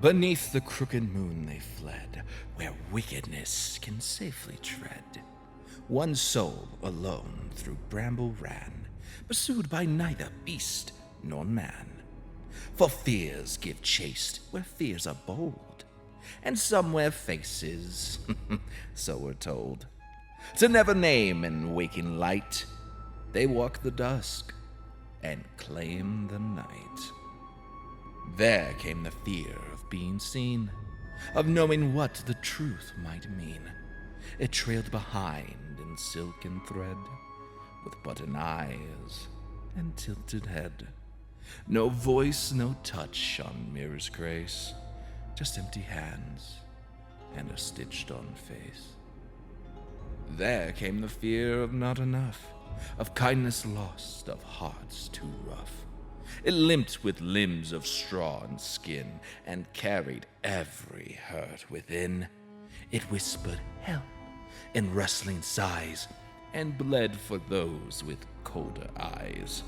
Beneath the crooked moon they fled, where wickedness can safely tread. One soul alone through bramble ran, pursued by neither beast nor man. For fears give chase where fears are bold, and some wear faces, so we're told, to never name in waking light. They walk the dusk and claim the night. There came the fear of being seen, of knowing what the truth might mean. It trailed behind in silken thread, with button eyes and tilted head. No voice, no touch on mirror's grace, just empty hands and a stitched-on face. There came the fear of not enough, of kindness lost, of hearts too rough. It limped with limbs of straw and skin, and carried every hurt within. It whispered help in rustling sighs, and bled for those with colder eyes.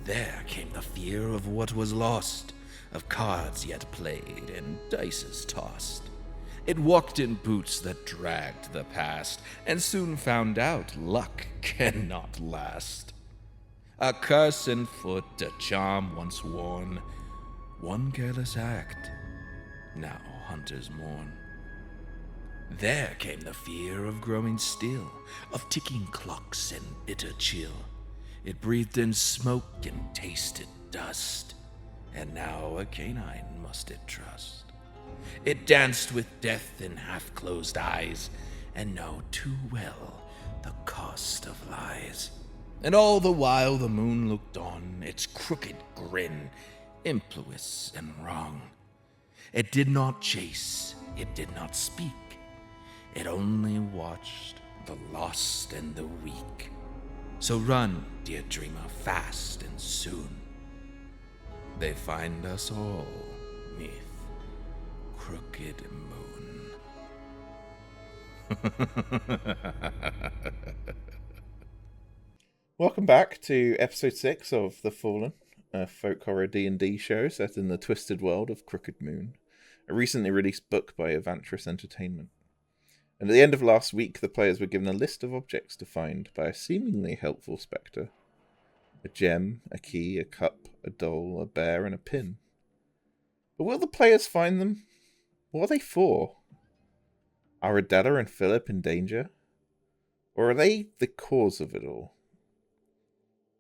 There came the fear of what was lost, of cards yet played and dices tossed. It walked in boots that dragged the past, and soon found out luck cannot last. A curse in foot, a charm once worn, one careless act, now hunters mourn. There came the fear of growing still, of ticking clocks and bitter chill. It breathed in smoke and tasted dust, and now a canine must it trust. It danced with death in half-closed eyes, and know too well the cost of lies. And all the while the moon looked on, its crooked grin, impious and wrong. It did not chase, it did not speak, it only watched the lost and the weak. So run, dear dreamer, fast and soon. They find us all 'neath crooked moon. Welcome back to episode 6 of The Fallen, a folk horror D&D show set in the twisted world of Crooked Moon, a recently released book by Evantris Entertainment. And at the end of last week, the players were given a list of objects to find by a seemingly helpful spectre. A gem, a key, a cup, a doll, a bear, and a pin. But will the players find them? What are they for? Are Adela and Philip in danger? Or are they the cause of it all?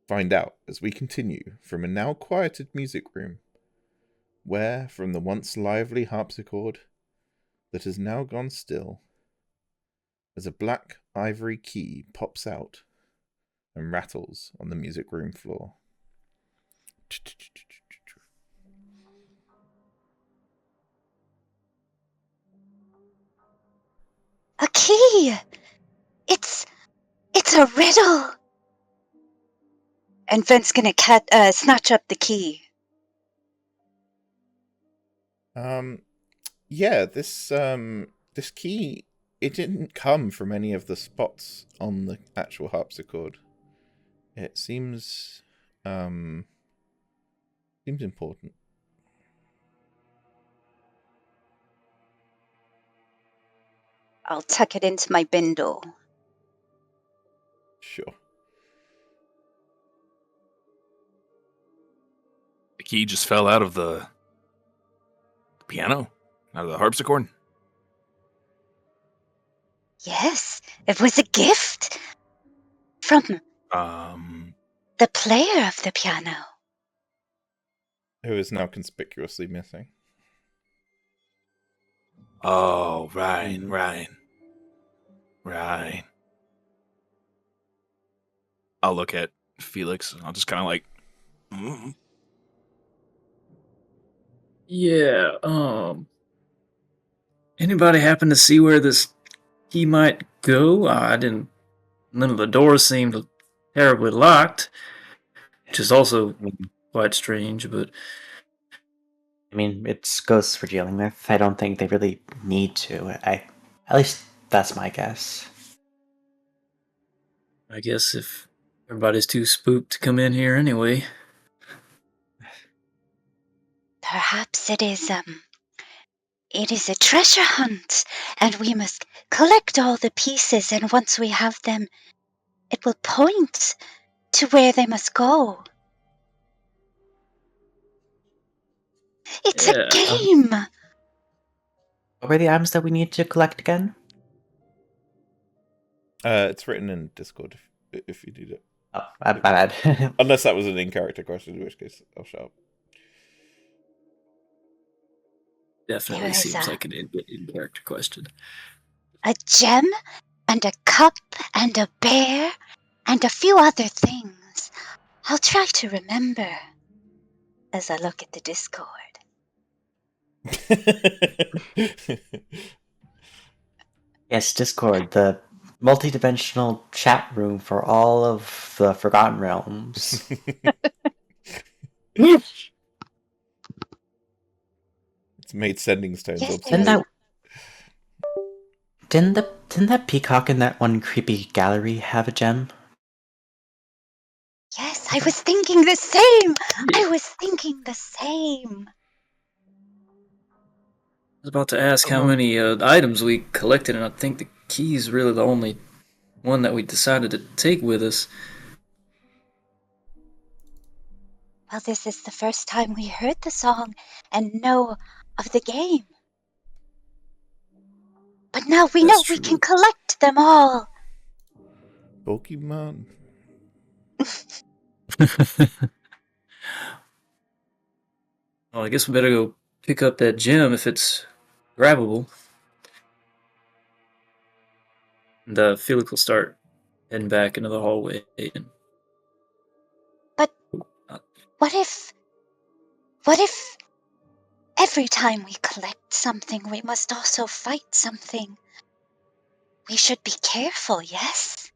Find out as we continue from a now quieted music room, where, from the once lively harpsichord that has now gone still, as a black ivory key pops out and rattles on the music room floor. A key! It's a riddle! And Vin's gonna snatch up the key. Yeah, this key, it didn't come from any of the spots on the actual harpsichord. It seems important. I'll tuck it into my bindle. Sure. The key just fell out of the piano? Out of the harpsichord? Yes, it was a gift from the player of the piano. Who is now conspicuously missing. Oh, right. I'll look at Felix. I'll just kind of like... Yeah, anybody happen to see where this key might go? None of the doors seemed terribly locked, which is also quite strange, but... I mean, it's ghosts we're dealing with. I don't think they really need to. At least that's my guess. I guess if everybody's too spooked to come in here anyway. Perhaps it is It is a treasure hunt, and we must collect all the pieces, and once we have them, it will point to where they must go. It's a Yeah. game! What were the items that we need to collect again? It's written in Discord if you need it. Oh, my bad. Unless that was an in-character question, in which case I'll shut up. Definitely There is seems a- like an in-character question. A gem, and a cup, and a bear, and a few other things. I'll try to remember as I look at the Discord. Yes, Discord, the multi-dimensional chat room for all of the Forgotten Realms. It's made sending stones Yes, obsolete. there is. Didn't that peacock in that one creepy gallery have a gem? Yes, I was thinking the same. I was thinking the same. I was about to ask how many items we collected, and I think the key is really the only one that we decided to take with us. Well, this is the first time we heard the song and know of the game. But now we know That's we can true. collect them all. Pokemon. Well, I guess we better go pick up that gem if it's grabbable. And Felix will start heading back into the hallway. But what if every time we collect something, we must also fight something? We should be careful, yes?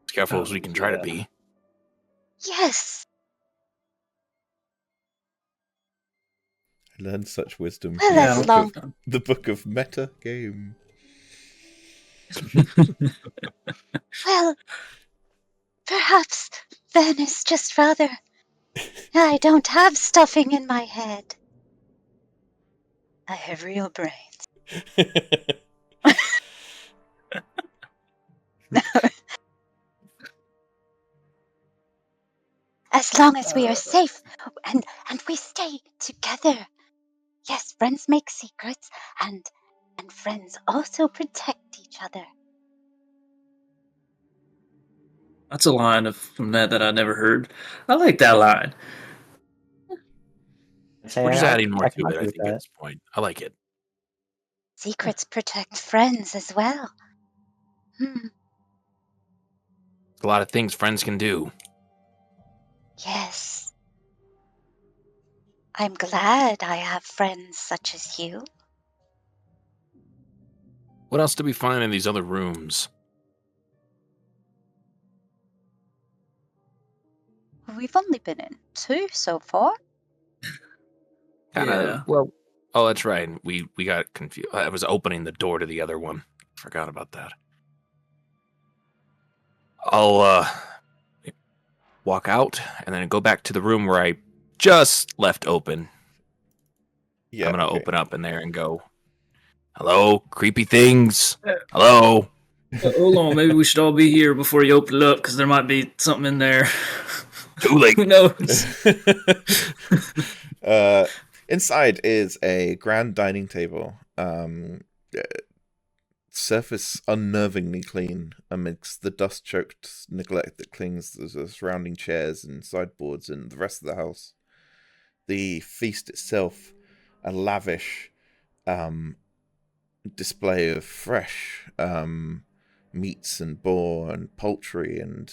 As careful as we can try to Yeah. be. Yes. I learned such wisdom Well, from Yeah, as long the book of meta game. well, perhaps then it's just rather I don't have stuffing in my head. I have real brains. As long as we are safe and we stay together. Yes, friends make secrets and friends also protect each other. That's a line from that I never heard. I like that line. Say, We're just adding more I to can it, argue I with think, at that. this point. I like it. Secrets protect friends as well. A lot of things friends can do. Yes. I'm glad I have friends such as you. What else do we find in these other rooms? We've only been in 2 so far. Yeah. Well, oh, that's right. We got confused. I was opening the door to the other one. Forgot about that. I'll walk out and then go back to the room where I just left open. Yeah, I'm gonna okay. open up in there and go, "Hello, creepy things. Hello." Hold on, maybe we should all be here before you open it up, because there might be something in there. Too late. Who knows? Inside is a grand dining table. Surface unnervingly clean amidst the dust-choked neglect that clings to the surrounding chairs and sideboards and the rest of the house. The feast itself, a lavish display of fresh meats and boar and poultry and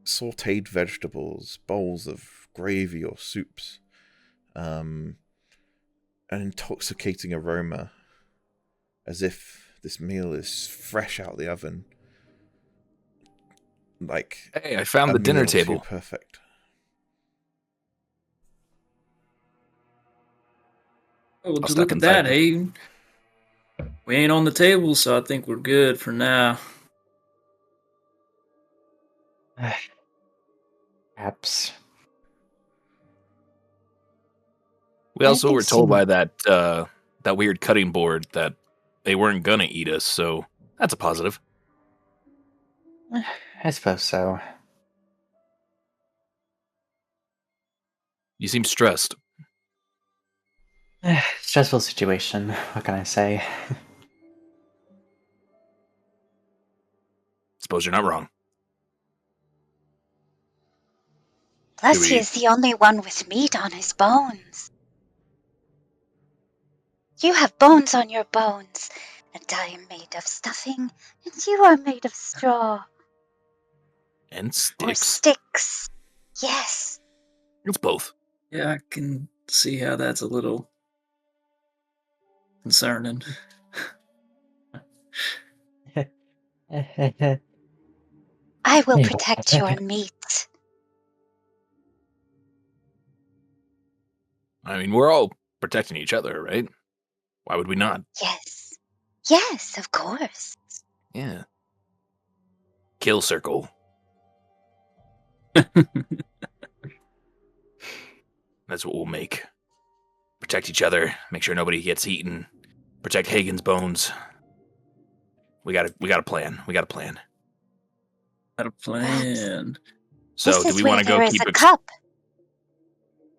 sautéed vegetables, bowls of gravy or soups, an intoxicating aroma, as if this meal is fresh out the oven. Like, Hey, I found a the dinner meal table. too perfect. Oh, just step look at inside. that, hey. We ain't on the table, so I think we're good for now. Perhaps. We also Anything were told by seem- that weird cutting board that they weren't gonna eat us, so that's a positive. I suppose so. You seem stressed. Stressful situation. What can I say? Suppose you're not wrong. Plus, we- he is the only one with meat on his bones. You have bones on your bones, and I am made of stuffing, and you are made of straw. And Or sticks. sticks. Yes. It's both. Yeah, I can see how that's a little concerning. I will protect your meat. I mean, we're all protecting each other, right? Why would we not? Yes. Yes, of course. Yeah. Kill circle. That's what we'll make. Protect each other. Make sure nobody gets eaten. Protect Hagen's bones. We got a plan. We got a plan. Got a plan. So, This do is we where want to go there is keep a cup.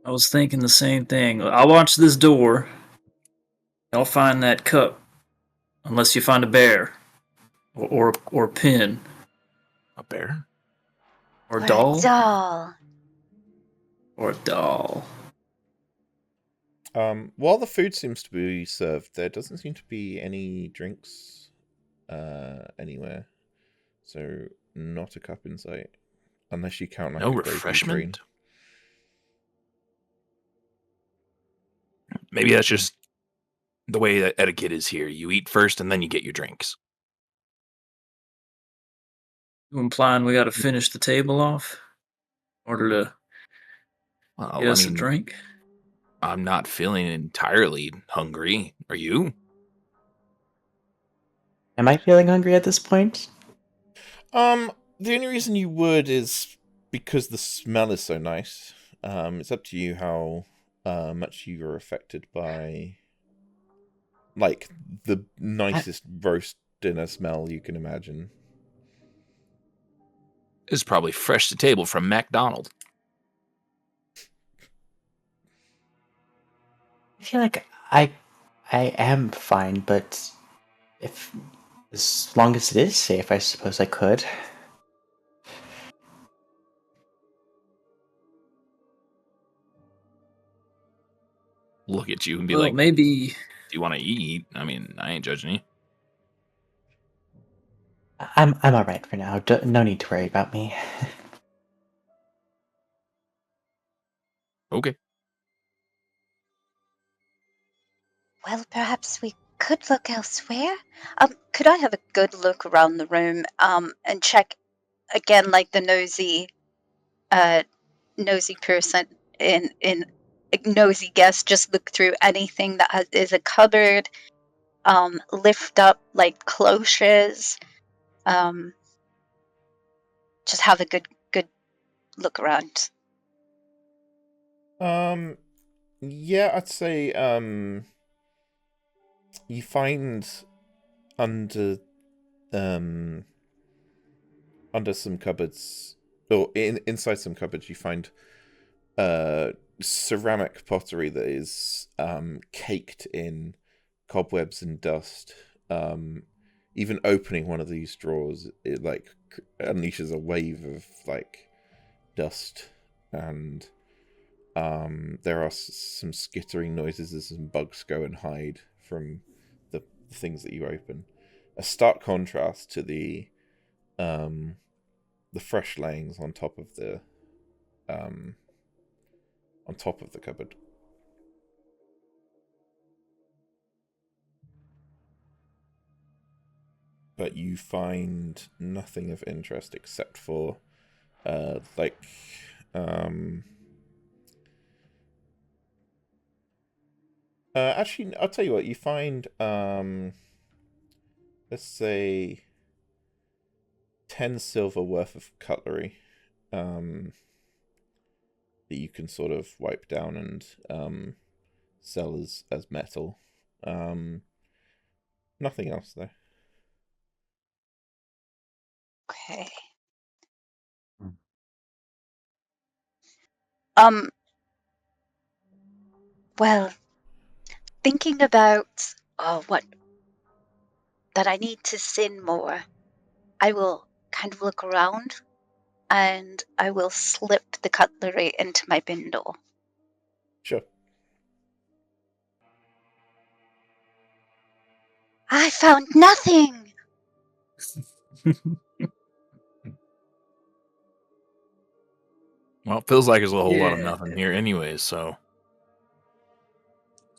I was thinking the same thing. I'll watch this door. I'll find that cup. Unless you find a bear. Or a pin. a bear? Or a Or doll. a doll. Or a doll. While the food seems to be served, there doesn't seem to be any drinks anywhere. So not a cup in sight. Unless you count like No a gravy refreshment? train. Maybe that's just the way that etiquette is here. You eat first and then you get your drinks. You implying we gotta finish the table off? In order to Well, get I us a mean, drink? I'm not feeling entirely hungry. Are you? Am I feeling hungry at this point? The only reason you would is because the smell is so nice. It's up to you how much you are affected by, like, the nicest roast dinner smell you can imagine. This is probably fresh to table from McDonald's. I feel like I am fine, but if as long as it is safe, I suppose I could. Look at you and be Well, like, maybe do you want to eat? I mean, I ain't judging you. I'm all right for now. No need to worry about me. Okay. Well, perhaps we could look elsewhere. Could I have a good look around the room, and check again, like the nosy person in nosy guest, just look through anything that is a cupboard, lift up like cloches, just have a good look around. Yeah, I'd say you find under under some cupboards, or inside some cupboards, you find ceramic pottery that is caked in cobwebs and dust. Even opening one of these drawers, it like unleashes a wave of like dust, and there are some skittering noises as some bugs go and hide from the things that you open. A stark contrast to the fresh layings on top of the cupboard. But you find nothing of interest except for actually, I'll tell you what, you find let's say 10 silver worth of cutlery that you can sort of wipe down and sell as metal. Nothing else though. Okay. Hmm. Well, thinking about what that I need to sin more, I will kind of look around and I will slip the cutlery into my bindle. Sure. I found nothing! Well, it feels like there's a whole lot of Yeah. nothing here, anyways. So,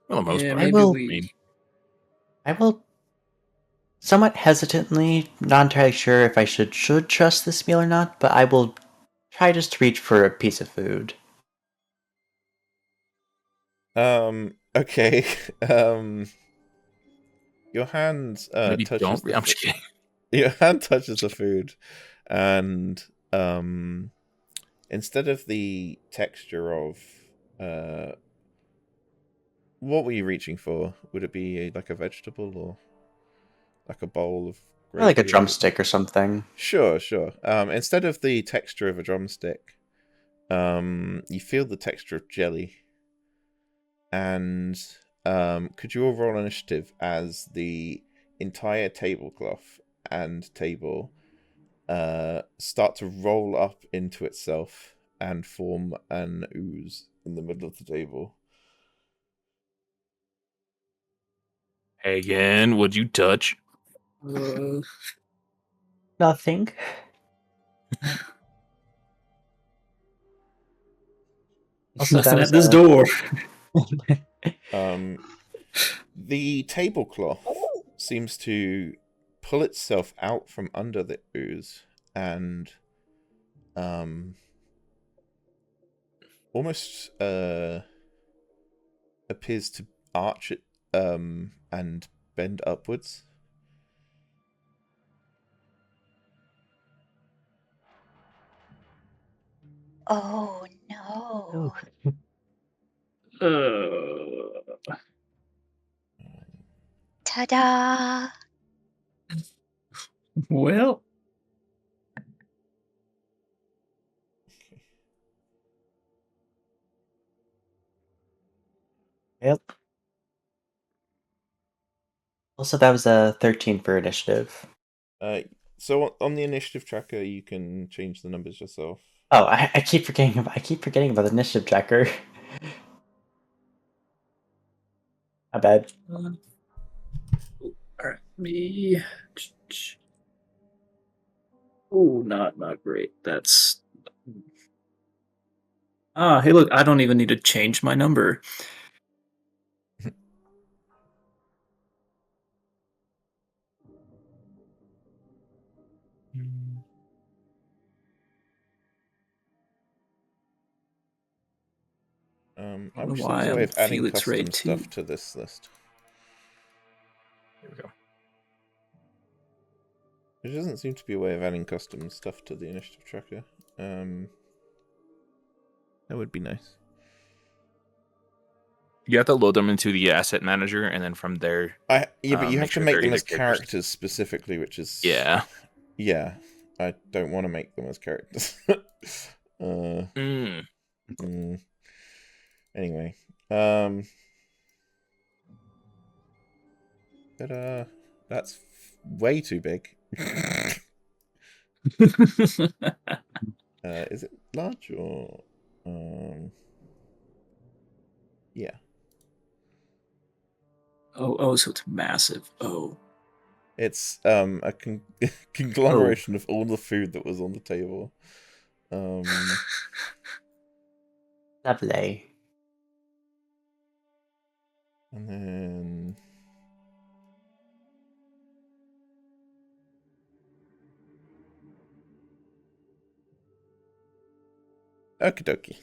for the most Yeah, part, I maybe will- we. I will, somewhat hesitantly, not entirely sure if I should trust this meal or not, but I will try just to reach for a piece of food. Okay. Your hand maybe touches don't. I'm just kidding. your hand touches the food, and instead of the texture of what were you reaching for? Would it be like a vegetable or like a bowl of Or like a gravy? drumstick or something. Sure. Instead of the texture of a drumstick, you feel the texture of jelly. And could you all roll initiative as the entire tablecloth and table start to roll up into itself and form an ooze in the middle of the table? Hagen, would you touch? Nothing. Also, that Nothing was at this door. The tablecloth seems to pull itself out from under the ooze and almost appears to arch it and bend upwards. Oh no. Ta-da! Well, Yep. Also, that was a 13 for initiative. So on the initiative tracker, you can change the numbers yourself. Oh, I keep forgetting. I keep forgetting about the initiative tracker. My bad. all right, me. Oh, not great. That's. Hey, look, I don't even need to change my number. I know wish there why was a way I'm of adding Felix Ray custom too. stuff to this list. Here we go. There doesn't seem to be a way of adding custom stuff to the initiative tracker. That would be nice. You have to load them into the asset manager, and then from there, But you have make to sure make they're them either as characters specifically, which is Yeah. yeah. I don't want to make them as characters. Anyway, but that's way too big. Is it large or yeah? So it's massive. Oh. It's a conglomeration of all the food that was on the table. Lovely. And then okie dokie.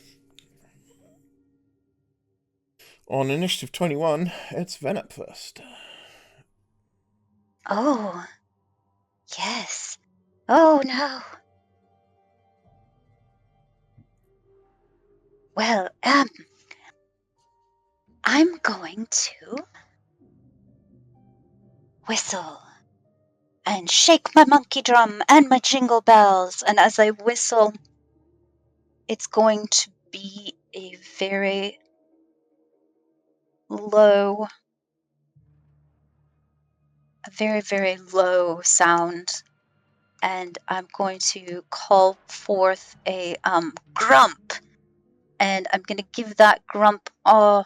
On initiative 21, it's Venup first. Oh. Yes. Oh no. Well, I'm going to whistle and shake my monkey drum and my jingle bells. And as I whistle, it's going to be a very low, very low sound. And I'm going to call forth a grump. And I'm going to give that grump to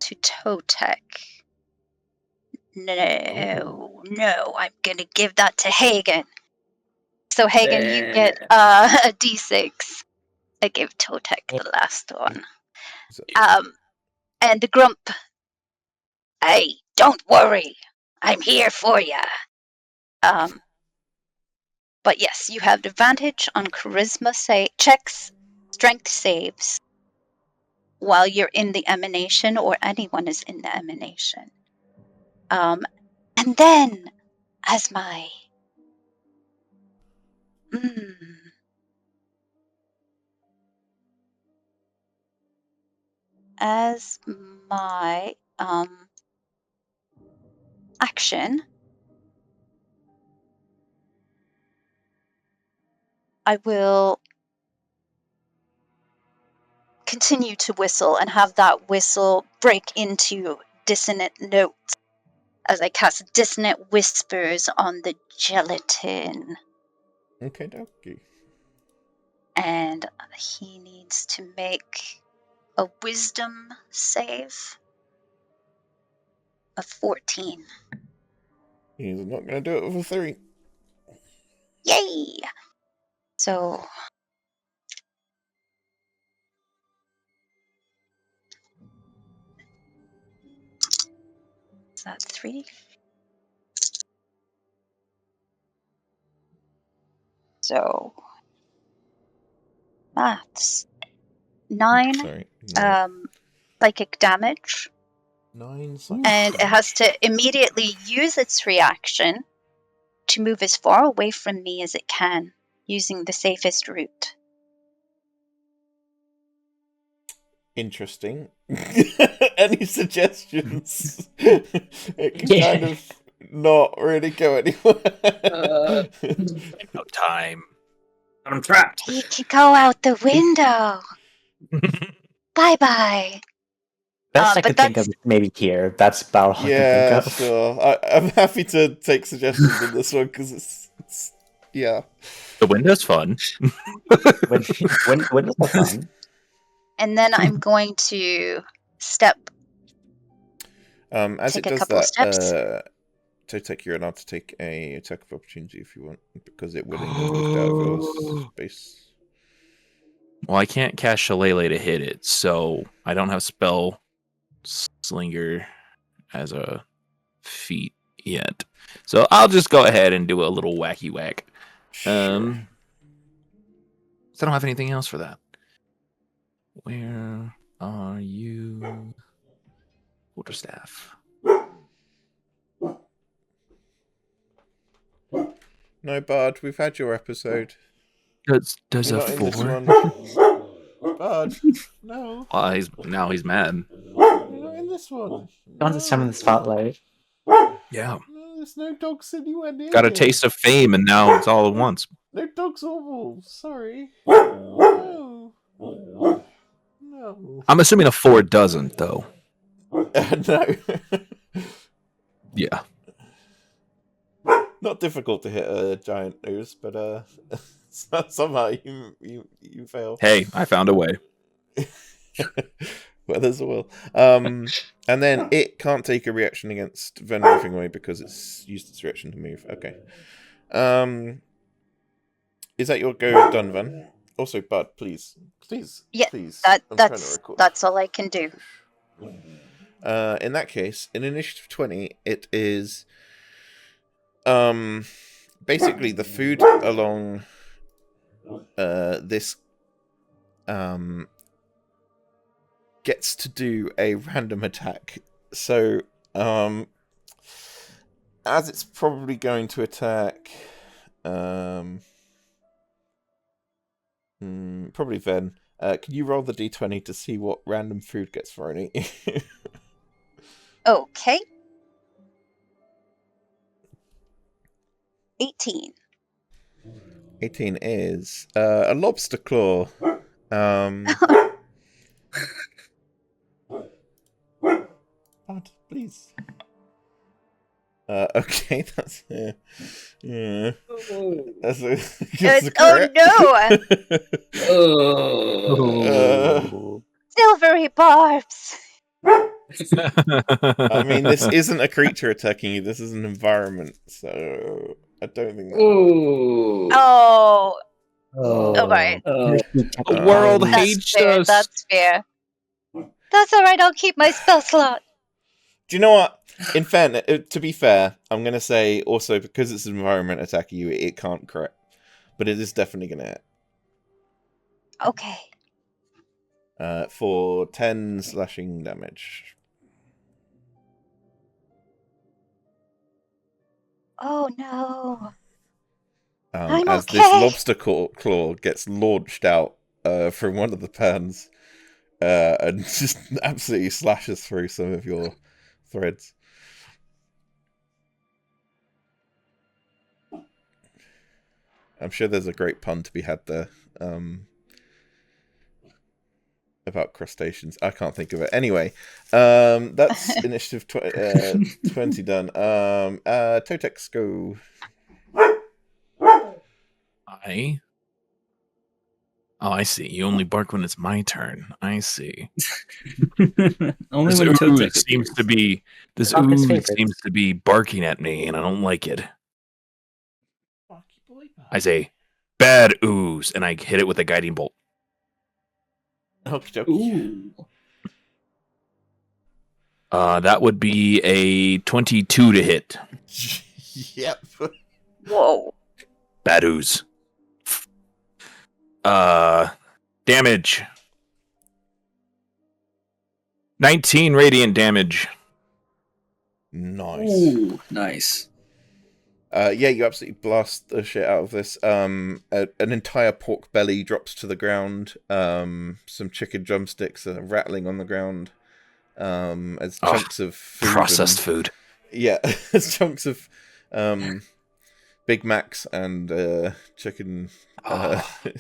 Totek. No, I'm going to give that to Hagen. So Hagen, you get a D6. I gave Totek the last one. And the grump, hey, don't worry. I'm here for ya. But yes, you have advantage on charisma checks, strength saves, while you're in the emanation, or anyone is in the emanation. And then, as my action, I will continue to whistle and have that whistle break into dissonant notes as I cast dissonant whispers on the gelatin. Okay, dokie. And he needs to make a wisdom save of 14. He's not going to do it with a 3. Yay! So is that 3? So maths. 9 Sorry. No. psychic damage. 9 psychic And it has to immediately use its reaction to move as far away from me as it can, using the safest route. Interesting. Any suggestions? It can kind of not really go anywhere. No time. I'm trapped. He can go out the window. Bye-bye. Best I but could think of that's- is maybe here. That's about all I can think Yeah, of. sure. I'm happy to take suggestions on this one because it's yeah. The window's fun. When is the fun? And then I'm going to As take it a does couple of that, steps. Totek, you're allowed to take a attack of opportunity if you want, because it willingly moved out of your space. Well, I can't cast Shillelagh to hit it, so I don't have spell slinger as a feat yet. So I'll just go ahead and do a little wacky whack. Sure. So I don't have anything else for that. Where are you? Quarterstaff. No, Bard, we've had your episode. Does You're a not in this 4? one. Bard, no. Now he's mad. You're not in this one. Don't just summon the spotlight. Yeah. No, there's no dogs anywhere near Got a here. taste of fame, and now it's all at once. No dogs or wolves. Sorry. No. No. I'm assuming a 4 doesn't, though. No. Yeah. Not difficult to hit a giant nose, but somehow you fail. Hey, I found a way. Well, there's a will. And then it can't take a reaction against Ven moving away because it's used its reaction to move. Okay. Is that your go done, Ven? Also, Bud, please. Yeah, please. That's all I can do. In that case, in initiative 20, it is basically the food along this gets to do a random attack. So as it's probably going to attack probably Ven, Can you roll the d20 to see what random food gets thrown at you? Okay. 18. 18 is a lobster claw. Bud, please. Okay, that's yeah. That's a Oh no! Silvery barbs! I mean, this isn't a creature attacking you. This is an environment, so I don't think that. Oh. Alright. The world That's hates fair. us. That's fair. That's alright. I'll keep my spell slot. Do you know what? In fairness, to be fair, I'm gonna say also because it's an environment attacking you, it can't crit, but it is definitely gonna hit. Okay. For 10 slashing damage. Oh no. As okay. this lobster claw gets launched out from one of the pans and just absolutely slashes through some of your threads. I'm sure there's a great pun to be had there about crustaceans. I can't think of it. Anyway, that's initiative 20 done. Totex, go. I see. You only bark when it's my turn. I see. Only This when ooze Totex seems appears. to be His favorites. seems to be barking at me, and I don't like it. I say, "Bad ooze," and I hit it with a guiding bolt. Okie dokie. Ooh. That would be a 22 to hit. Yep. Whoa. Bad ooze. Damage. 19 radiant damage. Nice. Ooh, nice. Yeah, you absolutely blast the shit out of this. An entire pork belly drops to the ground. Some chicken drumsticks are rattling on the ground. As chunks of food Processed food. Yeah, as chunks of Big Macs and chicken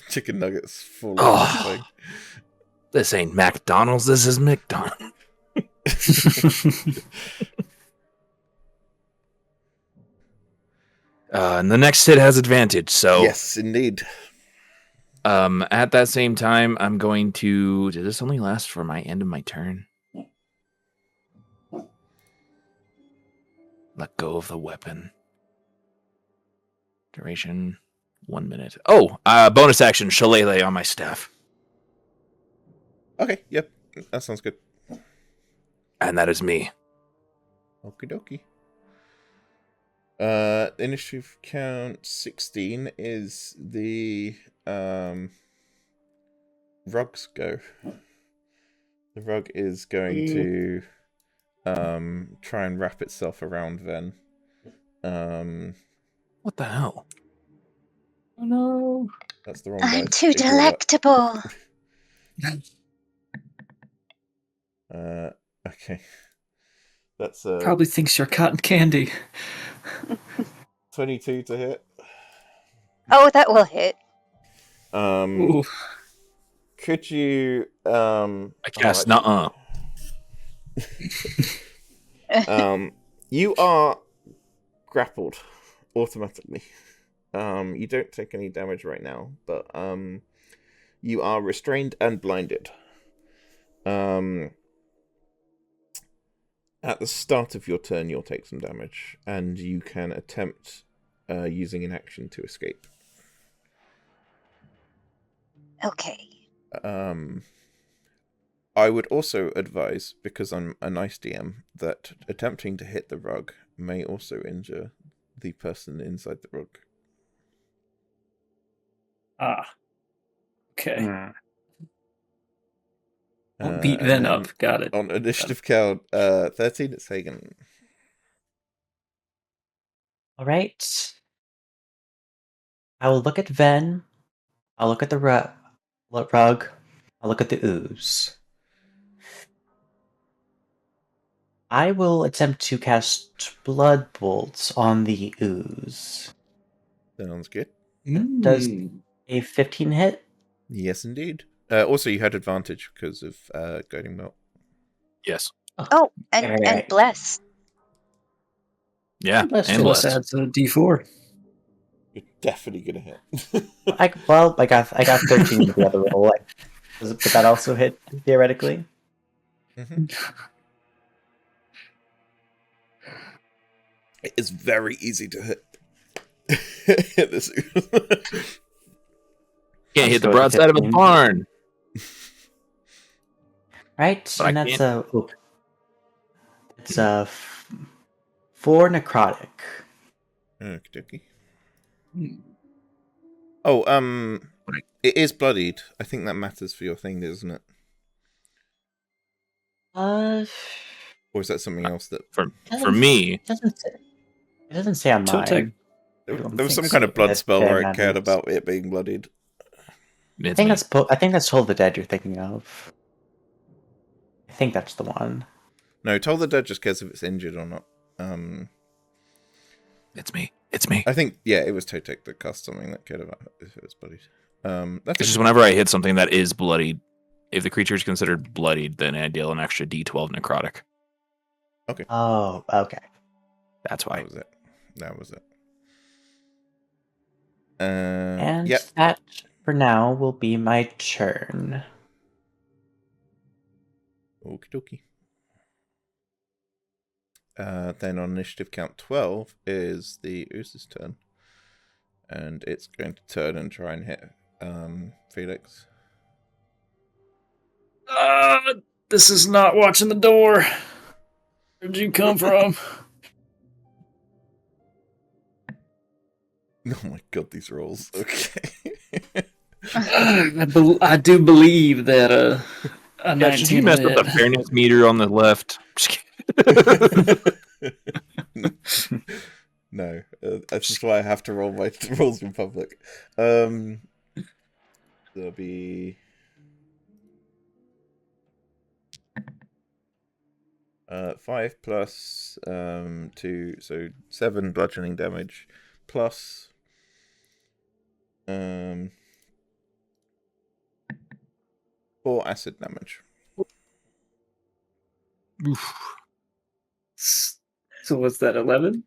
chicken nuggets fall off the thing. This ain't McDonald's. This is McDonald's. And the next hit has advantage, so Yes, indeed. at that same time, I'm going to. Did this only last for my end of my turn? Let go of the weapon. Duration 1 minute. Oh, bonus action, Shillelagh on my staff. Okay, yep, that sounds good. And that is me. Okie dokie. Initiative count 16 is the rug's go. The rug is going to try and wrap itself around Ven. What the hell? Oh no. That's the wrong I'm dice. too Ignore delectable. that. Okay. That's Probably thinks you're cotton candy. 22 to hit. Oh, that will hit. Ooh. Could you I cast nuh-uh. You are grappled automatically. You don't take any damage right now, but you are restrained and blinded. At the start of your turn, you'll take some damage, and you can attempt using an action to escape. Okay. I would also advise, because I'm a nice DM, that attempting to hit the rug may also injure the person inside the rug. Okay. I'll beat Ven up. Got it. On initiative count 13, it's Hagen. All right. I will look at Ven. I'll look at the rug. I'll look at the ooze. I will attempt to cast Blood Bolts on the ooze. Sounds good. Does a 15 hit? Yes, indeed. Also, you had advantage because of Guiding Bolt. Yes. Oh, and Right. bless. Yeah. Bless And you. Plus blessed. adds a D4. You're definitely gonna hit. I got 13 with the other roll. Would that also hit theoretically? Mhm. It is very easy to hit. Hit this. Can't hit the go with the broadside of a 15. barn. Right, But and I that's can't- it's a 4 necrotic. Okey-dokey. Oh, it is bloodied. I think that matters for your thing, doesn't it? Uh, Or is that something else that For me, it doesn't say on Totec. mine. there was some kind of blood spell where I cared about it being bloodied. I think that's Toll the Dead you're thinking of. I think that's the one. No, Toll the Dead just cares if it's injured or not. It's me. It's me. I think it was Totec that cast something that cared about if it was bloodied. That's It's just whenever I hit something that is bloodied, if the creature is considered bloodied, then I deal an extra D12 necrotic. okay. Oh, okay. That's why. That was it. And yep. that, for now, will be my turn. Okie dokie. Then on initiative count 12 is the Ooze's turn. And it's going to turn and try and hit Felix. This is not watching the door. Where'd you come from? Oh my god, these rolls. Okay. I do believe that a Yeah, 19 should you mess will with the hit. fairness meter on the left? No, that's just why I have to roll my rolls in public. There'll be 5 plus 2, so 7 bludgeoning damage plus 4 acid damage. So what's that, 11?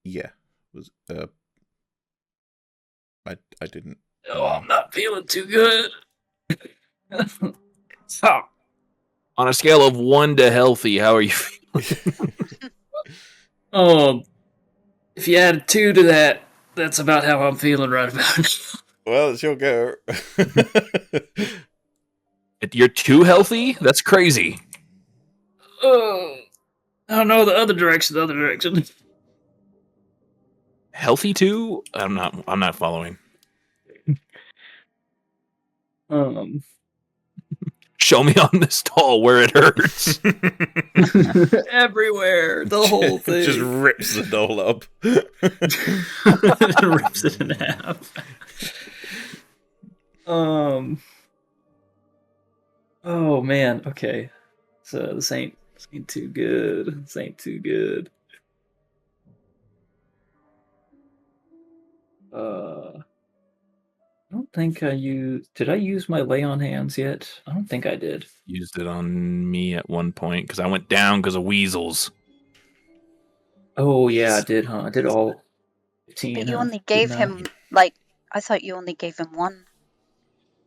Yeah, was I didn't. Oh, I'm not feeling too good. Oh. On a scale of 1 to healthy, how are you feeling? If you add a 2 to that, that's about how I'm feeling right about now. Well, it's your go. You're too healthy? That's crazy. Oh no, the other direction. Healthy too? I'm not following. Show me on this doll where it hurts. Everywhere, the whole thing. Just rips the doll up. Rips it in half. Oh man. Okay. So this ain't too good. This ain't too good. I don't think I used. Did I use my lay on hands yet? I don't think I did. Used it on me at one point because I went down because of weasels. Oh yeah, I did, huh? I did all 15. But you huh? only gave Didn't I? him, I thought you only gave him 1.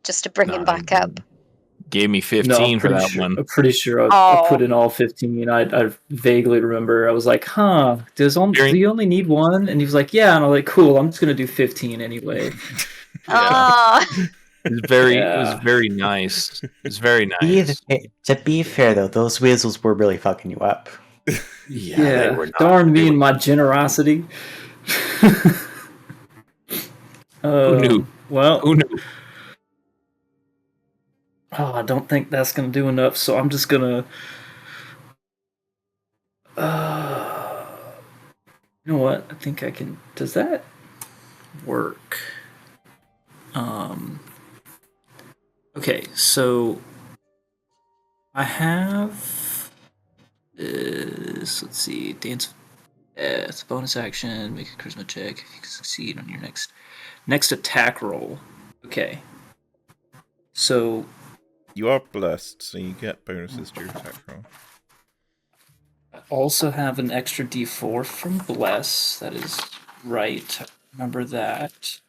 Just to bring him back up. Gave me 15 No, for that one. I'm pretty sure I put in all 15. I vaguely remember. I was like, huh, do you only need 1? And he was like, yeah. And I'm like, cool, I'm just going to do 15 anyway. It was very nice. It was very nice. To be fair, though, those weasels were really fucking you up. They were not. Darn me and my generosity. Who knew? Well, Who knew? Oh, I don't think that's going to do enough, so I'm just going to... you know what? I think I can... Does that work? Okay, so I have this. Let's see, dance. It's a bonus action. Make a charisma check if you can succeed on your next attack roll. Okay. So You are blessed, so you get bonuses to your attack roll. I also have an extra D4 from Bless. That is right. Remember that.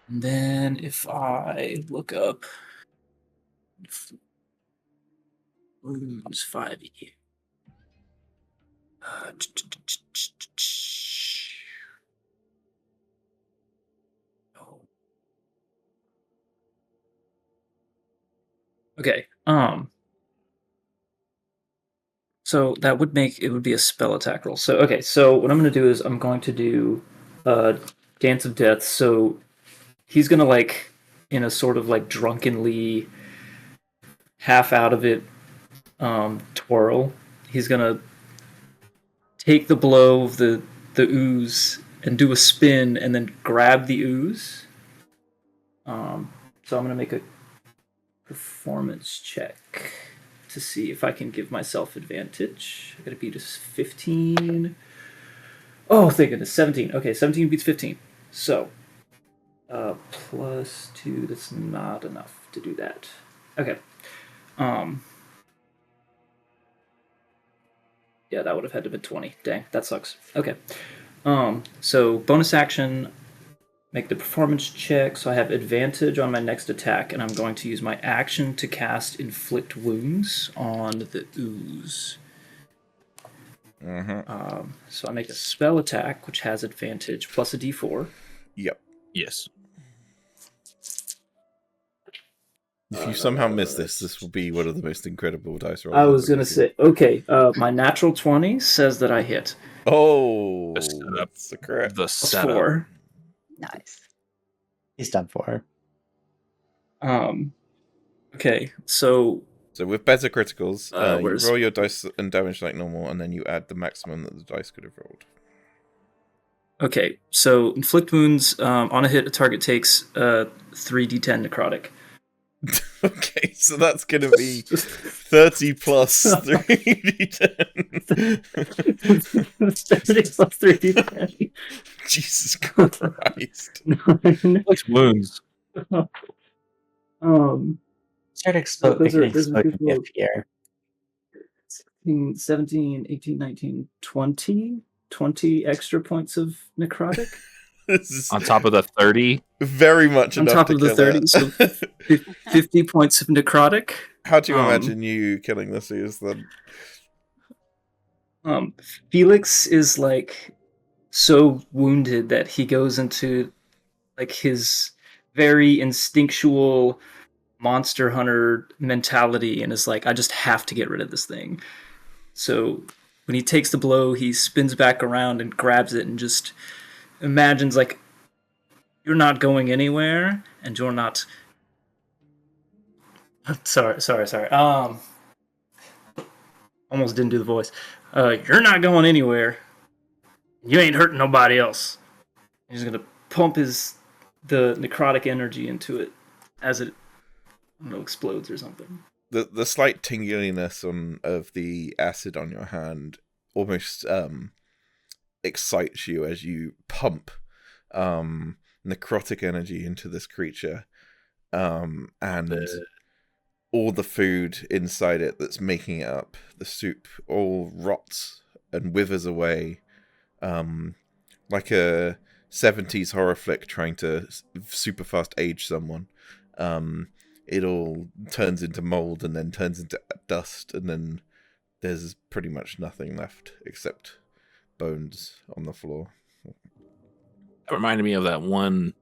And then if I look up wounds 5e. Okay. So that would make it would be a spell attack roll. So okay. So what I'm going to do is I'm going to do Dance of Death. So he's going to like in a sort of like drunkenly half out of it twirl. He's going to take the blow of the ooze and do a spin and then grab the ooze. So I'm going to make a performance check to see if I can give myself advantage. I gotta beat a 15. Oh, thank goodness, 17. Okay, 17 beats 15. So, plus 2, that's not enough to do that. Okay. Yeah, that would have had to be 20. Dang, that sucks. Okay. So bonus action, make the performance check, so I have advantage on my next attack, and I'm going to use my action to cast Inflict Wounds on the ooze. So I make a spell attack, which has advantage, plus a d4. Yep. Yes. If you somehow miss this will be one of the most incredible dice rolls. I was going to say, okay, my natural 20 says that I hit. Oh, The that's the correct. The Plus setup. 4. Nice. He's done for. Okay, so with better criticals, you where's- roll your dice and damage like normal, and then you add the maximum that the dice could have rolled. Okay, so inflict wounds on a hit. A target takes 3d10 necrotic. Okay, so that's gonna be 30 plus 3d10. 30 plus 3d10. Jesus Christ! Likes wounds. Start those are exploding good if rolls. here. 16, 17, 18, 19, 20. 20 extra points of necrotic. This is On top of the 30. very much On enough top to of the kill 30, it. so 50 points of necrotic. How do you imagine you killing this is then? Felix is like so wounded that he goes into like his very instinctual monster hunter mentality and is like, I just have to get rid of this thing. So when he takes the blow, he spins back around and grabs it and just imagines like, you're not going anywhere and you're not. Sorry. Almost didn't do the voice. You're not going anywhere. You ain't hurting nobody else. He's gonna pump the necrotic energy into it as it, I don't know, explodes or something. The slight tingliness of the acid on your hand almost excites you as you pump necrotic energy into this creature, and all the food inside it that's making it up, the soup, all rots and withers away, like a 70s horror flick trying to super fast age someone. It all turns into mold and then turns into dust, and then there's pretty much nothing left except bones on the floor. It reminded me of that one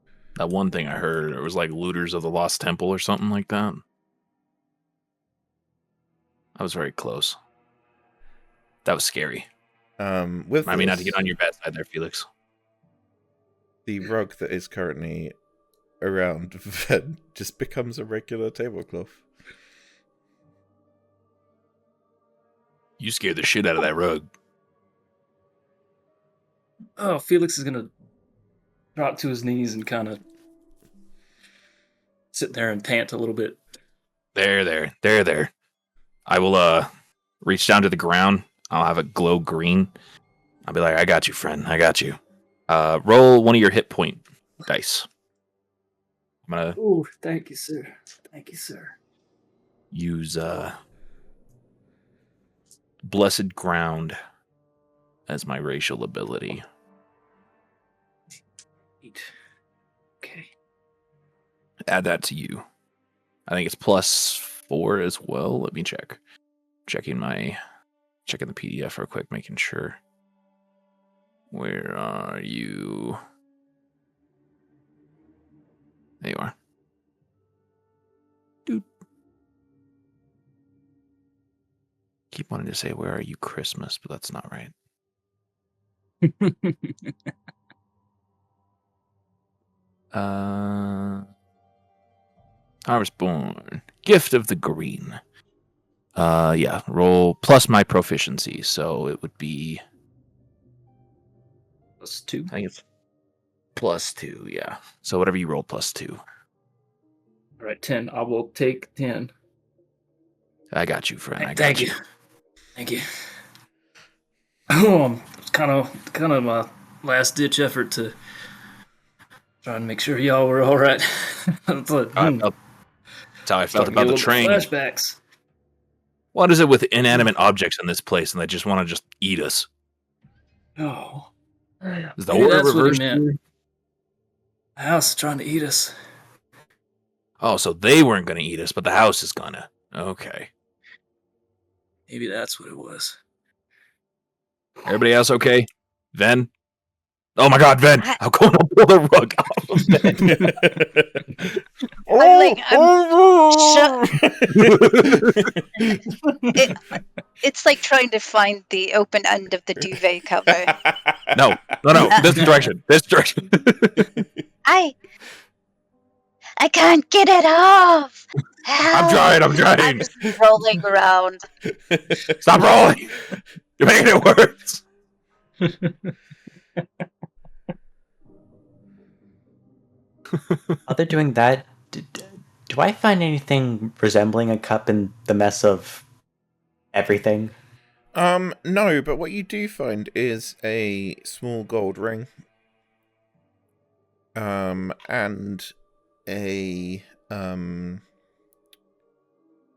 thing I heard. It was like Looters of the Lost Temple or something like that. I was very close. That was scary. I mean, not to get on your bad side there, Felix. The rug that is currently around Ved just becomes a regular tablecloth. You scared the shit out of that rug. Oh, Felix is gonna drop to his knees and kind of sit there and pant a little bit. There. I will reach down to the ground. I'll have it glow green. I'll be like, I got you, friend. I got you. Roll one of your hit point dice. I'm gonna Oh, thank you, sir. Thank you, sir. use Blessed Ground as my racial ability. 8. Okay. Add that to you. I think it's +4 as well. Let me check. Checking the PDF real quick, making sure. Where are you? There you are. Dude. Keep wanting to say, where are you, Christmas? But that's not right. Harvestborn. Gift of the Green. Yeah, roll plus my proficiency, so it would be +2. I think it's +2, yeah. So whatever you roll +2. All right, 10. I will take 10. I got you, friend. I got Thank you. Thank you. Oh, kind of my last ditch effort to try and make sure y'all were all right. That's how I felt about the train. Flashbacks. What is it with inanimate objects in this place, and they just want to just eat us? Oh, Is the maybe order that's what he reversed? meant. The house is trying to eat us. Oh, so they weren't going to eat us, but the house is gonna. Okay. Maybe that's what it was. Everybody else okay? Ven? Oh my God, Ven! How come I pull the rug off of Ven? It's like trying to find the open end of the duvet cover. No. This direction. I can't get it off. Help. I'm trying. I'm just rolling around. Stop rolling! You're making it worse. While they're doing that, do I find anything resembling a cup in the mess of everything? No, but what you do find is a small gold ring. And a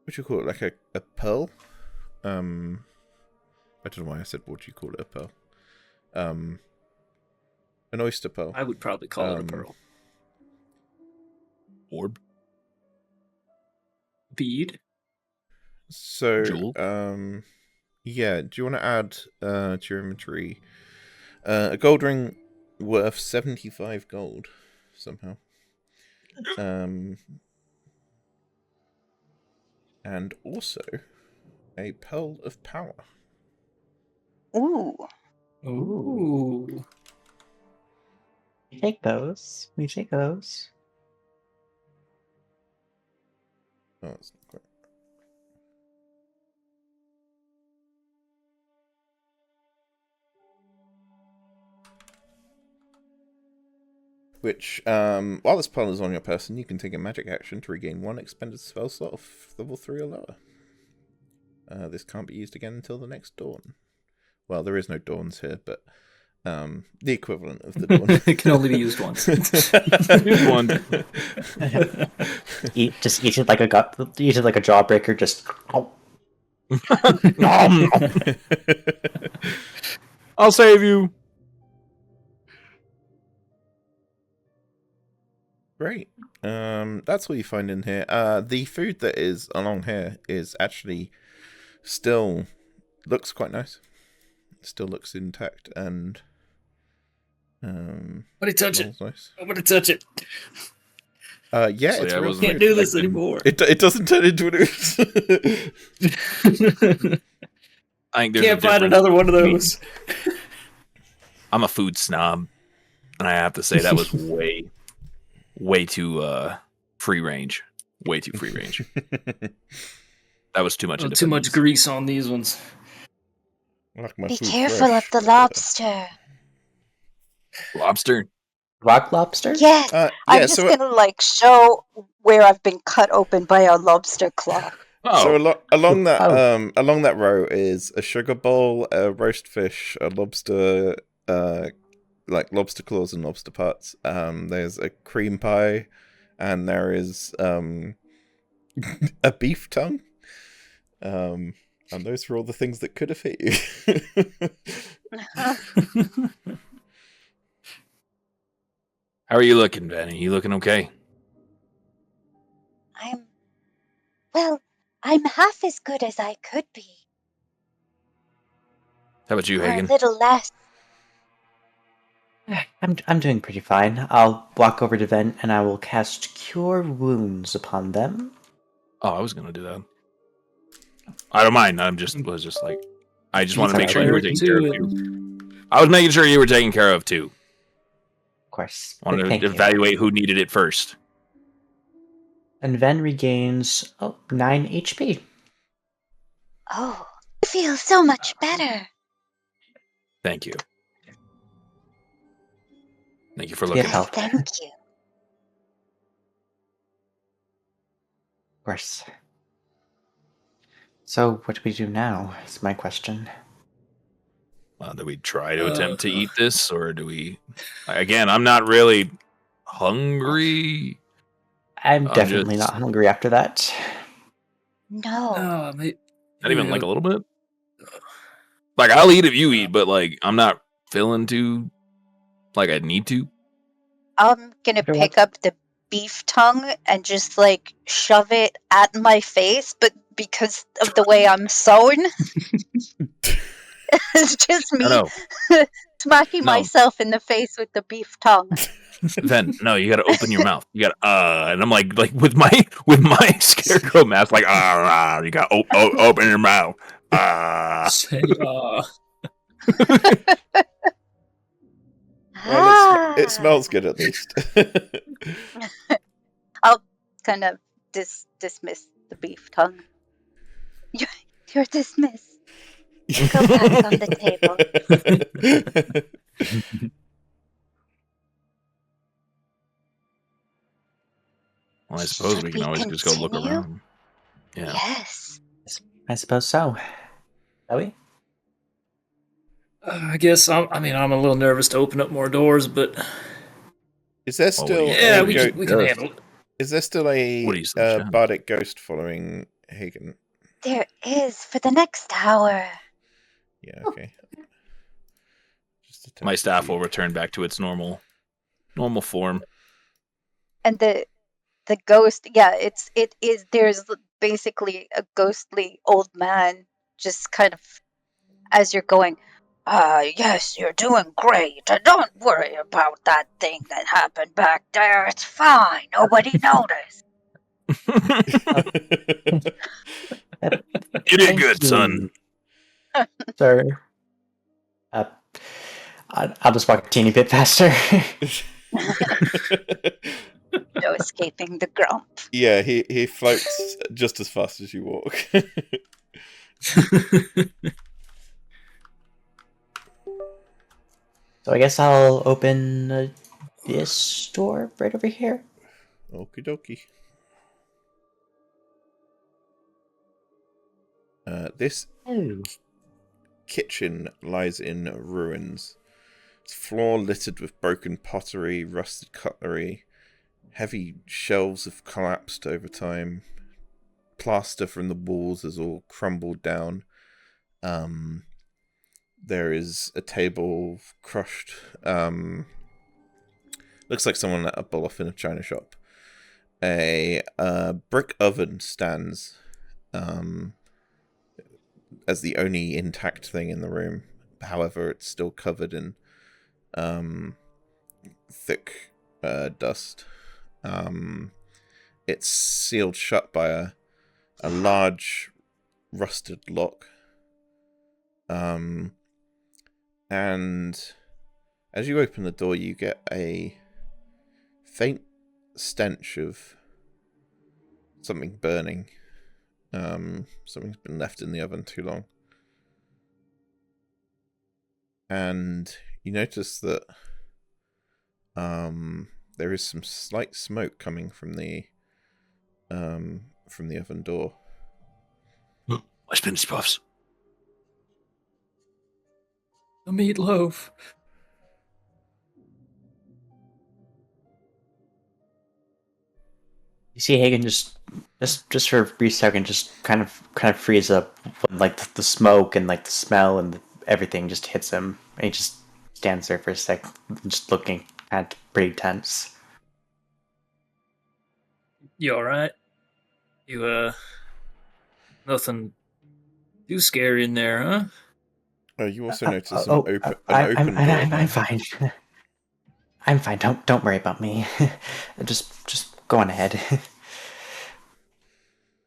what do you call it? Like a pearl? I don't know why I said what do you call it, a pearl? An oyster pearl. I would probably call it a pearl. Orb. Bead. So, Jewel? yeah, do you want to add to your inventory a gold ring worth 75 gold somehow? And also a pearl of power. Ooh. Ooh. We take those. Oh, that's not quite. Which, while this pearl is on your person, you can take a magic action to regain 1 expended spell slot of level 3 or lower. This can't be used again until the next dawn. Well, there is no dawns here, but the equivalent of the dawn. It can only be used once. Use one. Eat it like a jawbreaker. Just I'll save you. Great. That's what you find in here. The food that is along here is actually still looks quite nice. Still looks intact and Nobody touch it. nice. Nobody touch it. Yeah, So, it's yeah, I real wasn't Can't food. do this anymore. It doesn't turn into an ooze. I think there's Can't a find difference another one of between- those. I'm a food snob, and I have to say that was way too free range. Way too free range. That was too much. Oh, too much independence. grease on these ones. Like my Be food careful fresh. of the lobster. Lobster. rock lobster. Yes. Yeah, I'm just so gonna like show where I've been cut open by a lobster claw. Oh, So along that Oh. along that row is a sugar bowl, a roast fish, a lobster, like lobster claws and lobster parts. There's a cream pie, and there is a beef tongue. And those were all the things that could have hit you. how are you looking, Benny? You looking okay? I'm half as good as I could be. How about you, Or a Hagen? little less. I'm doing pretty fine. I'll walk over to Ven and I will cast Cure Wounds upon them. Oh, I was gonna do that. I don't mind. I was just like, I just wanted to make sure you were Cleric taken care of too. too. I was making sure you were taken care of too. Of course. Wanted Thank to you. evaluate who needed it first. And Ven regains 9 HP. Oh, I feel so much better. Thank you. Thank you for Good looking help. out. Thank you. Of course. So, what do we do now? Is my question. Do we try to attempt to eat this, or do we? Again, I'm not really hungry. I'm I'm definitely just- not hungry after that. No. No, Not even like a little bit. Like I'll eat if you eat, but like I'm not feeling too like I need to. I'm gonna Wonder pick what- up the beef tongue and just like shove it at my face, but because of the way I'm sewn, it's just me No, smacking No. myself in the face with the beef tongue. Ven, no, you got to open your mouth. You got and I'm like with my scarecrow mask, like you got to open your mouth. Well, it smells good at least. I'll kind of dismiss the beef tongue. You're dismissed. Go back on the table. Well, I suppose Should we can we always just go look continue? around. Yeah. Yes. I suppose so. Shall we? I guess I'm a little nervous to open up more doors, but Is there still yeah, a we goat? can handle it. Is there still What do you a suggest? bardic ghost following Hagen? There is for the next hour. Yeah, okay. Just attempt My to staff see. will return back to its normal form. And the ghost, yeah, it is there's basically a ghostly old man just kind of as you're going, yes, you're doing great. Don't worry about that thing that happened back there. It's fine. Nobody noticed. You did good, son. Sir. I'll just walk a teeny bit faster. No escaping the grump. Yeah, he floats just as fast as you walk. So I guess I'll open this door right over here. Okie dokie. This kitchen lies in ruins. Its floor littered with broken pottery, rusted cutlery. Heavy shelves have collapsed over time. Plaster from the walls has all crumbled down. There is a table crushed. Looks like someone let a bowl off in a china shop. A brick oven stands as the only intact thing in the room. However, it's still covered in thick dust. It's sealed shut by a large rusted lock. And as you open the door, you get a faint stench of something burning. Something's been left in the oven too long. And you notice that there is some slight smoke coming from the from the oven door. My spinach puffs. The meatloaf. You see Hagen just for a brief second, just kind of freeze up when like the smoke and like the smell and everything just hits him, and he just stands there for a sec, just looking kind of pretty tense. You alright? You, nothing too scary in there, huh? You also notice an open door. I'm fine. I'm fine. Don't worry about me. just go on ahead.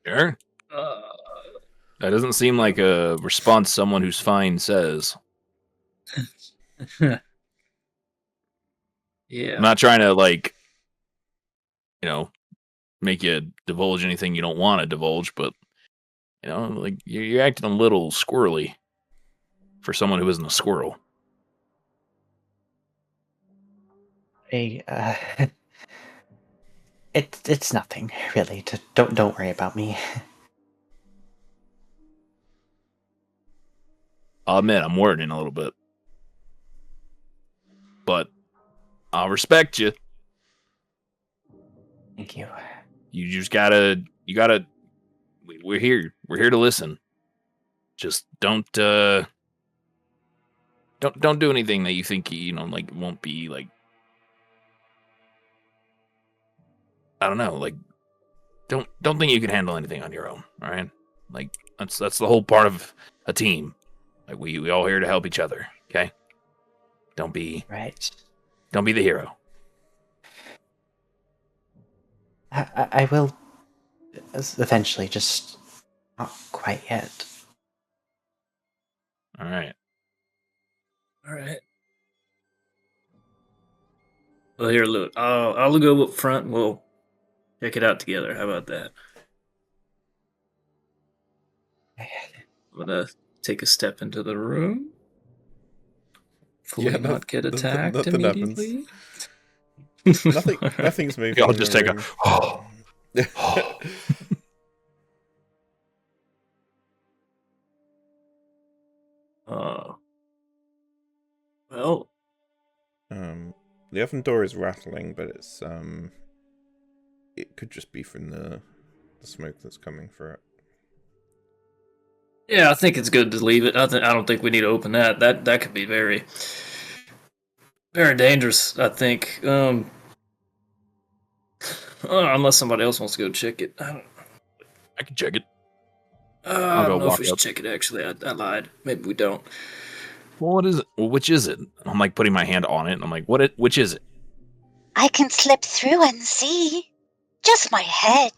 Sure. That doesn't seem like a response someone who's fine says. Yeah. I'm not trying to, like, make you divulge anything you don't want to divulge, but, like, you're acting a little squirrely for someone who isn't a squirrel. Hey, it's nothing really. Don't worry about me. I'll admit I'm worrying a little bit. But I'll respect you. Thank you. You just gotta, we're here. We're here to listen. Just don't do anything that you think, like, won't be, like, I don't know, like, don't think you can handle anything on your own, all right? Like, that's the whole part of a team. Like, we all here to help each other, okay? Don't be Right. the hero. I will eventually, just not quite yet. All right. Alright. Well, here, look. I'll go up front and we'll check it out together. How about that? I'm gonna take a step into the room. Hopefully not get attacked nothing immediately. Nothing's moving. I'll in just the take room. Well, The oven door is rattling, but it's it could just be from the smoke that's coming through it. yeah, I think it's good to leave it. I don't think we need to open that. That could be very, very dangerous. I think. Unless somebody else wants to go check it. I can check it. I go don't know if walk we should up. check it. Actually, I lied. Maybe we don't. Well, what is it? Well, which is it? I'm like putting my hand on it, and I'm like, which is it? I can slip through and see. Just my head.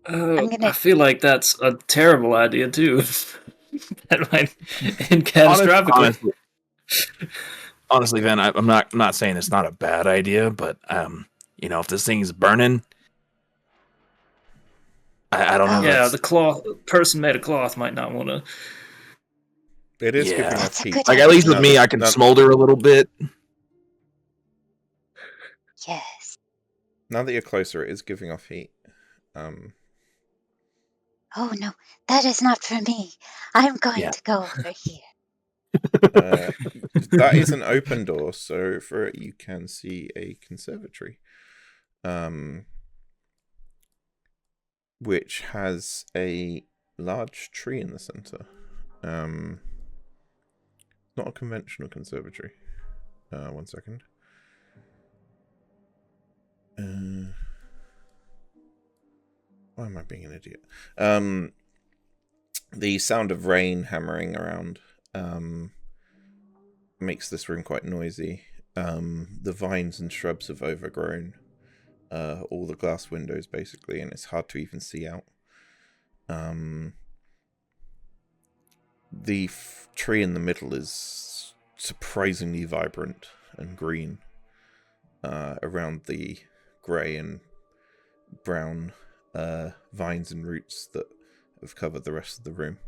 I feel like that's a terrible idea too. That might end catastrophically. Honestly, Van, I'm not saying it's not a bad idea, but if this thing's burning, I don't know. Yeah, the person made of cloth might not want to. It is giving That's off a heat. good Like, at least with idea. me, I can smolder a little bit. Yes. Now that you're closer, it is giving off heat. Oh no, that is not for me. I'm going Yeah. to go over here. That is an open door, so for it you can see a conservatory, which has a large tree in the center. Not a conventional conservatory. 1 second. Why am I being an idiot? The sound of rain hammering around makes this room quite noisy. The vines and shrubs have overgrown all the glass windows, basically, and it's hard to even see out. The tree in the middle is surprisingly vibrant and green around the grey and brown vines and roots that have covered the rest of the room.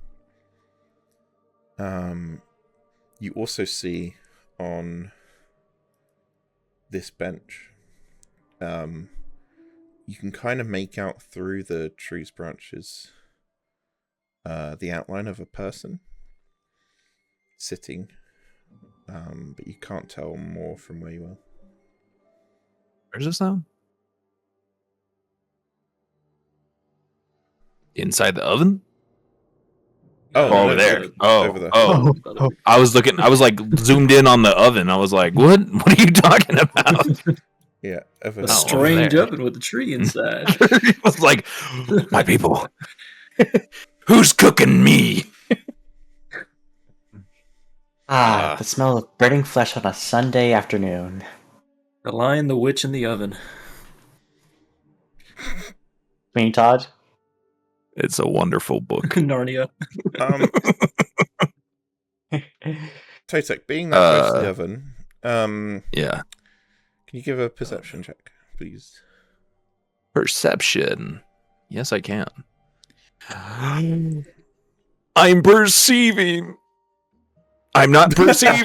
You also see on this bench you can kind of make out through the tree's branches the outline of a person sitting, but you can't tell more from where you are. Where's this now? Inside the oven? Oh, Or no, over there. over there. Oh. I was like zoomed in on the oven. I was like, what? What are you talking about? Yeah, over A there. strange there. oven with a tree inside. It was like, my people, who's cooking me? The smell of burning flesh on a Sunday afternoon. The Lion, the Witch, and the Oven. Me, Todd? It's a wonderful book. Narnia. Totek, being that close to the oven, Yeah. can you give a perception check, please? Perception. Yes, I can. I'm perceiving. I'm not perceiving.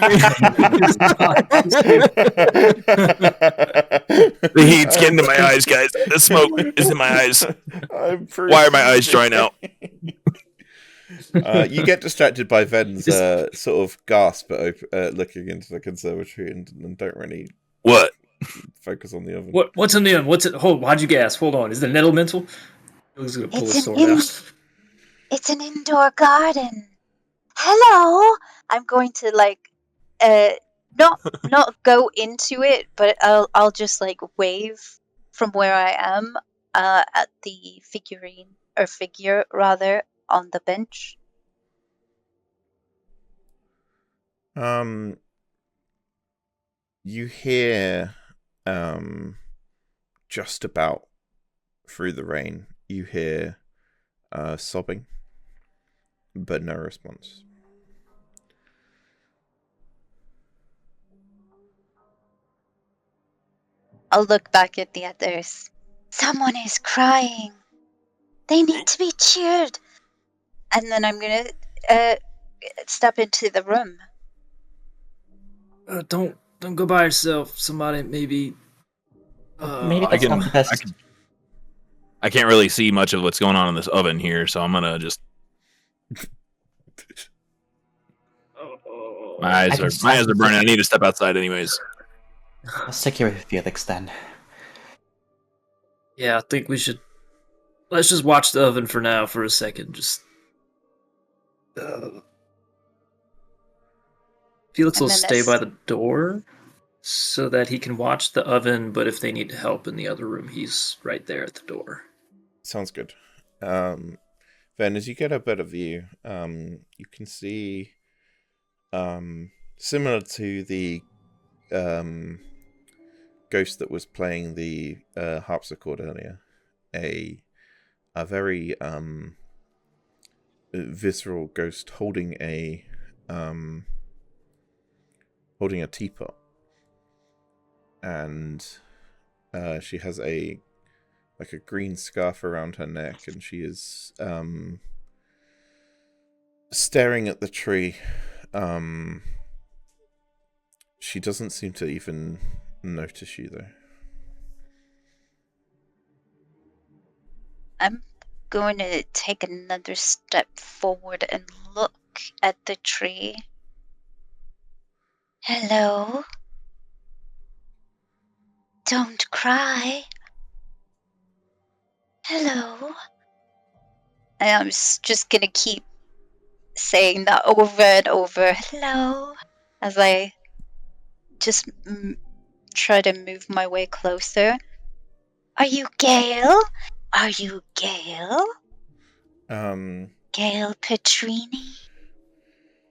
The heat's getting to my eyes, guys. The smoke is in my eyes. Why are my eyes drying out? You get distracted by Ven's sort of gasp at looking into the conservatory and don't really What? focus on the oven. What's in the oven? What's it? Why'd you gasp? Hold on. Is it an elemental? He's gonna pull his sword out. It's an indoor garden. Hello. I'm going to not go into it, but I'll just like wave from where I am at the figure rather on the bench. You hear just about through the rain, you hear sobbing, but no response. I'll look back at the others. Someone is crying. They need to be cheered. And then I'm gonna step into the room. Don't go by yourself. Somebody maybe. Maybe that's not the best. I can't really see much of what's going on in this oven here, so I'm gonna just. My eyes are burning. I need to step outside, anyways. I'll stick here with Felix then. Yeah, I think we should. Let's just watch the oven for now, for a second. Just. Felix will stay by the door so that he can watch the oven, but if they need help in the other room, he's right there at the door. Sounds good. Then as you get a better view, you can see similar to the ghost that was playing the harpsichord earlier, a very visceral ghost holding a teapot, and she has a green scarf around her neck, and she is staring at the tree. She doesn't seem to even notice you, though. I'm going to take another step forward and look at the tree. Hello? Don't cry. Hello? And I'm just going to keep saying that over and over. Hello? As I just try to move my way closer. Are you Gale? Are you Gale? Gale Petrini?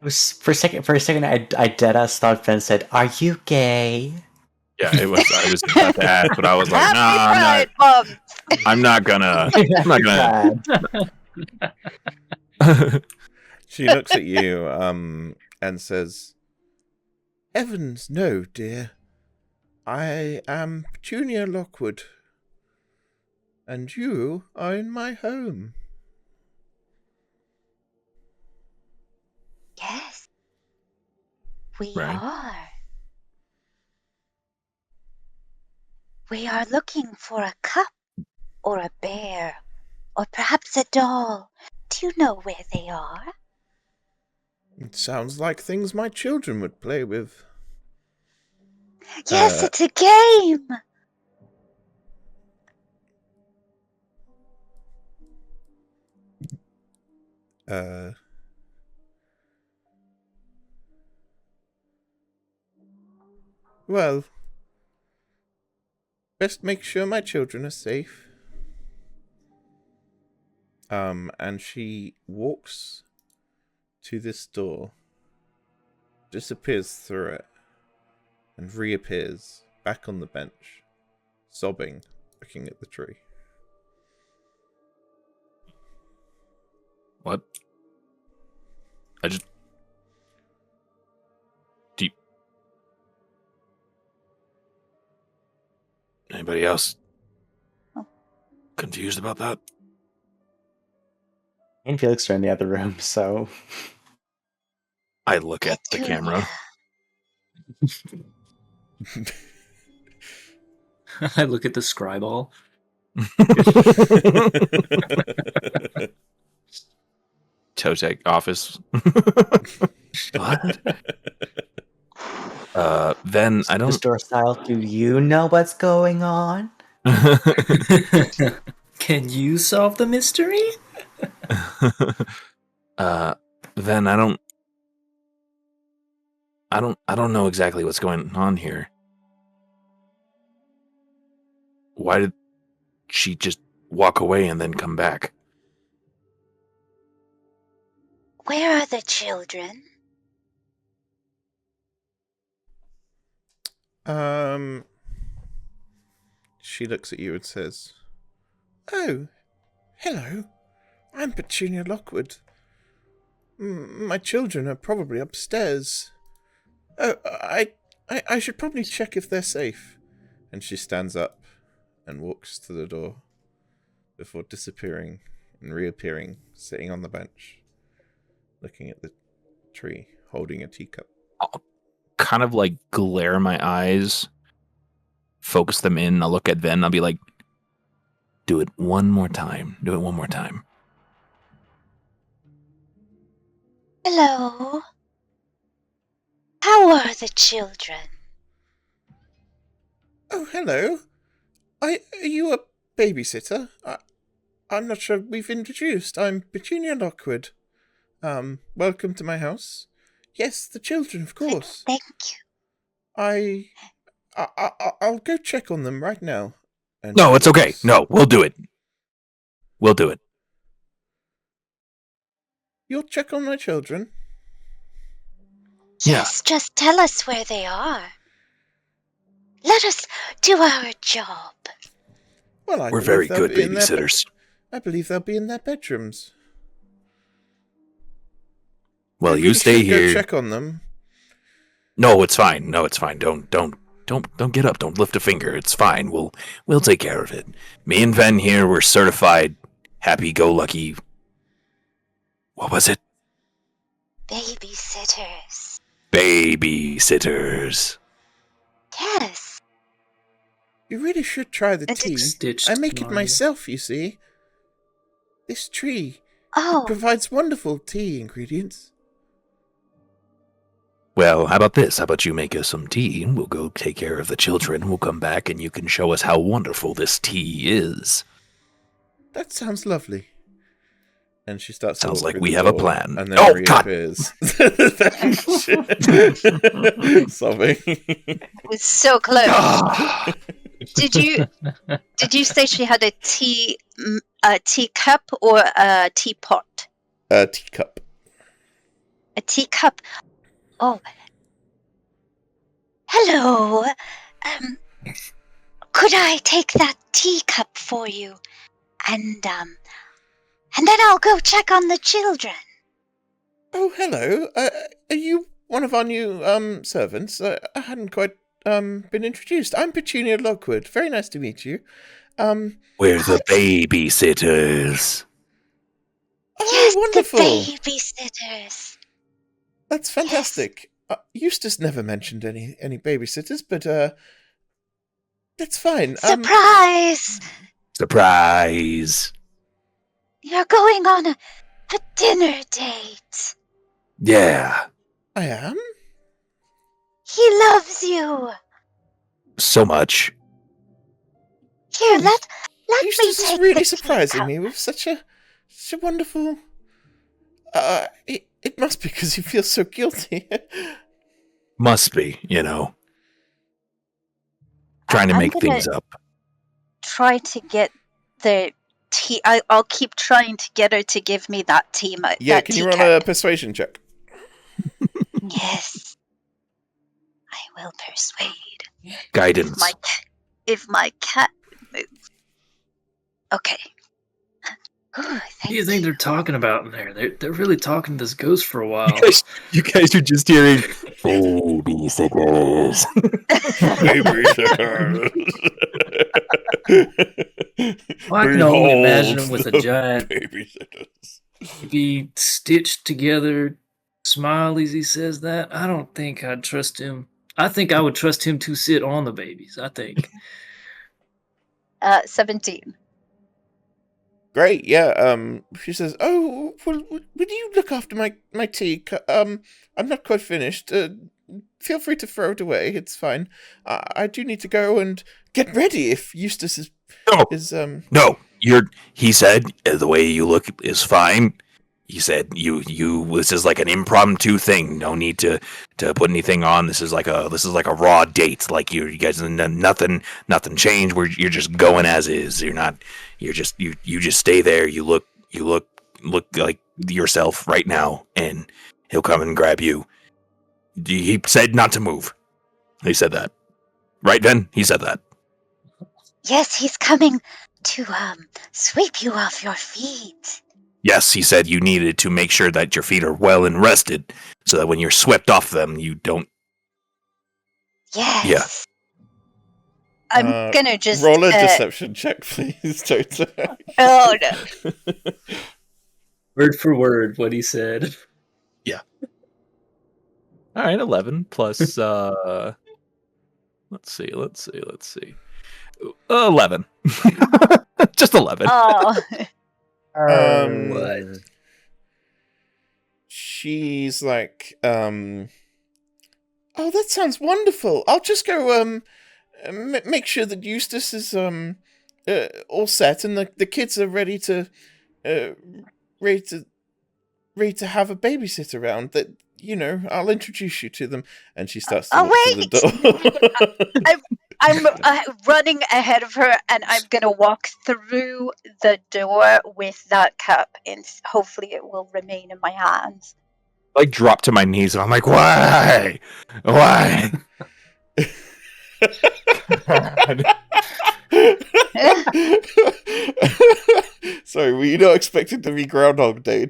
For a second, I deadass thought Fen said, "Are you gay?" Yeah, it was. I was about to ask, but I was like, Happy nah, Pride Month! I'm not gonna. She looks at you and says, "Heavens, no, dear. I am Petunia Lockwood, and you are in my home." Yes, we Right. are. We are looking for a cup or a bear or perhaps a doll. Do you know where they are? It sounds like things my children would play with. Yes, it's a game. Well, best make sure my children are safe. And she walks to this door, disappears through it, and reappears back on the bench, sobbing, looking at the tree. What? Deep. Anybody else confused about that? Me and Felix are in the other room, so I look at the Petunia. camera. I look at the scryball. Totec office. What? Then I don't. Mr. Style, do you know what's going on? Can you solve the mystery? Then I don't know exactly what's going on here. Why did she just walk away and then come back? Where are the children? She looks at you and says, "Oh, hello. I'm Petunia Lockwood. My children are probably upstairs. Oh, I should probably check if they're safe." And she stands up and walks to the door before disappearing and reappearing, sitting on the bench, looking at the tree, holding a teacup. I'll kind of like glare my eyes, focus them in. I'll look at Ven. I'll be like, do it one more time. Do it one more time. Hello. How are the children? Oh, hello. Are you a babysitter? I'm not sure we've introduced. I'm Petunia Lockwood. Welcome to my house. Yes, the children, of course. Thank you. I'll go check on them right now. And No, it's okay. No, we'll do it. We'll do it. You'll check on my children? Yeah. Yes, just tell us where they are. Let us do our job. Well, We're very good babysitters. I believe they'll be in their bedrooms. Well, Maybe you stay should go here. check on them. No, it's fine. No, it's fine. Don't get up. Don't lift a finger. It's fine. We'll take care of it. Me and Ven here, we're certified happy-go-lucky. What was it? Babysitters. Babysitters. Yes. You really should try the And tea. it's Stitched I make it Mario. myself, you see. This tree Oh, provides wonderful tea ingredients. Well, how about this? How about you make us some tea and we'll go take care of the children. We'll come back and you can show us how wonderful this tea is. That sounds lovely. And she starts. Sounds to walk like through we the have a door, plan. And then Oh, God! reappears. Sobbing. it was so close. Ah, Did you say she had a teacup or a teapot? Teacup. A teacup. Oh. Hello. Could I take that teacup for you? And then I'll go check on the children. Oh, hello. Are you one of our new servants? I hadn't quite been introduced. I'm Petunia Lockwood. Very nice to meet you. we're the babysitters. Oh, Yes, wonderful. the babysitters. That's fantastic. Eustace never mentioned any babysitters, but That's fine. Surprise! Surprise! You're going on a dinner date. Yeah, I am? He loves you. so much. Here, let me Eustace take is really the surprising teacup. me with such a wonderful... it must be because he feels so guilty. Must be, trying to I'm make gonna things up. try to get the tea. I'll keep trying to get her to give me that tea. Yeah, that can you teacup. roll a persuasion check? Yes, I will persuade. Guidance. If my cat would move. Okay. What do you think they're talking about in there? They're really talking to this ghost for a while. You guys are just hearing babysitters. Well, I can only imagine him with a the giant, babysitters. be stitched together smileys. He says that. I don't think I'd trust him. I think I would trust him to sit on the babies. I think. 17. Great, yeah. She says, "Oh, well, would you look after my tea? I'm not quite finished. Feel free to throw it away. It's fine. I do need to go and get ready. If Eustace is No, he said the way you look is fine. He said you this is like an impromptu thing. No need to put anything on. This is like a raw date. Like you guys nothing changed. You're just going as is. You just stay there. You look like yourself right now, and he'll come and grab you. He said not to move. He said that. Right, Ben? He said that. Yes, he's coming to sweep you off your feet. Yes, he said you needed to make sure that your feet are well and rested, so that when you're swept off them, you don't... Yes. Yeah. I'm gonna just roll a deception check, please, Toto. Oh no. Word for word, what he said. Yeah. All right, 11 plus... let's see. 11. Just 11. Oh. What? She's like, oh, that sounds wonderful. I'll just go, make sure that Eustace is, all set and the kids are ready to have a babysitter around. That, I'll introduce you to them. And she starts to walk to the door. I'm running ahead of her, and I'm gonna walk through the door with that cup, and hopefully it will remain in my hands. I drop to my knees, and I'm like, why? Why? Sorry, were you not expecting to be Groundhog Day?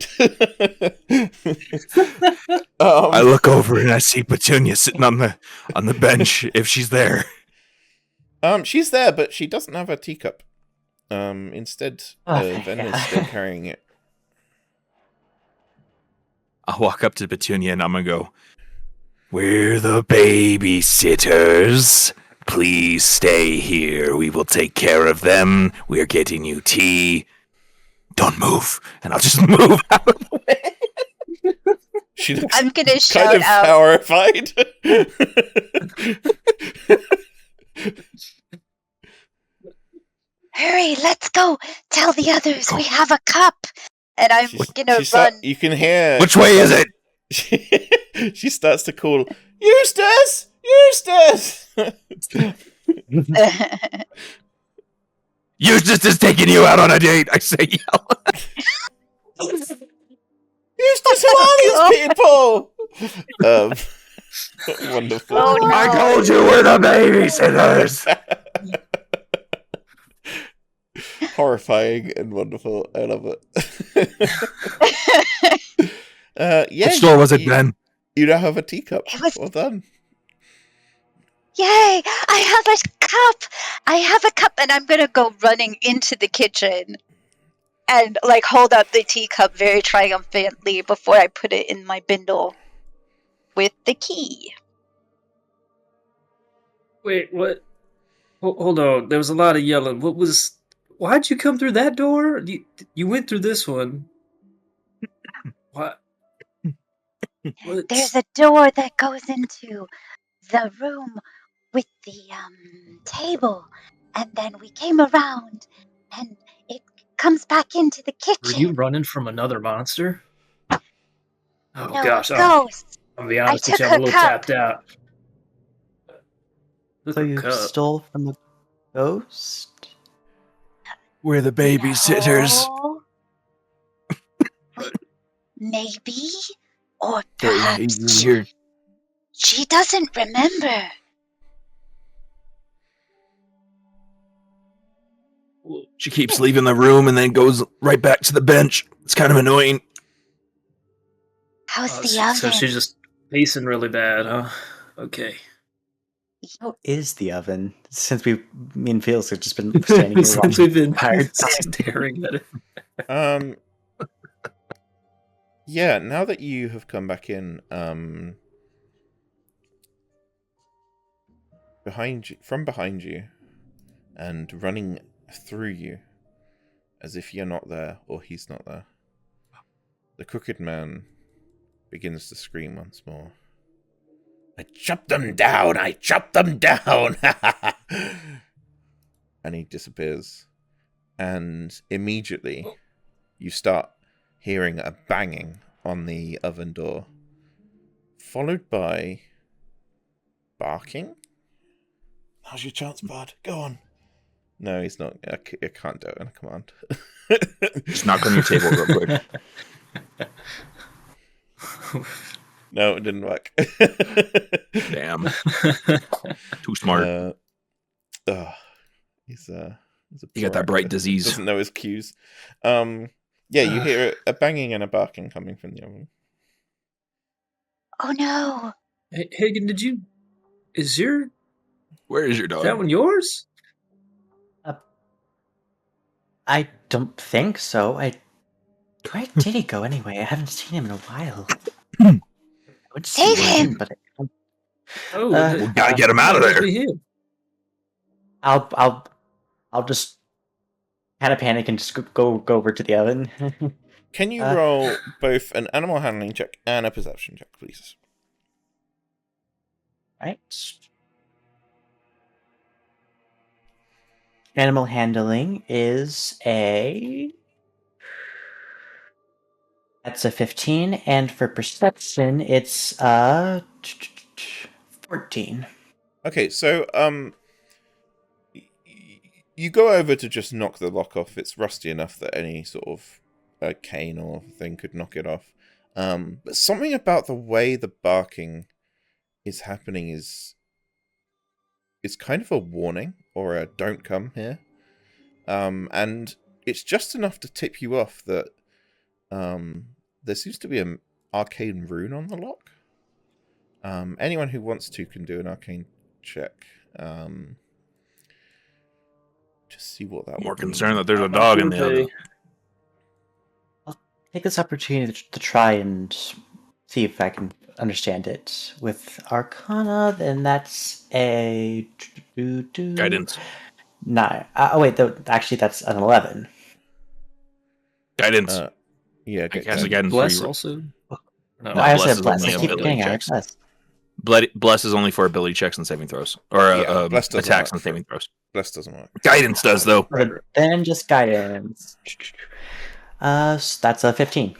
I look over and I see Petunia sitting on the bench, if she's there. She's there, but she doesn't have her teacup. Instead, Ven is still carrying it. I'll walk up to Petunia and I'm gonna go, we're the babysitters. Please stay here. We will take care of them. We're getting you tea. Don't move. And I'll just move out of the way. She looks I'm gonna kind shout of out. horrified. Hurry, let's go. Tell the others we have a cup. And I'm gonna run. You can hear. Which way is it? She starts to call, Eustace! Eustace! Eustace is taking you out on a date. I say yell. Eustace, who are these people? Wonderful. Oh, no. I told you we're the babysitters. Horrifying and wonderful. I love it. Yeah. What store was it, Ben? You now have a teacup. It was- Well done. Yay! I have a cup! I have a cup, and I'm gonna go running into the kitchen and hold up the teacup very triumphantly before I put it in my bindle with the key. Wait, what? Hold on. There was a lot of yelling. Why'd you come through that door? You went through this one. What? There's a door that goes into the room with the table, and then we came around, and it comes back into the Were you kitchen. running from another monster? Oh No, gosh, a ghost. I'll be I honest with took you, I'm a her little cup. tapped out. So you stole from a ghost? We're the babysitters. No. Maybe, or Hey, perhaps you're she doesn't remember. She keeps leaving the room and then goes right back to the bench. It's kind of annoying. How's the So oven? she's just pacing really bad, huh? Okay. How is the oven? Since me and Felix have just been standing here Since we've been tired. staring at it. Yeah, now that you have come back in, from behind you, and running through you, as if you're not there or he's not there, the crooked man begins to scream once more. I chopped them down! I chopped them down! And he disappears. And immediately, you start hearing a banging on the oven door, followed by barking. Now's your chance, bud. Go on. No, he's not. I can't do it in a command. Just knock on your table real quick. No, it didn't work. Damn. Too smart. He's a You got that poor bright actor. disease. Doesn't know his cues. Yeah, you hear a banging and a barking coming from the oven. Oh no. Hey, Hagen, Where is your is dog? that one yours? I don't think so. Where did he go anyway? I haven't seen him in a while. I would see Save him! but Oh, we gotta get him out of there. I'll just kind of panic and just go over to the oven. Can you roll both an animal handling check and a perception check, please? Right. Animal handling is that's a 15, and for perception it's 14. Okay, so you go over to just knock the lock off. It's rusty enough that any sort of cane or thing could knock it off. But something about the way the barking is happening is kind of a warning or a don't come here. And it's just enough to tip you off that there seems to be an arcane rune on the lock. Anyone who wants to can do an arcane check. Just see what that. More concerned that there's a dog in the oven. I'll take this opportunity to try and see if I can understand it with Arcana. Then that's a Guidance. 9. Wait, actually that's an 11. Guidance. Yeah, I cast a guidance Bless for you. also. No, I also have bless. only I on keep ability getting out checks. bless. Bless is only for ability checks and saving throws, or Bless doesn't attacks work and for- saving throws. Bless doesn't work. Guidance does though. Then just guidance. So that's a 15.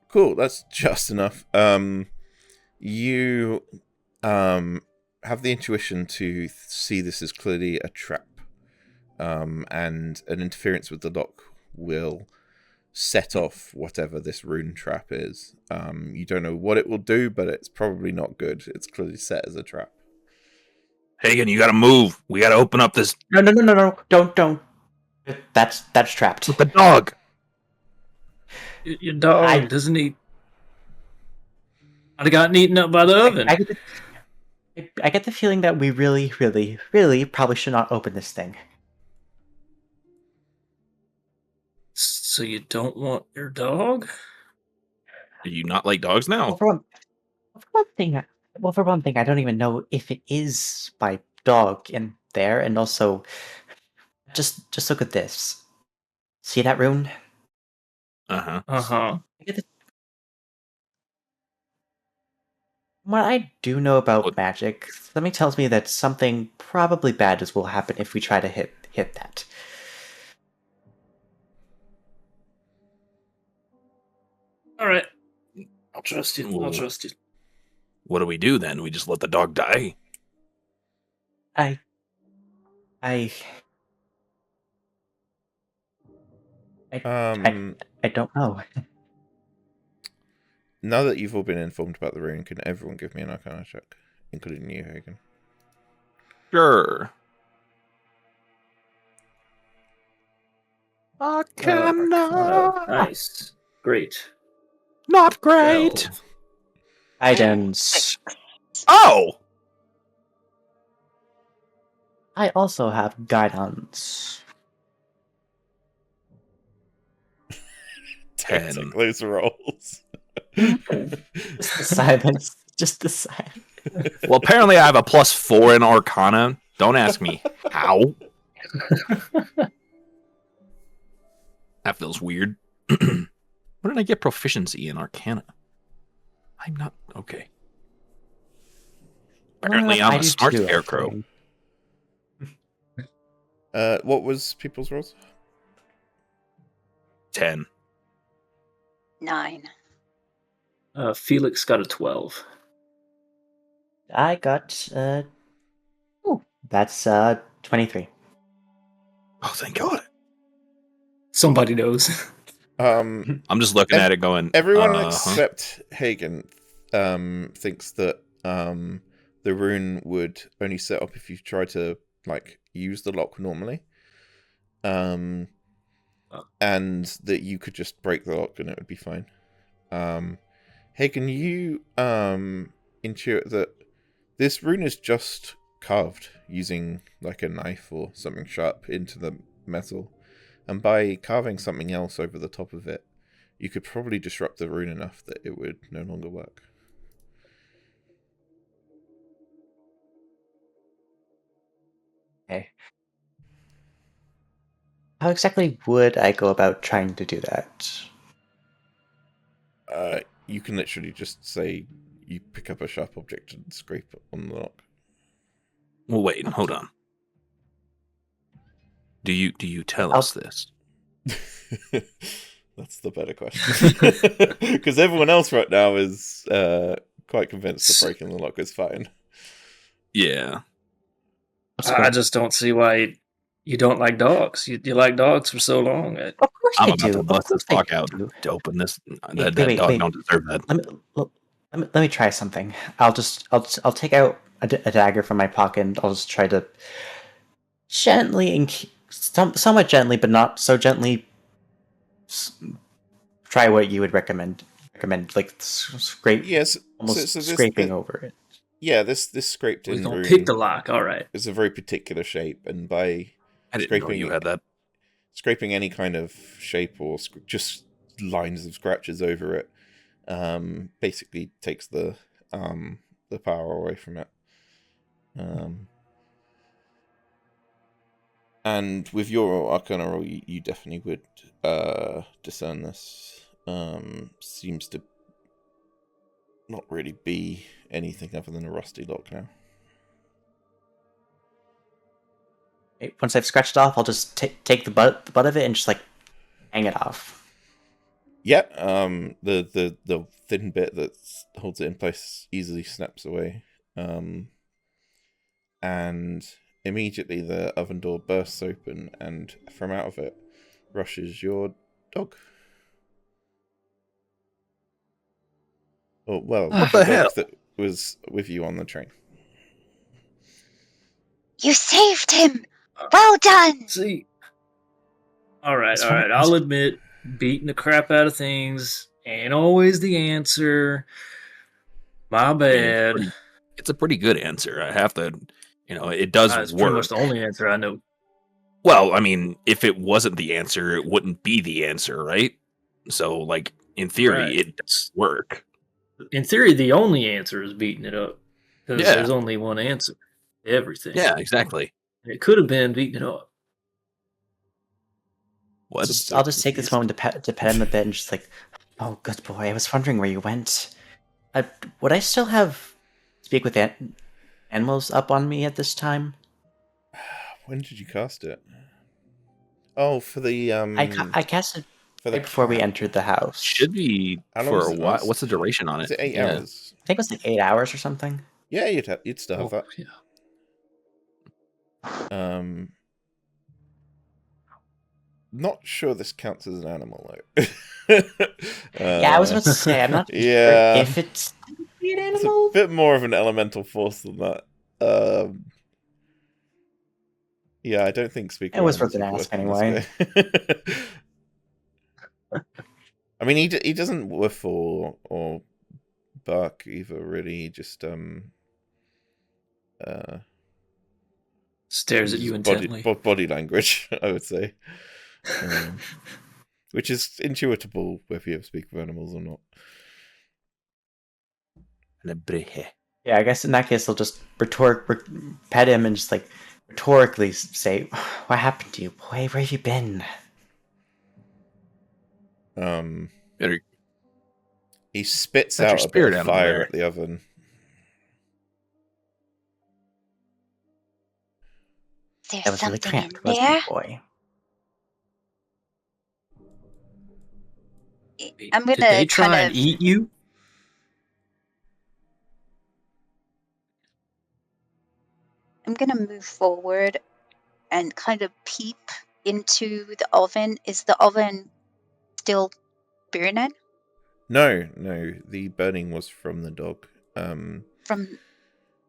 Cool, that's just enough. You have the intuition to see this as clearly a trap, and an interference with the lock will set off whatever this rune trap is. You don't know what it will do, but it's probably not good. It's clearly set as a trap. Hagen, you gotta move. We gotta open up this No! Don't. That's trapped. with the dog. Your dog, doesn't he? I'd have gotten eaten up by the oven. I get the feeling that we really probably should not open this thing. So you don't want your dog? Do you not like dogs now? Well, for one thing, I don't even know if it is my dog, and there, and also just look at this. See that rune? Uh-huh. What I do know about What- magic, something tells me that something probably bad will happen if we try to hit that. All right. I'll trust you. I'll Well, trust you. what do we do then? We just let the dog die? I don't know. Now that you've all been informed about the rune, can everyone give me an Arcana check, including you, Hagen? Sure. Arcana. Nice. Great. Not great. 12. Guidance. Oh! I also have guidance. 10. Take those rolls. Just the silence. Just the silence. Well, apparently I have a +4 in Arcana. Don't ask me how. That feels weird. Where did I get proficiency in Arcana? I'm not... Okay. Apparently I'm I a do smart too, scarecrow. actually. What was people's rolls? 10. 9. Felix got a 12. I got that's 23. Oh, thank God. Somebody knows. Um, I'm just looking at it going... everyone huh? except Hagen thinks that the rune would only set up if you try to use the lock normally, and that you could just break the lock and it would be fine. Hagen, you intuit that this rune is just carved using a knife or something sharp into the metal, and by carving something else over the top of it, you could probably disrupt the rune enough that it would no longer work. Okay. How exactly would I go about trying to do that? You can literally just say you pick up a sharp object and scrape it on the lock. Well, wait, hold on. Do you tell us this? That's the better question. Because everyone else right now is quite convinced that breaking the lock is fine. Yeah. I just don't see why you don't like dogs. You like dogs for so long. Of course I'm I about do. to Of bust this course I lock out do. to open this. Wait, That dog wait. don't deserve that. Let me try something. I'll take out a dagger from my pocket and I'll just try to gently and somewhat gently, but not so gently. Try what you would recommend, scrape, Yes, almost scraping over it. Yeah, this scraped We're in gonna rune pick the lock. All right. is a very particular shape, and by I didn't know you had that. scraping any kind of shape or just lines of scratches over it, basically takes the power away from it. And with your Arcana roll, you definitely would discern this. Seems to not really be anything other than a rusty lock now. Once I've scratched it off, I'll just take the butt of it and just hang it off. Yeah, the thin bit that holds it in place easily snaps away, and immediately the oven door bursts open, and from out of it rushes your dog. Oh, well, What the the dog hell? that was with you on the train. You saved him! Well done! See. All right. It's All fine. right. I'll admit, beating the crap out of things ain't always the answer. My bad. It's a pretty good answer. I have to, it does It's pretty work. much the only answer I know. Well, I mean, if it wasn't the answer, it wouldn't be the answer, right? So, in theory, Right. it does work. In theory, the only answer is beating it up. Because Yeah. there's only one answer to everything. Yeah, exactly. It could have been, What? I'll just take this moment to pet him a bit and just like, oh, good boy. I was wondering where you went. Would I still have speak with animals up on me at this time? When did you cast it? Oh, for the I cast it for the right before we cat. entered the house. Should be How long for does a it while. last? What's the duration on it? Is it 8 Yeah. hours? I think it was like 8 hours or something. Yeah, you'd still have that. Yeah. Not sure this counts as an animal though. Yeah, I was about to say, I'm not yeah, sure if it's an it's a animal. bit more of an elemental force than that. Yeah, I don't think speaking. It was animals worth an would ask work in this anyway. game. I mean, he doesn't woof or bark either. Really, he just Stares at you intently. body language, I would say, which is intuitable whether you ever speak with animals or not. Yeah, I guess in that case, I'll just pet him and just like rhetorically say, "What happened to you, boy? Where have you been?" He spits That's your out a bit spirit of animal fire there. at the oven. Is there That was really something cramped, in wasn't there? it, boy? I'm Did gonna they try kind and of. eat you? I'm gonna move forward and kind of peep into the oven. Is the oven still burning? No, the burning was from the dog. From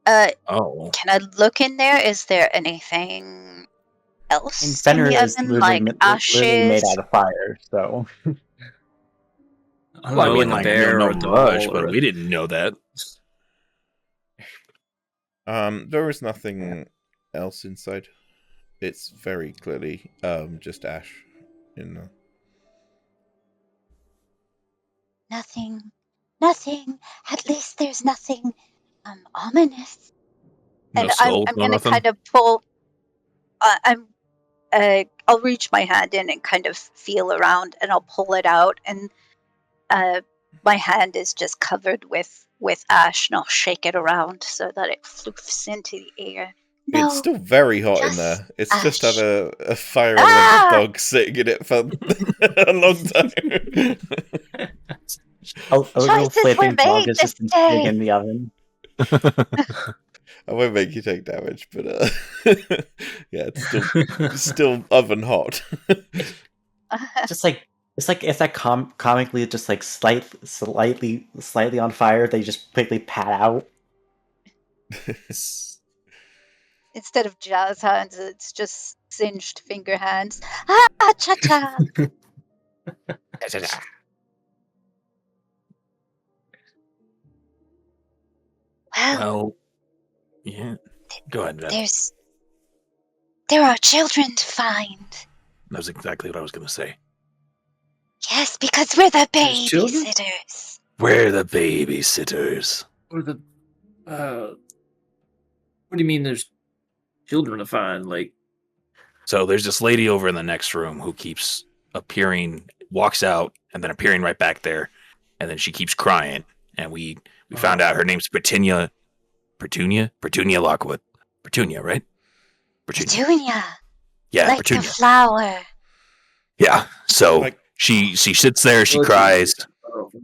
Oh. can I look in there? Is there anything And else in Fenrir the is oven, literally, like literally made ashes? out of fire, so I don't Well, I know, mean, like a like, we don't bear know or a much, doll but or we didn't know that. There was nothing else inside. It's very clearly just ash in there. Nothing. Nothing. At least there's nothing ominous. No And skulls, I'm no gonna nothing. kind of pull. I'll reach my hand in and kind of feel around, and I'll pull it out, and my hand is just covered with ash, and I'll shake it around so that it floofs into the air. No, It's still very hot in just there. It's just had ash. a fire elemental Ah! dog sitting in it for a long time. a little Choices were flipping dog made is this just been sitting day. in the oven. I won't make you take damage, but yeah, it's still oven hot. Just like it's like comically just like slightly on fire. They just quickly pat out. Instead of jazz hands, it's just singed finger hands. Ah, cha-cha. Well, Well, yeah. Go ahead, Beth. there are children to find. That was exactly what I was going to say. Yes, because we're the There's children? babysitters. We're the babysitters. Or the what do you mean there's children to find? Like, So there's this lady over in the next room who keeps appearing, walks out, and then appearing right back there, and then she keeps crying. And we found out her name's Petunia Lockwood. Petunia, right? Petunia. Yeah, Like Petunia. the flower. Yeah. So Like- she sits there, she cries,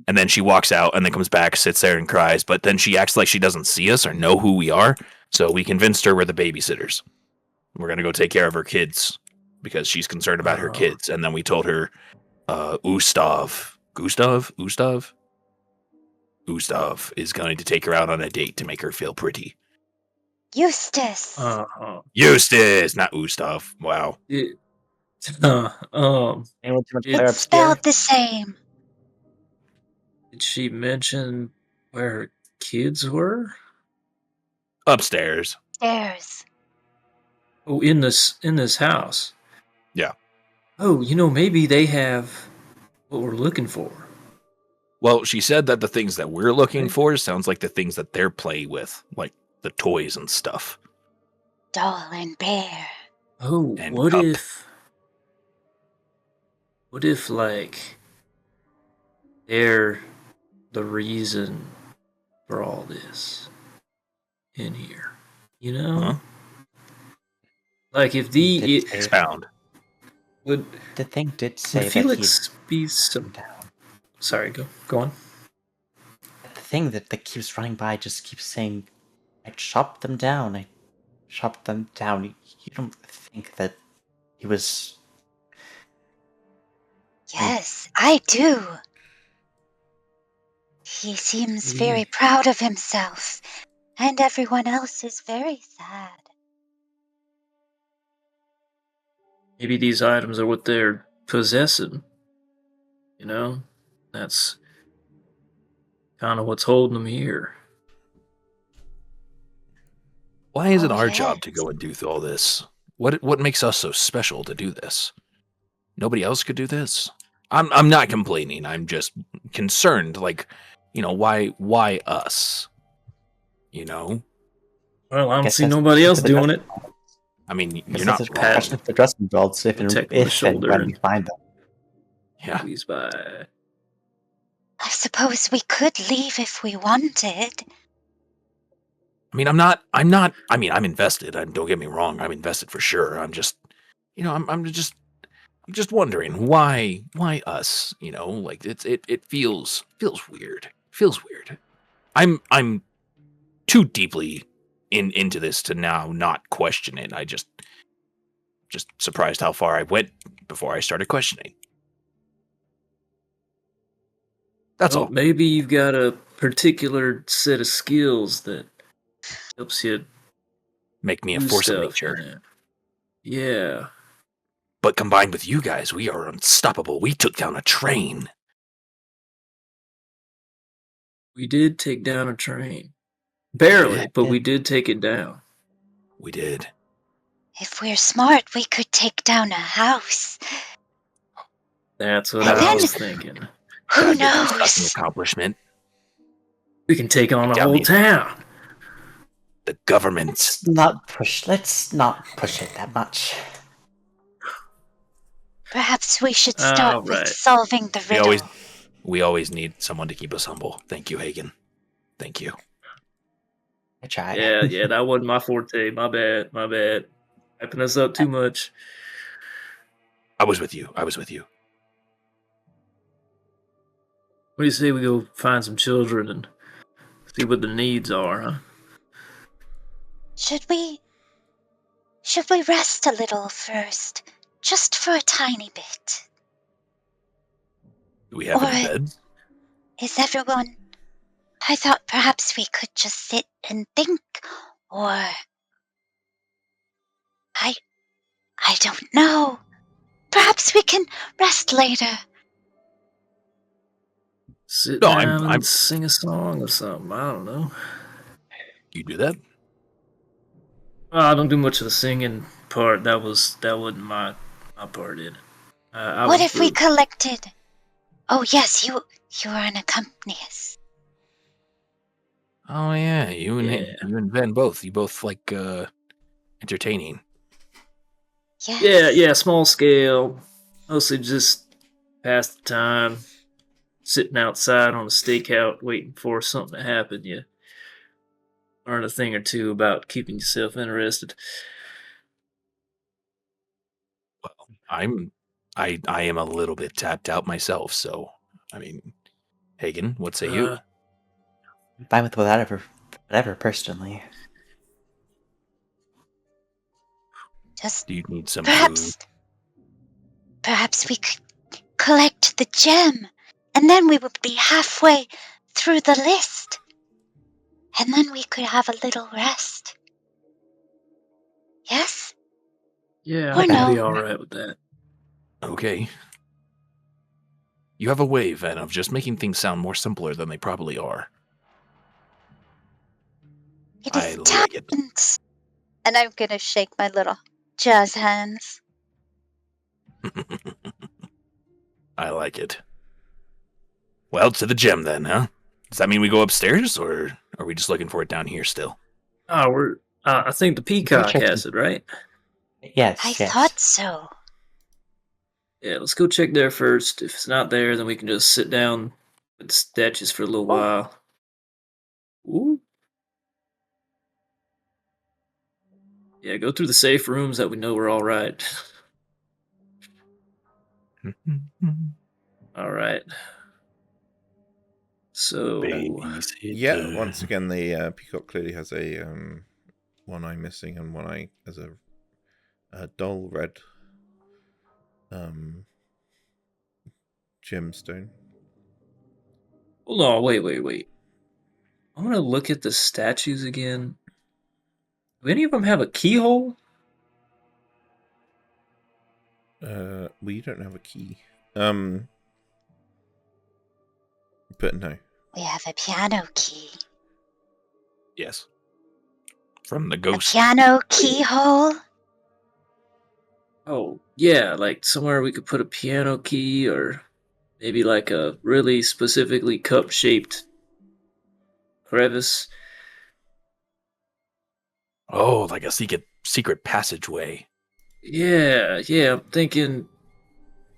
and then she walks out, and then comes back, sits there, and cries. But then she acts like she doesn't see us or know who we are. So we convinced her we're the babysitters. We're gonna go take care of her kids because she's concerned about her kids. And then we told her, Gustav is going to take her out on a date to make her feel pretty. Eustace. Eustace, not Gustav. Wow. It, Anyone too much It's fire It's spelled upstairs? the same. did she mention where her kids were? Upstairs. There's. Oh, in this house. Yeah. Oh, maybe they have what we're looking for. Well, she said that the things that we're looking for sounds like the things that they're playing with, like the toys and stuff. doll and bear. Oh, And what cup. if, like, they're the reason for all this in here? You know? Huh? Like, if Expound. would The thing did say that Felix be he'd some... down. Sorry, go on. The thing that keeps running by just keeps saying, I chopped them down. I chopped them down. You don't think that he was... Yes, I do. He seems very proud of himself, and everyone else is very sad. Maybe these items are what they're possessing. You know? That's kind of what's holding them here. Why is it Oh, our yes. job to go and do all this? What makes us so special to do this? Nobody else could do this? I'm not complaining. I'm just concerned. Like, why us? You know? Well, I don't Guess see that's nobody else the doing it. I mean, Guess you're that's not a wrong. question for dressing belts if A and tech on the if and shoulder when and- we find them. Yeah. Please by. I suppose we could leave if we wanted. I mean, I'm invested. Don't get me wrong. I'm invested for sure. I'm just, I'm just wondering why us, like it feels weird. Feels weird. I'm too deeply into this to now not question it. I just surprised how far I went before I started questioning. That's Well, all. maybe you've got a particular set of skills that helps you Make me a do force of stuff. nature. Yeah. But combined with you guys, we are unstoppable. We took down a train. We did take down a train. Barely, Yeah. but we did take it down. We did. If we're smart, we could take down a house. That's what And I then- was thinking. Who That's an knows? accomplishment. We can take on a Down whole the- town. The government. Let's not push it that much. Perhaps we should start All with right. solving the We riddle. always need someone to keep us humble. Thank you, Hagen. Thank you. I tried. Yeah, that wasn't my forte. My bad. Hyping us up too much. I was with you. What do you say we go find some children and see what the needs are, huh? Should we rest a little first? Just for a tiny bit. Do we have any Or- beds? Is everyone... I thought perhaps we could just sit and think, or... I don't know. Perhaps we can rest later. Sit No, down I'm- and sing a song or something. I don't know. You do that? I don't do much of the singing part. That wasn't my part in it. I What was if we the- collected... Oh yes, you are an accompanist. Oh yeah, you Yeah. and Ben both. You both like entertaining. Yes. Yeah, small scale. Mostly just pass the time. Sitting outside on a stakeout waiting for something to happen. You learn a thing or two about keeping yourself interested. Well, I am a little bit tapped out myself, so I mean, Hagen, what say you? I'm fine with whatever personally. Just Do you need some perhaps... food? Perhaps we could collect the gem, and then we would be halfway through the list. And then we could have a little rest. Yes? Yeah, Or I can be no. alright with that. Okay. You have a way, Ven, of just making things sound more simpler than they probably are. It I is like it. talent. And I'm gonna shake my little jazz hands. I like it. Well, to the gem then, huh? Does that mean we go upstairs, or are we just looking for it down here still? Oh, I think the peacock has it, right? Yes, I yes. thought so. Yeah, let's go check there first. If it's not there, then we can just sit down with the statues for a little while. Ooh. Yeah, go through the safe rooms that we know we're all right. All right. So Yeah, once again, the peacock clearly has a one eye missing and one eye as a dull red gemstone. hold on, wait. I want to look at the statues again. Do any of them have a keyhole? We don't have a key. But no. We have a piano key. Yes. From the A ghost. piano keyhole? Oh, yeah, like somewhere we could put a piano key or maybe like a really specifically cup-shaped crevice. Oh, like a secret passageway. Yeah, I'm thinking,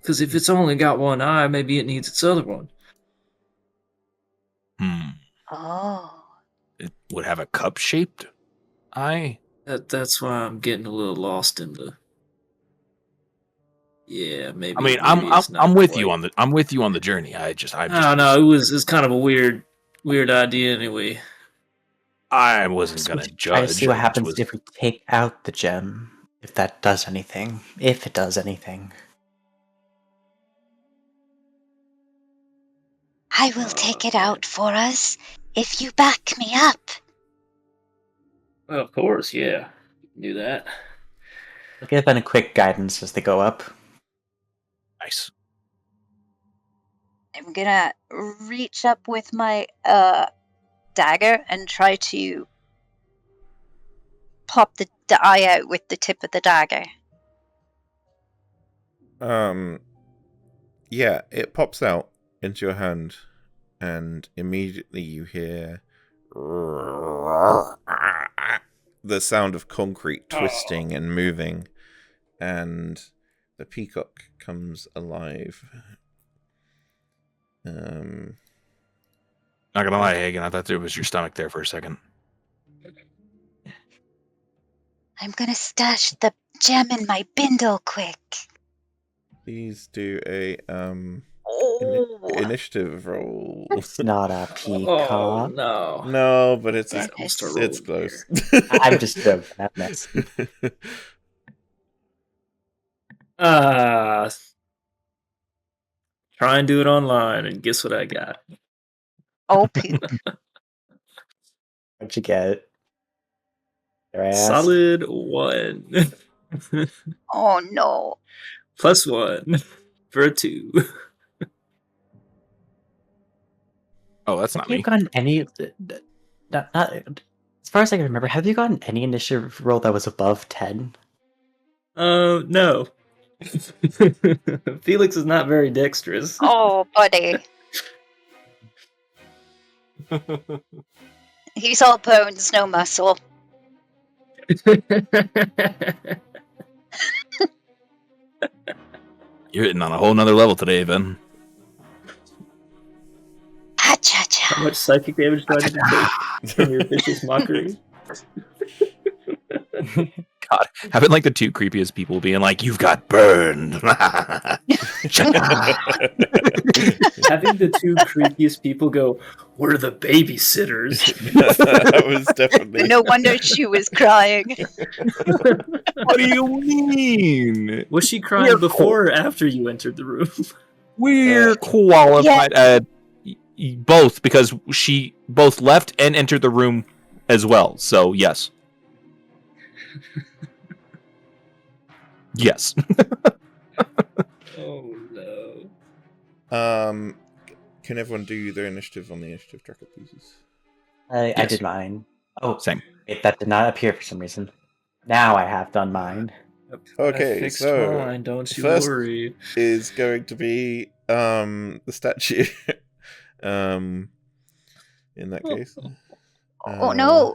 because if it's only got one eye, maybe it needs its other one. Oh. It would have a cup-shaped eye. That's why I'm getting a little lost in the. Yeah, maybe. I mean, maybe it's not I'm with quite. you on the journey. I don't know. It's kind of a weird idea anyway. I wasn't So gonna we should try to judge. see what I just happens was- if we take out the gem. If that does anything. If it does anything. I will take it out for us if you back me up. Well, of course, yeah. You can do that. I'll give them a quick guidance as they go up. Nice. I'm gonna reach up with my dagger and try to pop the eye out with the tip of the dagger. Yeah, it pops out into your hand, and immediately you hear the sound of concrete twisting and moving, and the peacock comes alive. Not gonna lie, Hagen. I thought it was your stomach there for a second. I'm gonna stash the gem in my bindle quick. Please do a Oh, initiative roll. It's not a Oh peacock. no! No, but it's Dennis. I'm start it's rolling close. I'm just joking. I'm messing. Try and do it online, and guess what I got? oh poop. What'd you get? Dare I ask? Solid 1. Oh no. +1 for a 2. Oh, that's not Have you me. gotten any? Not, as far as I can remember, have you gotten any initiative roll that was above 10? No. Felix is not very dexterous. Oh, buddy. He's all bones, no muscle. You're hitting on a whole nother level today, Ben. Ha cha How cha. much psychic damage do I need to take from your vicious mockery? God, haven't like the two creepiest people being like, "You've got burned." Shut up. Having the two creepiest people go, "We're the babysitters." That was definitely No wonder she was crying. What do you mean? Was she crying before or after you entered the room? We're qualified. Both, because she both left and entered the room as well. So yes, yes. Oh no! Can everyone do their initiative on the initiative tracker, please? I Yes. did mine. Oh, Same. wait, that did not appear for some reason. Now I have done mine. Okay, I fixed so mine. Don't you first worry. is going to be the statue. In that case. Oh no.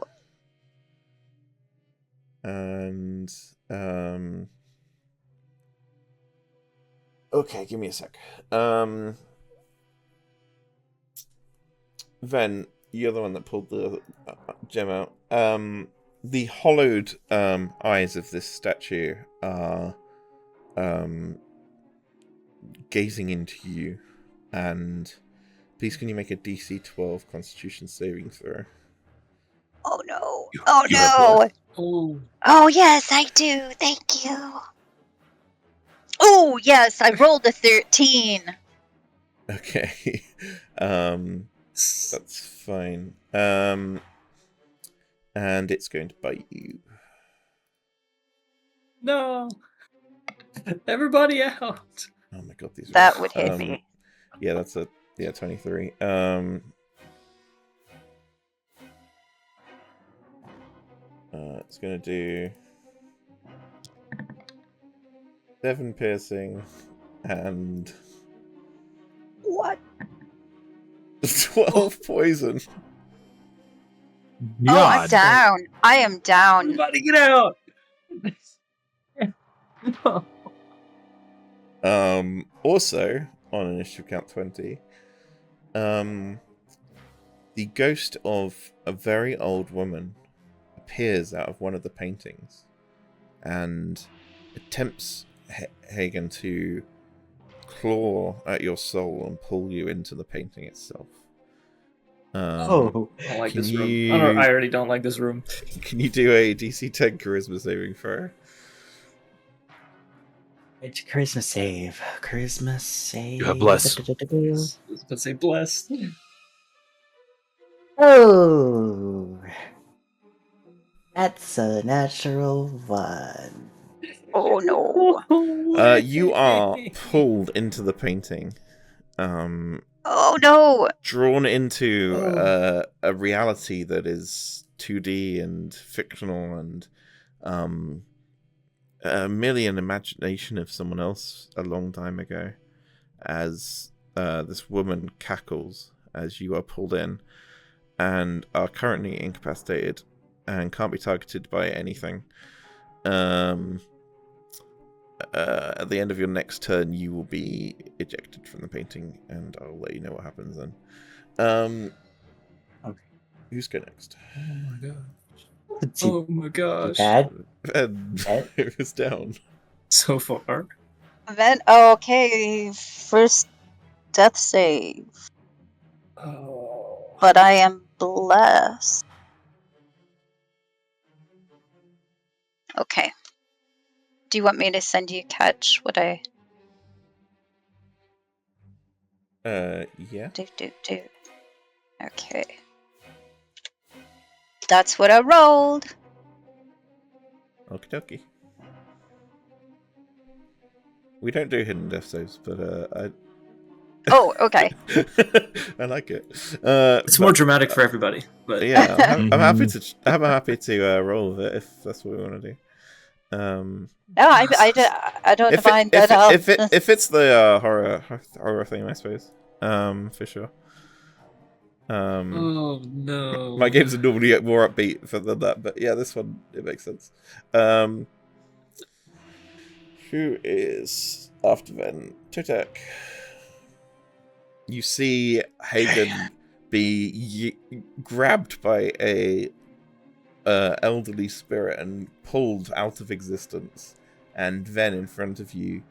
And okay, give me a sec. Ven, you're the one that pulled the gem out. The hollowed eyes of this statue are gazing into you, and please can you make a DC 12 Constitution saving throw? Oh no. You- Oh you have blood. no. Oh, Oh yes, I do. Thank you. Oh yes, I rolled a 13. Okay. That's fine. And it's going to bite you. no! Everybody out! Oh my god, these That rolls. would hit me. Yeah, that's a 23. It's gonna do 7 piercing and What? 12 poison. Oh, I'm God. down. I am down. Everybody get out! Also, on initiative count 20, the ghost of a very old woman appears out of one of the paintings and attempts, Hagen, to claw at your soul and pull you into the painting itself. Oh, I don't like Can this room. you- I already don't like this room. Can you do a DC 10 charisma saving throw? it's Charisma save. Charisma save. You have bless. Let's say blessed. Oh, that's a natural 1. Oh no. You are pulled into the painting. Oh no. Drawn into Oh. a reality that is 2D and fictional and merely an imagination of someone else a long time ago, as this woman cackles as you are pulled in and are currently incapacitated and can't be targeted by anything. At the end of your next turn, you will be ejected from the painting, and I'll let you know what happens then. Okay. Who's go next? Oh my god. It's Oh my gosh. bad. And Ed? it was down. So far. Then okay, first death save. Oh. But I am blessed. Okay. Do you want me to send you catch what I Yeah. do? Okay. That's what I rolled. Okie dokie. We don't do hidden death saves, but Oh, okay. I like it. It's more dramatic for everybody, but Yeah, I'm happy to. I'm happy to roll with it if that's what we want to do. No, I don't If mind that. I'll if it's the horror thing, I suppose. For sure. oh no. My games are normally more upbeat than that, but yeah, this one it makes sense. Who is after then? Totek. You see Hagen be grabbed by a elderly spirit and pulled out of existence, and then in front of you,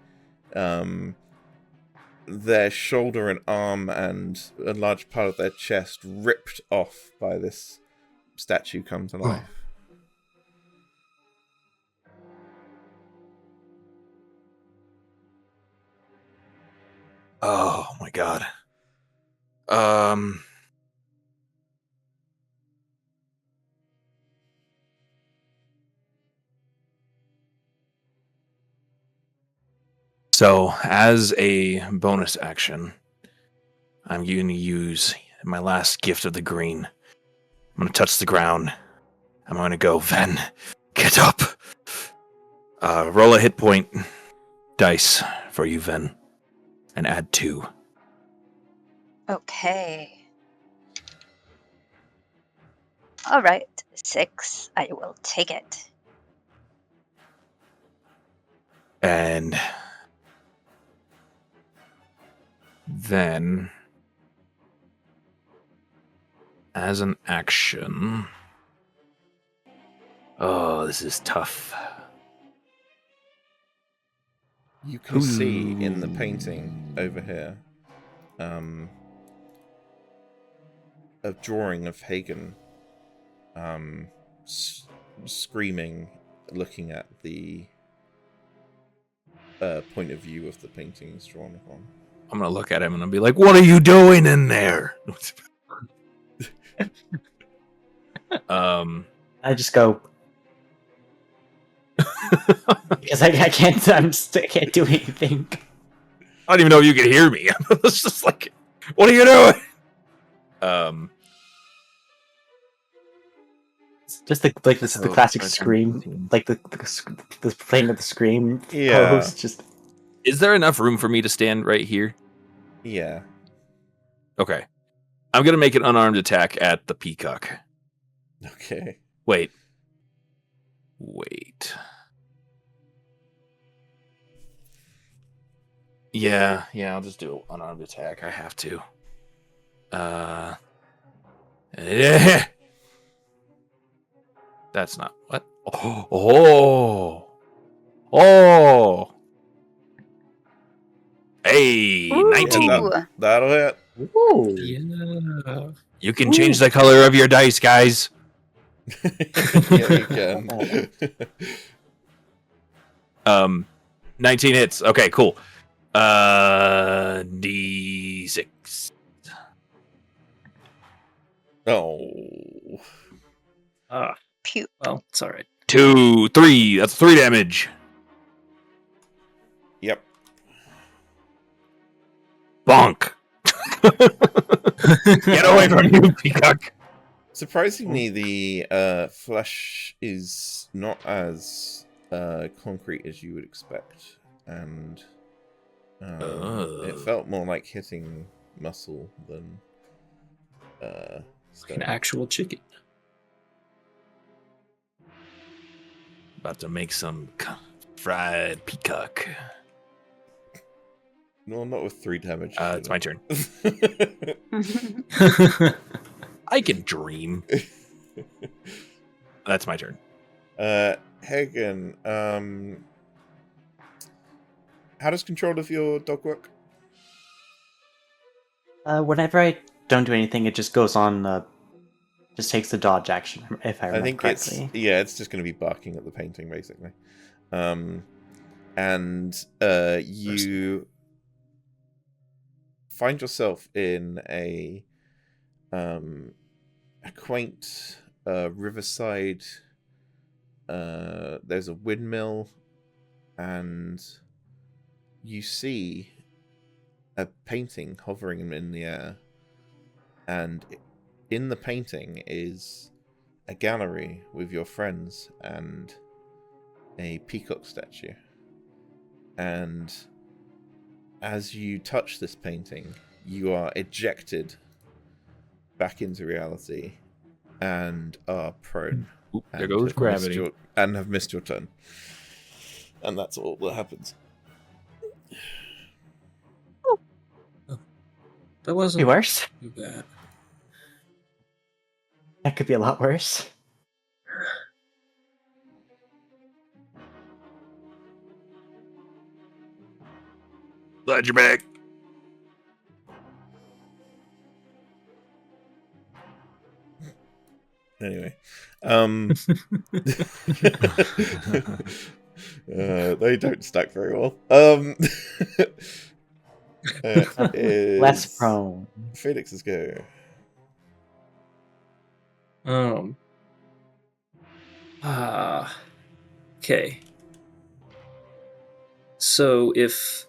their shoulder and arm and a large part of their chest ripped off by this statue come to life. Oh my god. So, as a bonus action, I'm going to use my last gift of the green. I'm going to touch the ground. I'm going to go, Ven, get up. Roll a hit point dice for you, Ven, and add 2. Okay. All right, 6. I will take it. And then, as an action... Oh, this is tough. You can see in the painting over here a drawing of Hagen screaming, looking at the point of view of the painting he's drawn upon. I'm going to look at him and I'll be like, what are you doing in there? I just go because I can't. I can't do anything. I don't even know if you can hear me. It's just like, what are you doing? Just the classic scream, like the playing of the scream pose. Just is there enough room for me to stand right here? Yeah. Okay, I'm gonna make an unarmed attack at the peacock. Okay. Wait. Yeah, I'll just do an unarmed attack. I have to. That's not what. Oh. Hey, 19. Yeah, that'll hit. ooh. Yeah. You can change the color of your dice, guys. Yeah, you can. 19 hits. Okay, cool. D6. Oh. Pew. Well, it's all right. 2, 3. That's 3 damage. Yep. Bonk. Get away from you, peacock. Surprisingly, the flesh is not as concrete as you would expect, and it felt more like hitting muscle than stone. An actual chicken. About to make some fried peacock. No, not with 3 damage. It's my turn. I can dream. That's my turn. Hagen, how does control of your dog work? Whenever I don't do anything, it just goes on. Just takes the dodge action, if I remember I think correctly. it's just going to be barking at the painting, basically. And you find yourself in a quaint riverside. There's a windmill, and you see a painting hovering in the air, and in the painting is a gallery with your friends and a peacock statue. And as you touch this painting, you are ejected back into reality and are prone. Oop, there and goes have gravity. have missed your turn. And that's all that happens. That wasn't Be worse. too bad. That could be a lot worse. Glad you're back. Anyway, they don't stack very well. Less prone. Felix's go. Okay. So if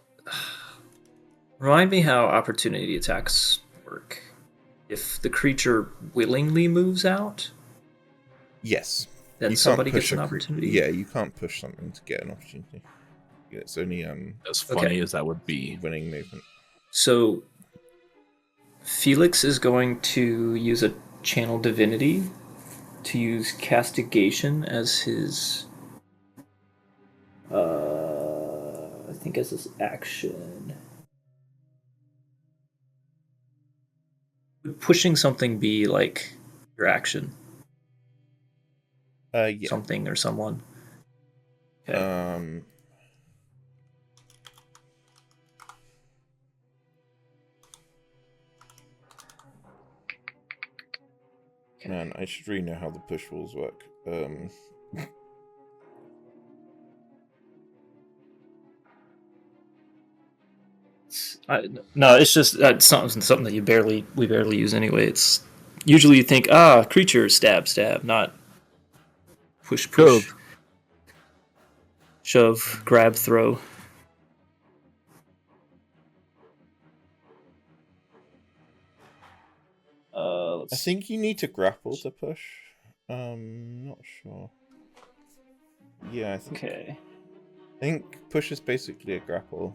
remind me how opportunity attacks work. If the creature willingly moves out, Yes. then You somebody can't gets push an a opportunity. Yeah, you can't push something to get an opportunity. It's only As funny as that would be. winning movement. So Felix is going to use a channel divinity to use castigation as his think as his action. Would pushing something be like your action? Yeah. Something or someone. Okay. Man, I should really know how the push rules work. No, it's just it's not something that we barely use anyway. It's usually you think creature stab, not push, shove, grab, throw. I think you need to grapple to push. Not sure. Yeah, I think. Okay. I think push is basically a grapple.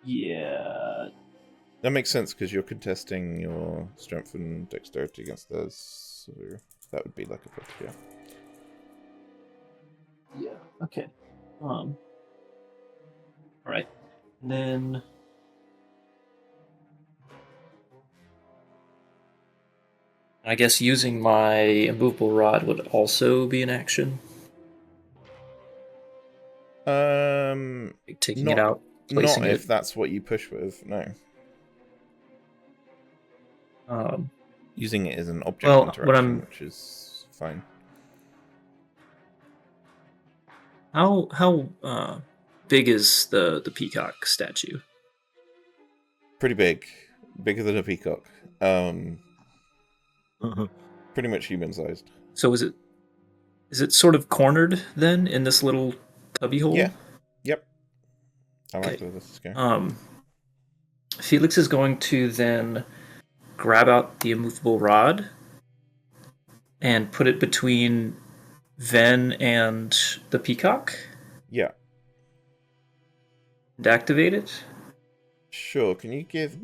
Yeah. That makes sense because you're contesting your strength and dexterity against theirs, so that would be like a push, yeah. Yeah. Okay. All right. And then. I guess using my immovable rod would also be an action. Like taking it out, placing not it. if that's what you push with. No. Using it as an object interaction, which is fine. How big is the peacock statue? Pretty big, bigger than a peacock. Pretty much human-sized. So is it sort of cornered then in this little cubby hole? Yeah. Yep. I like where this is going. Felix is going to then grab out the immovable rod and put it between Ven and the peacock. Yeah. And activate it. Sure. Can you give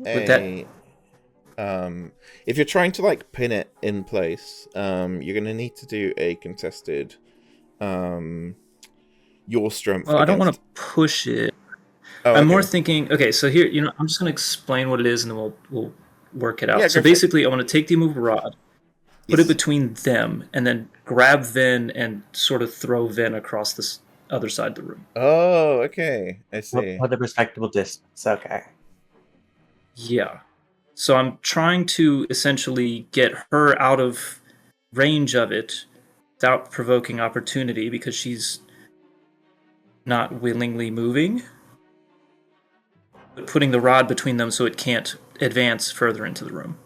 if you're trying to like pin it in place, you're gonna need to do a contested your strength. Well, I don't want to push it. I'm more thinking. Okay, so here, I'm just gonna explain what it is, and then we'll work it out. Yeah, so basically, I want to take the immovable rod, put it between them, and then grab Ven and sort of throw Ven across this other side of the room. Oh, okay. I see. What a respectable distance. Okay. Yeah. So I'm trying to essentially get her out of range of it without provoking opportunity because she's not willingly moving. But putting the rod between them so it can't advance further into the room.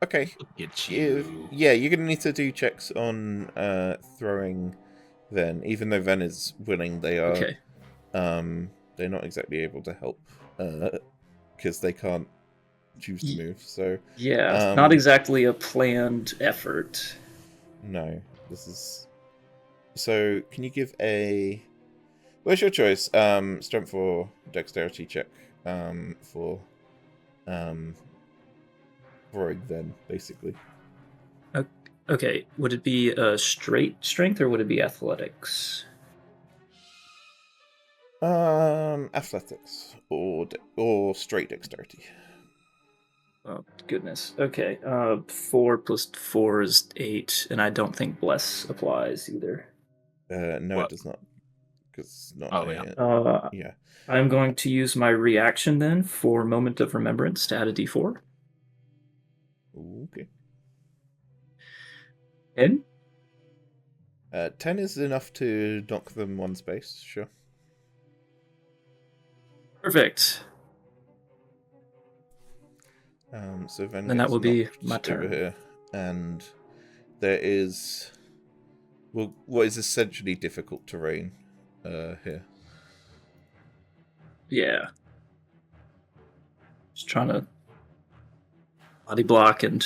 Okay. Get you. Yeah, you're gonna need to do checks on throwing Ven. Even though Ven is willing, they are they're not exactly able to help because they can't choose to move. So yeah, not exactly a planned effort. No, this is. So can you give a? What's your choice? Strength or dexterity check for throwing Ven, basically. Okay, would it be a straight strength or would it be athletics? Athletics or straight dexterity. Oh goodness. Okay. 4 plus 4 is 8, and I don't think bless applies either. No, What? it does not. Because it's not. Oh, yeah. Yeah. I'm going to use my reaction then for moment of remembrance to add a d4. Okay. 10? 10 is enough to knock them one space, sure. Perfect. So Ven Then that will be knocked my over turn. here, and there is what is essentially difficult terrain here. Yeah. Just trying to body block and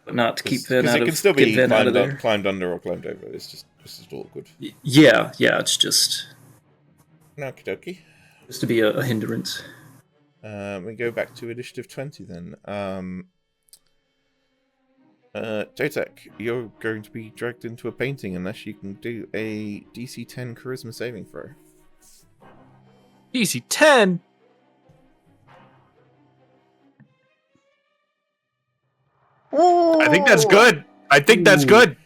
whatnot to keep Ven out of, it can still be get Ven out of there. climbed under or climbed over. It's just awkward. Yeah, it's just Okie dokie. to be a hindrance. We go back to initiative 20 then. Jotek, you're going to be dragged into a painting unless you can do a DC 10 charisma saving throw. DC 10. Ooh. I think that's good. I think that's Ooh. good.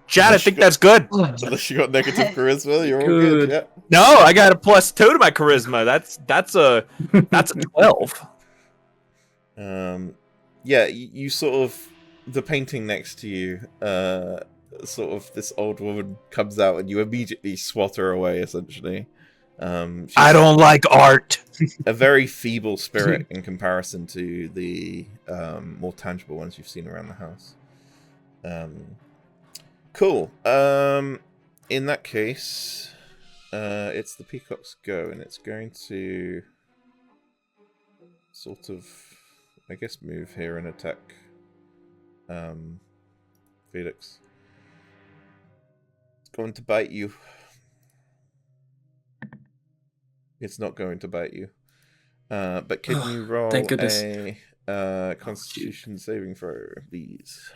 Chad, I Unless think you that's good. Unless you got negative charisma, you're all good. Good. Yeah. No, I got a +2 to my charisma. That's a 12. Yeah, you sort of, the painting next to you, sort of this old woman comes out and you immediately swat her away, essentially. She's I don't like art. a very feeble spirit in comparison to the more tangible ones you've seen around the house. Cool. In that case, it's the peacock's go, and it's going to sort of, I guess, move here and attack Felix. It's going to bite you. It's not going to bite you. But can you roll Thank goodness. a Constitution saving throw, please?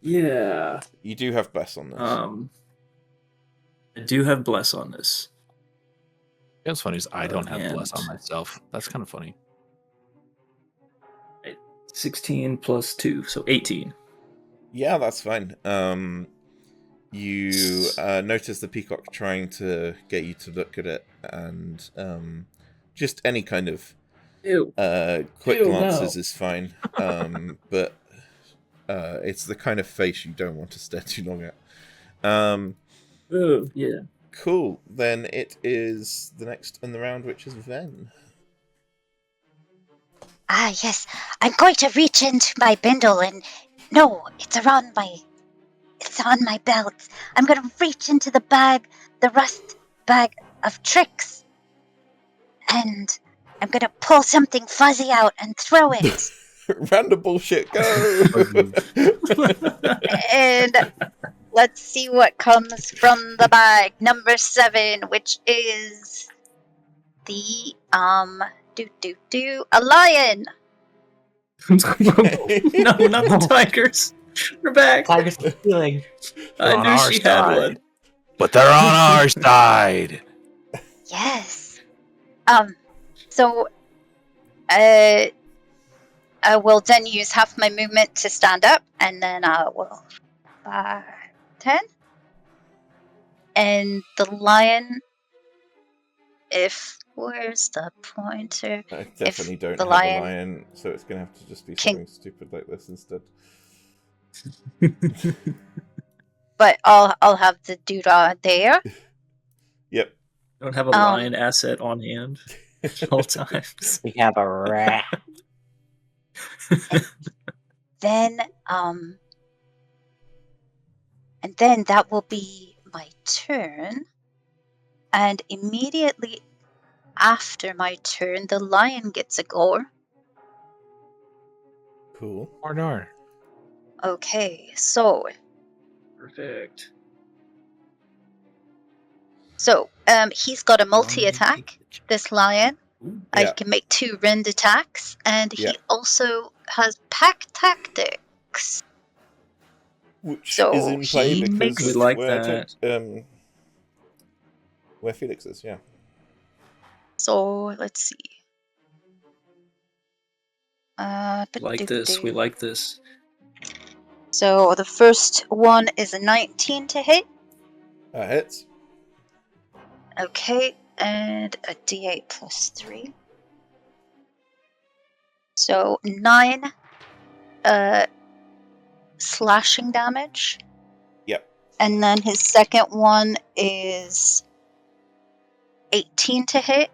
Yeah. You do have bless on this. I do have bless on this. You know what's funny is I don't have And- bless on myself. That's kind of funny. 16 plus 2, so 18. Yeah, that's fine. You notice the peacock trying to get you to look at it, and just any kind of Ew. quick Ew, glances no. is fine. But it's the kind of face you don't want to stare too long at. Oh, yeah. Cool. Then it is the next in the round, which is Ven. Ah, yes. I'm going to reach into my bindle and... No, it's on my belt. I'm going to reach into the bag, the rust bag of tricks. And I'm going to pull something fuzzy out and throw it. Random bullshit, go! And let's see what comes from the bag. Number 7, which is the, a lion. No, not the tigers. We're back. Tiger's feeling. They're I on knew our she had side. one. But they're on our side. Yes. So, I will then use half my movement to stand up, and then I will 5, 10. And the lion, where's the pointer? I definitely don't the have lion a lion, so it's going to have to just be can- something stupid like this instead. But I'll have the doodah there. Yep. Don't have a lion asset on hand at all times. We have a rat. Then, and then that will be my turn. And immediately after my turn, the lion gets a go. Cool. Or Okay, so Perfect. he's got a multi-attack, this lion. I Yeah. can make 2 rend attacks, and Yeah. he also has pack tactics. Which So is in play he because makes- We of like where, that. Where Felix is, yeah. So let's see. Like this. We like this. So the first one is a 19 to hit. That hits. Okay, and a d8 plus 3. So 9 slashing damage. Yep. And then his second one is 18 to hit.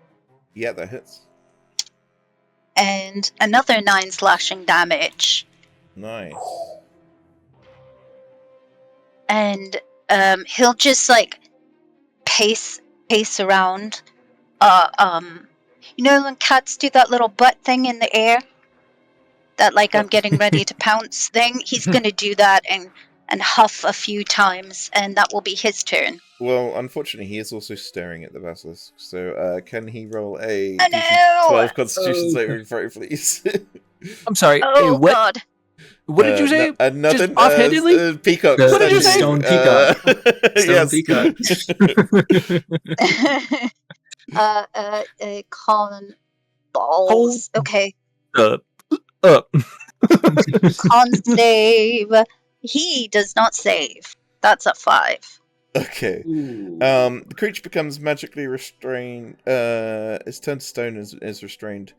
Yeah, that hits. And another 9 slashing damage. Nice. And he'll just like pace around. You know when cats do that little butt thing in the air? That like I'm getting ready to pounce thing? He's gonna do that and huff a few times, and that will be his turn. Well, unfortunately, he is also staring at the basilisk. So, can he roll a Oh, DC no! 12 Constitution Oh. saving throw, please? I'm sorry. Oh what? god. What did you say? Nothing. Just offhandedly? Peacock. What did you say? Stone peacock. Stone Yes. peacock. Con balls. Okay. Uh, Con save. He does not save. That's a 5. Okay. Ooh. The creature becomes magically restrained. Its turn to stone is restrained.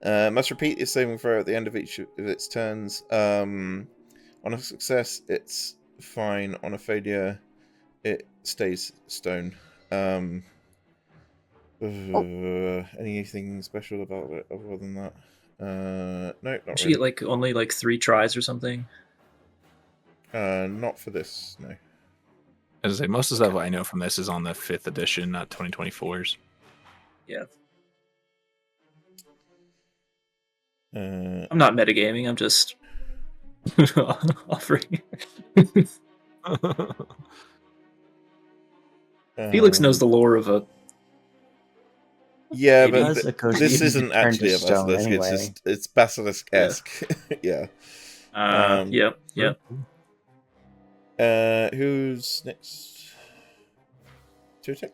Must repeat its saving throw at the end of each of its turns. On a success, it's fine. On a failure, it stays stone. Anything special about it other than that? No, not Did she really. get like only like 3 tries or something? Not for this. No. As I say, most of the stuff I know from this is on the 5th edition, not 2024's. Yeah. Uh, I'm not metagaming, I'm just offering. Felix knows the lore of a Yeah, It but does occur to this you isn't to turn actually to a stone basilisk. anyway. It's basilisk-esque. Yeah. yep. Who's next? Tutek?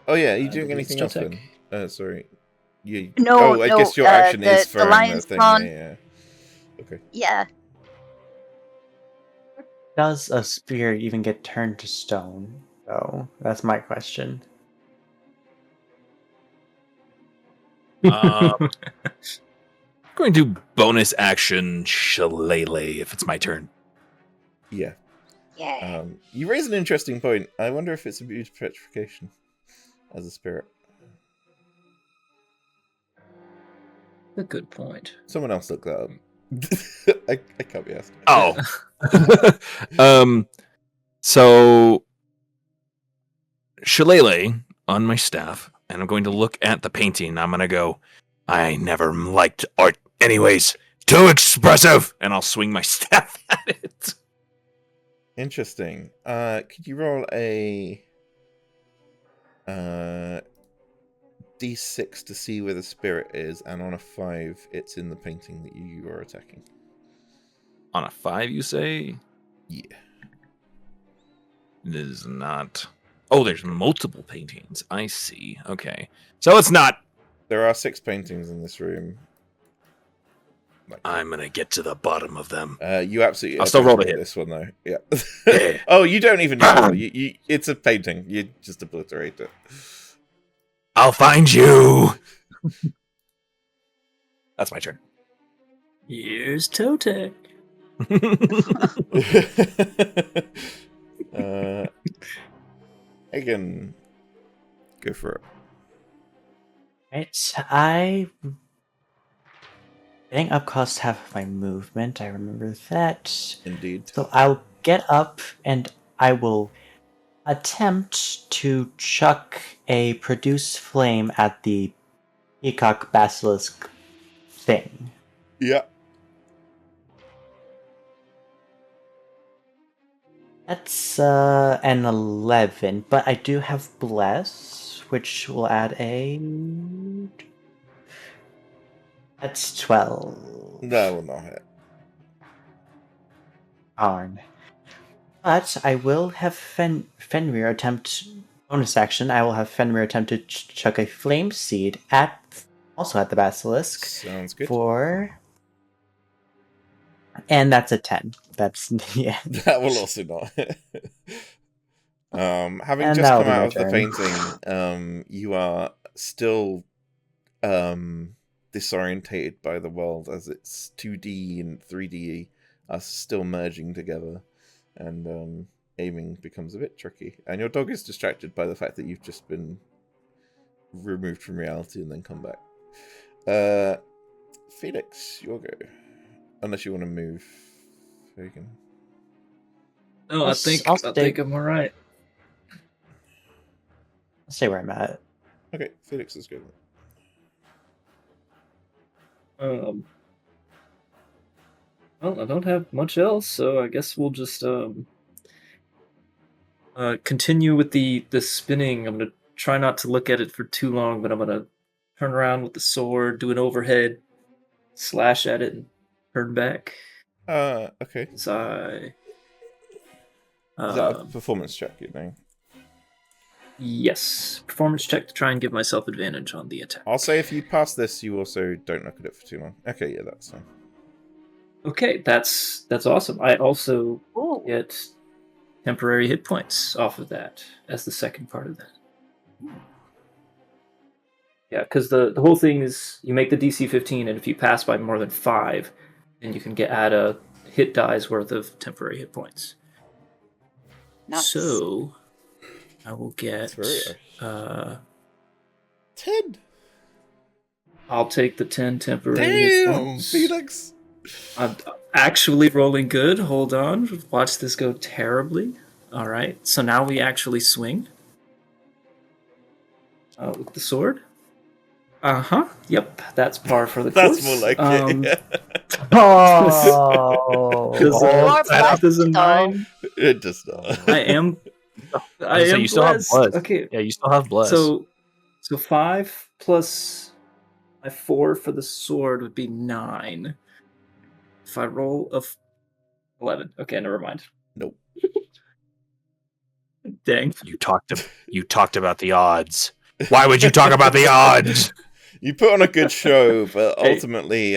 Oh yeah, are you doing believe it's anything else Tutek. then? Sorry. You. No, I no, guess your action the is throwing the lion's thing. gone. Yeah. Okay. Yeah. Does a spear even get turned to stone? Oh, that's my question. Going to bonus action shillelagh if it's my turn. Yeah. Yeah. You raise an interesting point. I wonder if it's immune to petrification as a spirit. A good point. Someone else look that up. I can't be asking. Oh. So shillelagh on my staff, and I'm going to look at the painting. I'm going to go, I never liked art anyways. Too expressive! And I'll swing my staff at it. Interesting. Could you roll a D6 to see where the spirit is, and on a 5, it's in the painting that you are attacking. On a 5, you say? Yeah. It is not. Oh, there's multiple paintings. I see. Okay. So it's not. There are 6 paintings in this room. I'm going to get to the bottom of them. You absolutely. I'll still roll to hit. This one though. Yeah. Yeah. Oh, you don't even know. You, it's a painting. You just obliterate it. I'll find you. That's my turn. Here's Totek. Hagen, go for it. Right, I think up costs half of my movement. I remember that. Indeed. So I'll get up and I will attempt to chuck a produce flame at the peacock basilisk thing. Yeah. That's an 11, but I do have bless, which will add a. That's 12. That will not hit. Darn. But I will have Fenrir attempt bonus action. I will have Fenrir attempt to chuck a flame seed also at the basilisk. Sounds good. And that's a 10. That's yeah. That will also not hit. Having And just that'll come be my out of the turn. painting, you are still disorientated by the world as its 2D and 3D are still merging together, and aiming becomes a bit tricky. And your dog is distracted by the fact that you've just been removed from reality and then come back. Felix, your go. Unless you want to move, Hagen. No, I think I'm alright. I'll stay where I'm at. Okay, Felix is good. Well, I don't have much else, so I guess we'll just continue with the spinning. I'm gonna try not to look at it for too long, but I'm gonna turn around with the sword, do an overhead slash at it, and turn back. Okay. As I. Is that a performance check, you know? Yes. Performance check to try and give myself advantage on the attack. I'll say if you pass this, you also don't look at it for too long. Okay, yeah, that's fine. Okay, that's awesome. I also Ooh. get temporary hit points off of that as the second part of that. Yeah, because the whole thing is you make the DC 15, and if you pass by more than 5, then you can add a hit die's worth of temporary hit points. Nice. So I will get That's very 10. I'll take the 10 temporary hit Damn, points. Felix. I'm actually rolling good. Hold on. Watch this go terribly. All right. So now we actually swing. With the sword. Uh-huh. Yep. That's par for the course. That's more like it. Oh, Because More that is a blessed, 9. It does not. I am You still have blessed. blessed. Okay. Yeah, you still have bless. So 5 plus my 4 for the sword would be 9. If I roll 11. Okay, never mind. Nope. Dang. You talked about the odds. Why would you talk about the odds? You put on a good show, but Hey. ultimately,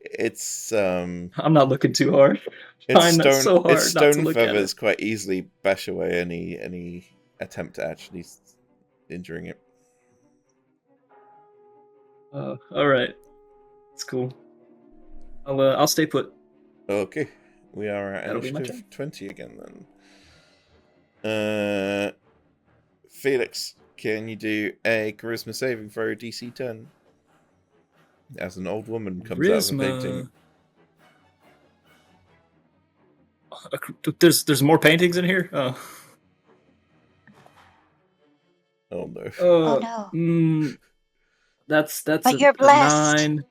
it's I'm not looking too hard. it's Trying not so hard it's not to stone look at feathers it. quite easily bash away any attempt to actually injuring it. All right, it's cool. I'll stay put. Okay, we are at That'll be my initiative 20 again then. Felix, can you do a charisma saving throw DC 10? As an old woman comes out of a painting. There's more paintings in here. Oh. Oh no. Oh no. That's But you're blessed. 9.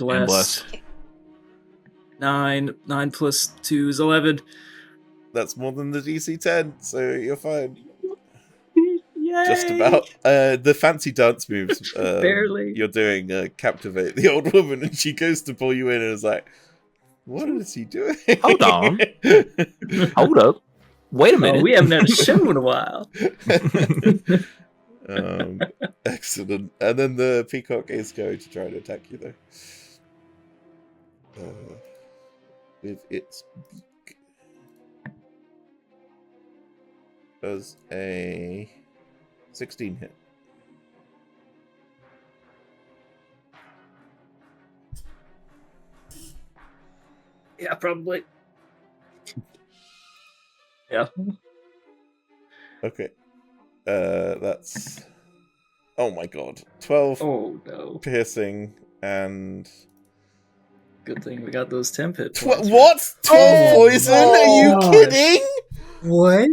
And bless. 9 plus 2 is 11. That's more than the DC 10, so you're fine. Yay! Just about. The fancy dance moves Barely. you're doing captivate the old woman, and she goes to pull you in and is like, what is he doing? Hold on. Hold up. Wait a minute. Oh, we haven't had a show in a while. Excellent. And then the peacock is going to try to attack you, though. With its beak. Does a 16 hit. Yeah, probably. Yeah. Okay. That's... Oh my god. 12 Oh no. piercing and... Good thing we got those temp hit points. What? 12 poison? Are you kidding? What?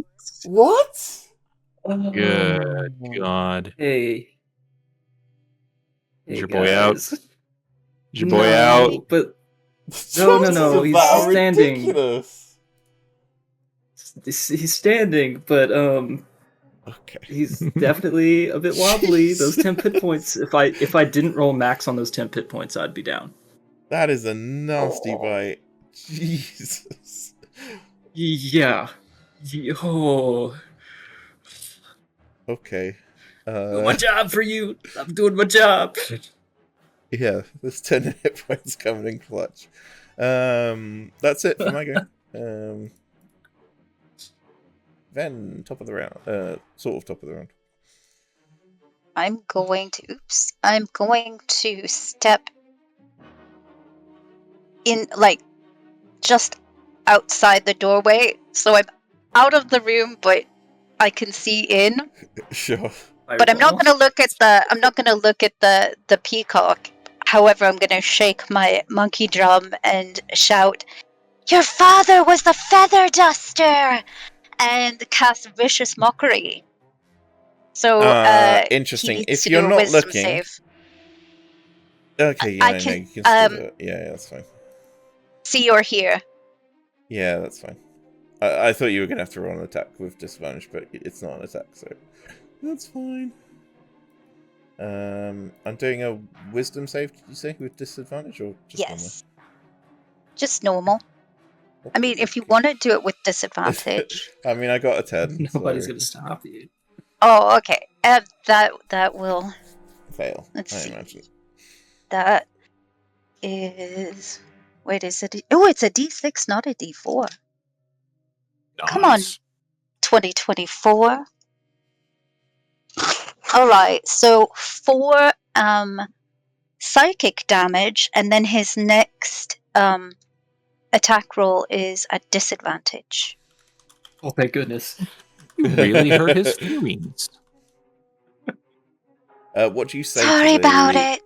What? Good God. Hey. Is your boy out? guys. Is your boy out? But No, he's That's standing. ridiculous. he's standing, but Okay. he's definitely a bit wobbly. Those temp hit points. If I didn't roll max on those temp hit points, I'd be down. That is a nasty bite. Jesus. Yeah. Oh. Okay. Doing my job for you. I'm doing my job. Yeah, there's 10 hit points coming in clutch. That's it for my go. Then top of the round. Sort of top of the round. I'm going to step in, like, just outside the doorway. So I'm out of the room, but I can see in. Sure. But I'm not going to look at the peacock. However, I'm going to shake my monkey drum and shout, "Your father was the feather duster!" and cast vicious mockery. So, interesting. he needs If to you're do a not wisdom looking, save. okay, yeah, I no, can, you can still do it. Yeah, that's fine. See or hear. Yeah, that's fine. I thought you were gonna have to roll an attack with disadvantage, but it's not an attack, so that's fine. I'm doing a wisdom save. Did you say with disadvantage or just Yes. just normal. I mean, if you want to do it with disadvantage. I mean, I got a 10. Nobody's so gonna stop you. Oh, okay. That will. fail, Let's I see. imagine. That is. Wait, is it? Oh, it's a D6, not a D4. Come on. Nice. 2024. All right. So 4 psychic damage, and then his next attack roll is at disadvantage. Oh, thank goodness. You really hurt his feelings. What do you say Sorry to the... about it.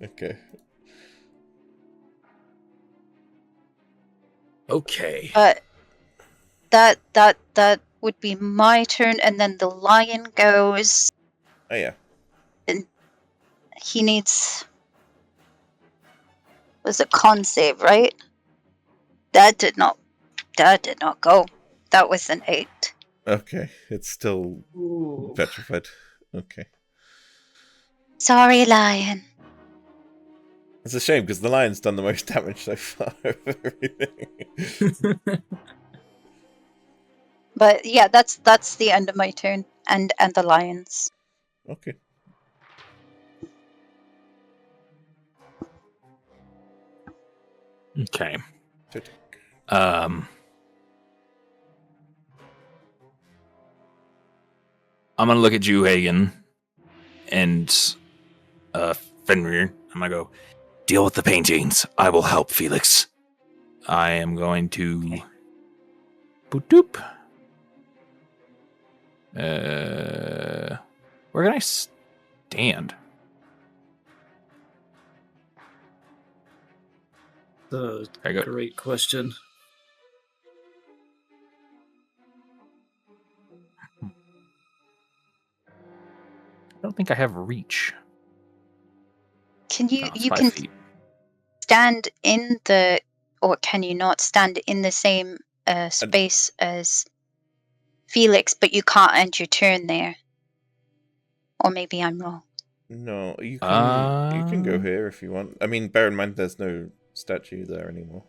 Okay. Okay. But that would be my turn, and then the lion goes. Oh, yeah. He needs. Was it con save, right? That did not go. That was an 8. Okay. It's still petrified. Okay. Sorry, lion. It's a shame, because the lion's done the most damage so far of everything. But yeah, that's the end of my turn, and the lions. Okay. Okay. Totek. I'm gonna look at you, Hagen, and Fenrir. I'm gonna go deal with the paintings. I will help Felix. I am going to boop doop. Where can I stand? That's I a got- great question. I don't think I have reach. Can you No, it's you 5 can feet. stand in the, or can you not stand in the same space as Felix, but you can't end your turn there? Or maybe I'm wrong. No, you can go Uh, here if you want. I mean, bear in mind there's no statue there anymore.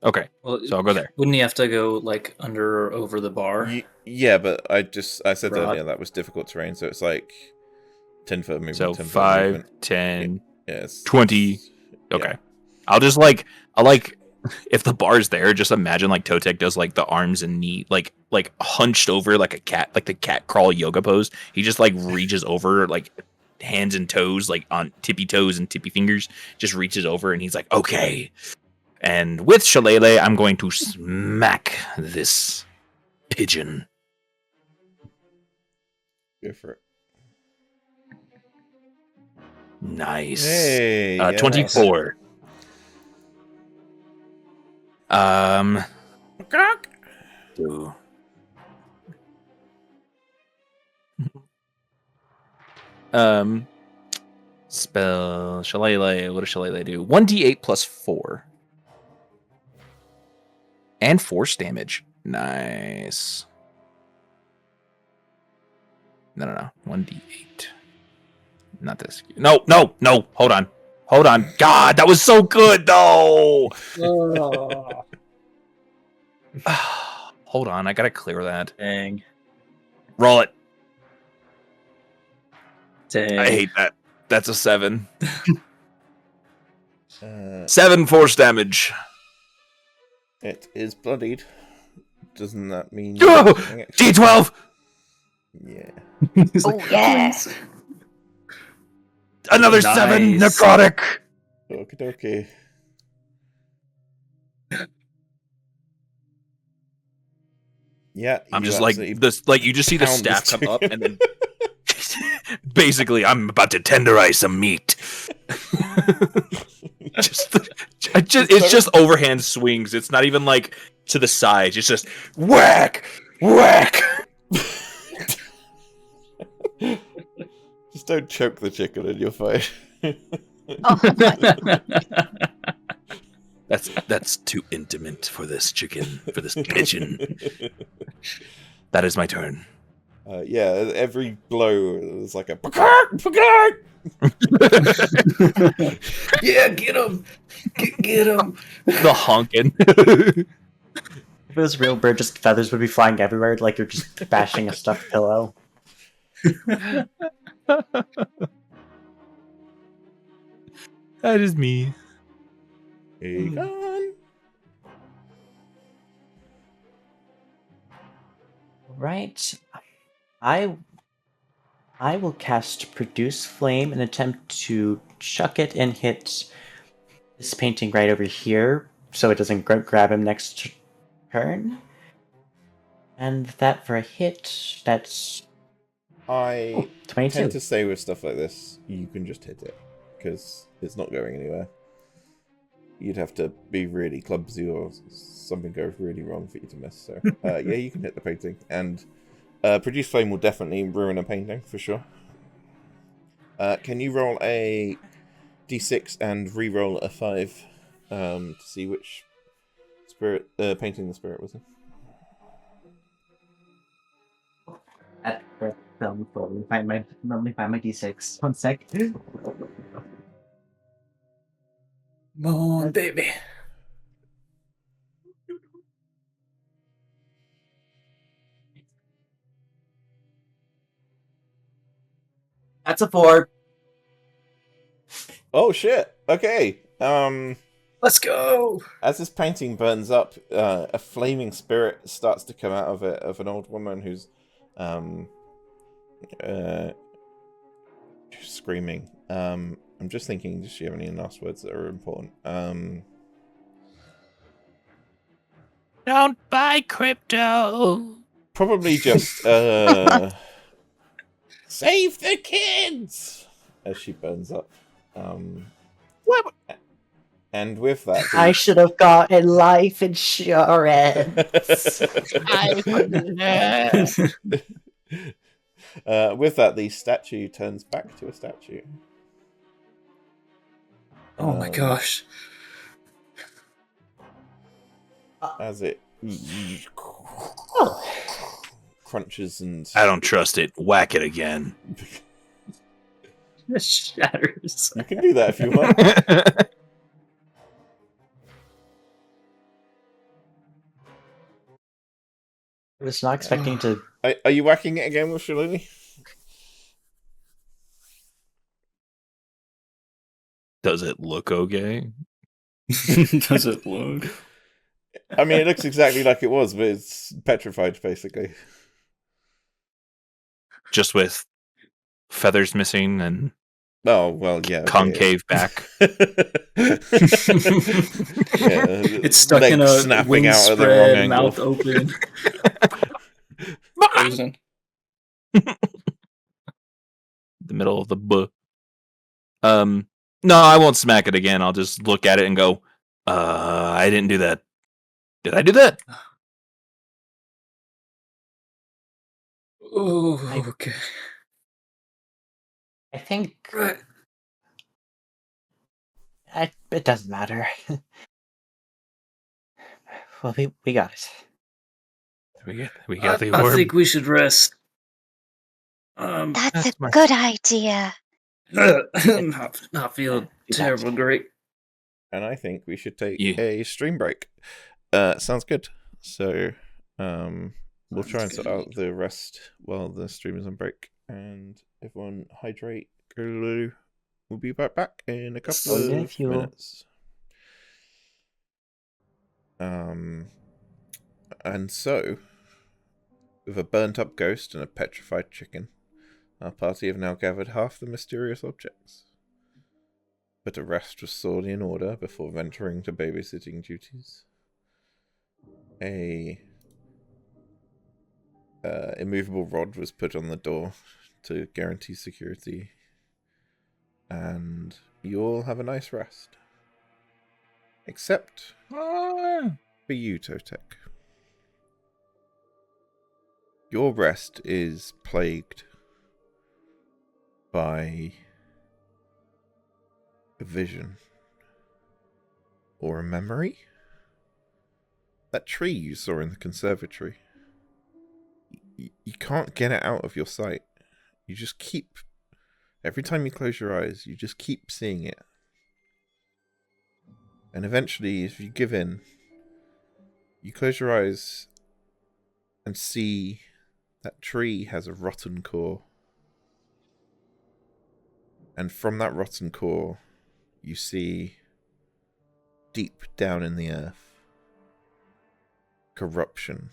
Okay, Well, so I'll go there. Wouldn't he have to go like under or over the bar? Yeah, but I said Rod. earlier that was difficult terrain, so it's like 10 foot movement, So 10 foot 5, movement. 10, Yes. 20. Okay. I'll just if the bar's there, just imagine like Totek does like the arms and knee, like hunched over like a cat, like the cat crawl yoga pose. He just like reaches over, like hands and toes, like on tippy toes and tippy fingers, just reaches over and he's like, okay. And with Shillelagh, I'm going to smack this pigeon. Go for it. Nice. Hey, yeah, 24. Ooh. Spell Shillelagh. What does Shillelagh do? 1d8 plus 4. And force damage. Nice. No. 1d8. Not this. No. Hold on. God, that was so good, though. Hold on. I gotta clear that. Dang. Roll it. Dang. I hate that. That's a 7. Uh, 7 force damage. it is bloodied. Doesn't that mean... Oh, anything extra? D12. Yeah. He's Oh, yeah. "Please." Another 7 Nice. necrotic. Okie dokie. Yeah, I'm you just like absolutely this. Like you just see the pound staff this come up, and then basically, I'm about to tenderize some meat. It's just overhand swings. It's not even like to the sides. It's just whack. Just don't choke the chicken and you're fine. Oh my. That's too intimate for this chicken, for this pigeon. That is my turn. Yeah, every blow is like a. Yeah, get him! Get him! The honking. If it was real bird, just feathers would be flying everywhere, like you're just bashing a stuffed pillow. That is me. Aegon. Right. I will cast Produce Flame and attempt to chuck it and hit this painting right over here, so it doesn't grab him next turn. And that for a hit, that's I 22. tend to say with stuff like this, you can just hit it because it's not going anywhere. You'd have to be really clumsy or something goes really wrong for you to miss. So, yeah, you can hit the painting. And Produce Flame will definitely ruin a painting, for sure. Can you roll a d6 and re-roll a 5 to see which spirit painting the spirit was in? Let me find my d6. 1 sec. Come on, baby. That's a 4. Oh shit! Okay. Let's go! As this painting burns up, a flaming spirit starts to come out of it, of an old woman who's screaming. I'm just thinking, does she have any last words that are important? Don't buy crypto. Probably just save the kids as she burns up. And with that, I should have gotten life insurance. with that, the statue turns back to a statue. Oh my gosh. As it crunches and I don't trust it. Whack it again. It shatters. you can do that if you want. I was not expecting to. Are you whacking it again with Shalini? Does it look okay? Does it look? I mean, it looks exactly like it was, but it's petrified, basically. Just with feathers missing and Oh, well, yeah. Okay, concave back. It's stuck in a snapping wing out at the wrong spread, angle. mouth open. Frozen. The middle of the no, I won't smack it again. I'll just look at it and go, I didn't do that. Did I do that? Oh, okay. I think Right. it doesn't matter. Well, we got it. We got the I orb. think we should rest. That's That's a my- good idea. not feeling terrible great. And I think we should take Yeah. a stream break. Sounds good. So, we'll try and sort out the rest while the stream is on break. And everyone hydrate, go to the loo. We'll be back in a couple Oh, yeah, of if you- minutes. And so, with a burnt up ghost and a petrified chicken, our party have now gathered half the mysterious objects. But a rest was sorely in order before venturing to babysitting duties. A immovable rod was put on the door to guarantee security. And you all have a nice rest. Except for you, Totek. Your rest is plagued by a vision or a memory. That tree you saw in the conservatory. you can't get it out of your sight. You just keep, every time you close your eyes, you just keep seeing it. And eventually, if you give in, you close your eyes and see that tree has a rotten core. And from that rotten core, you see deep down in the earth corruption,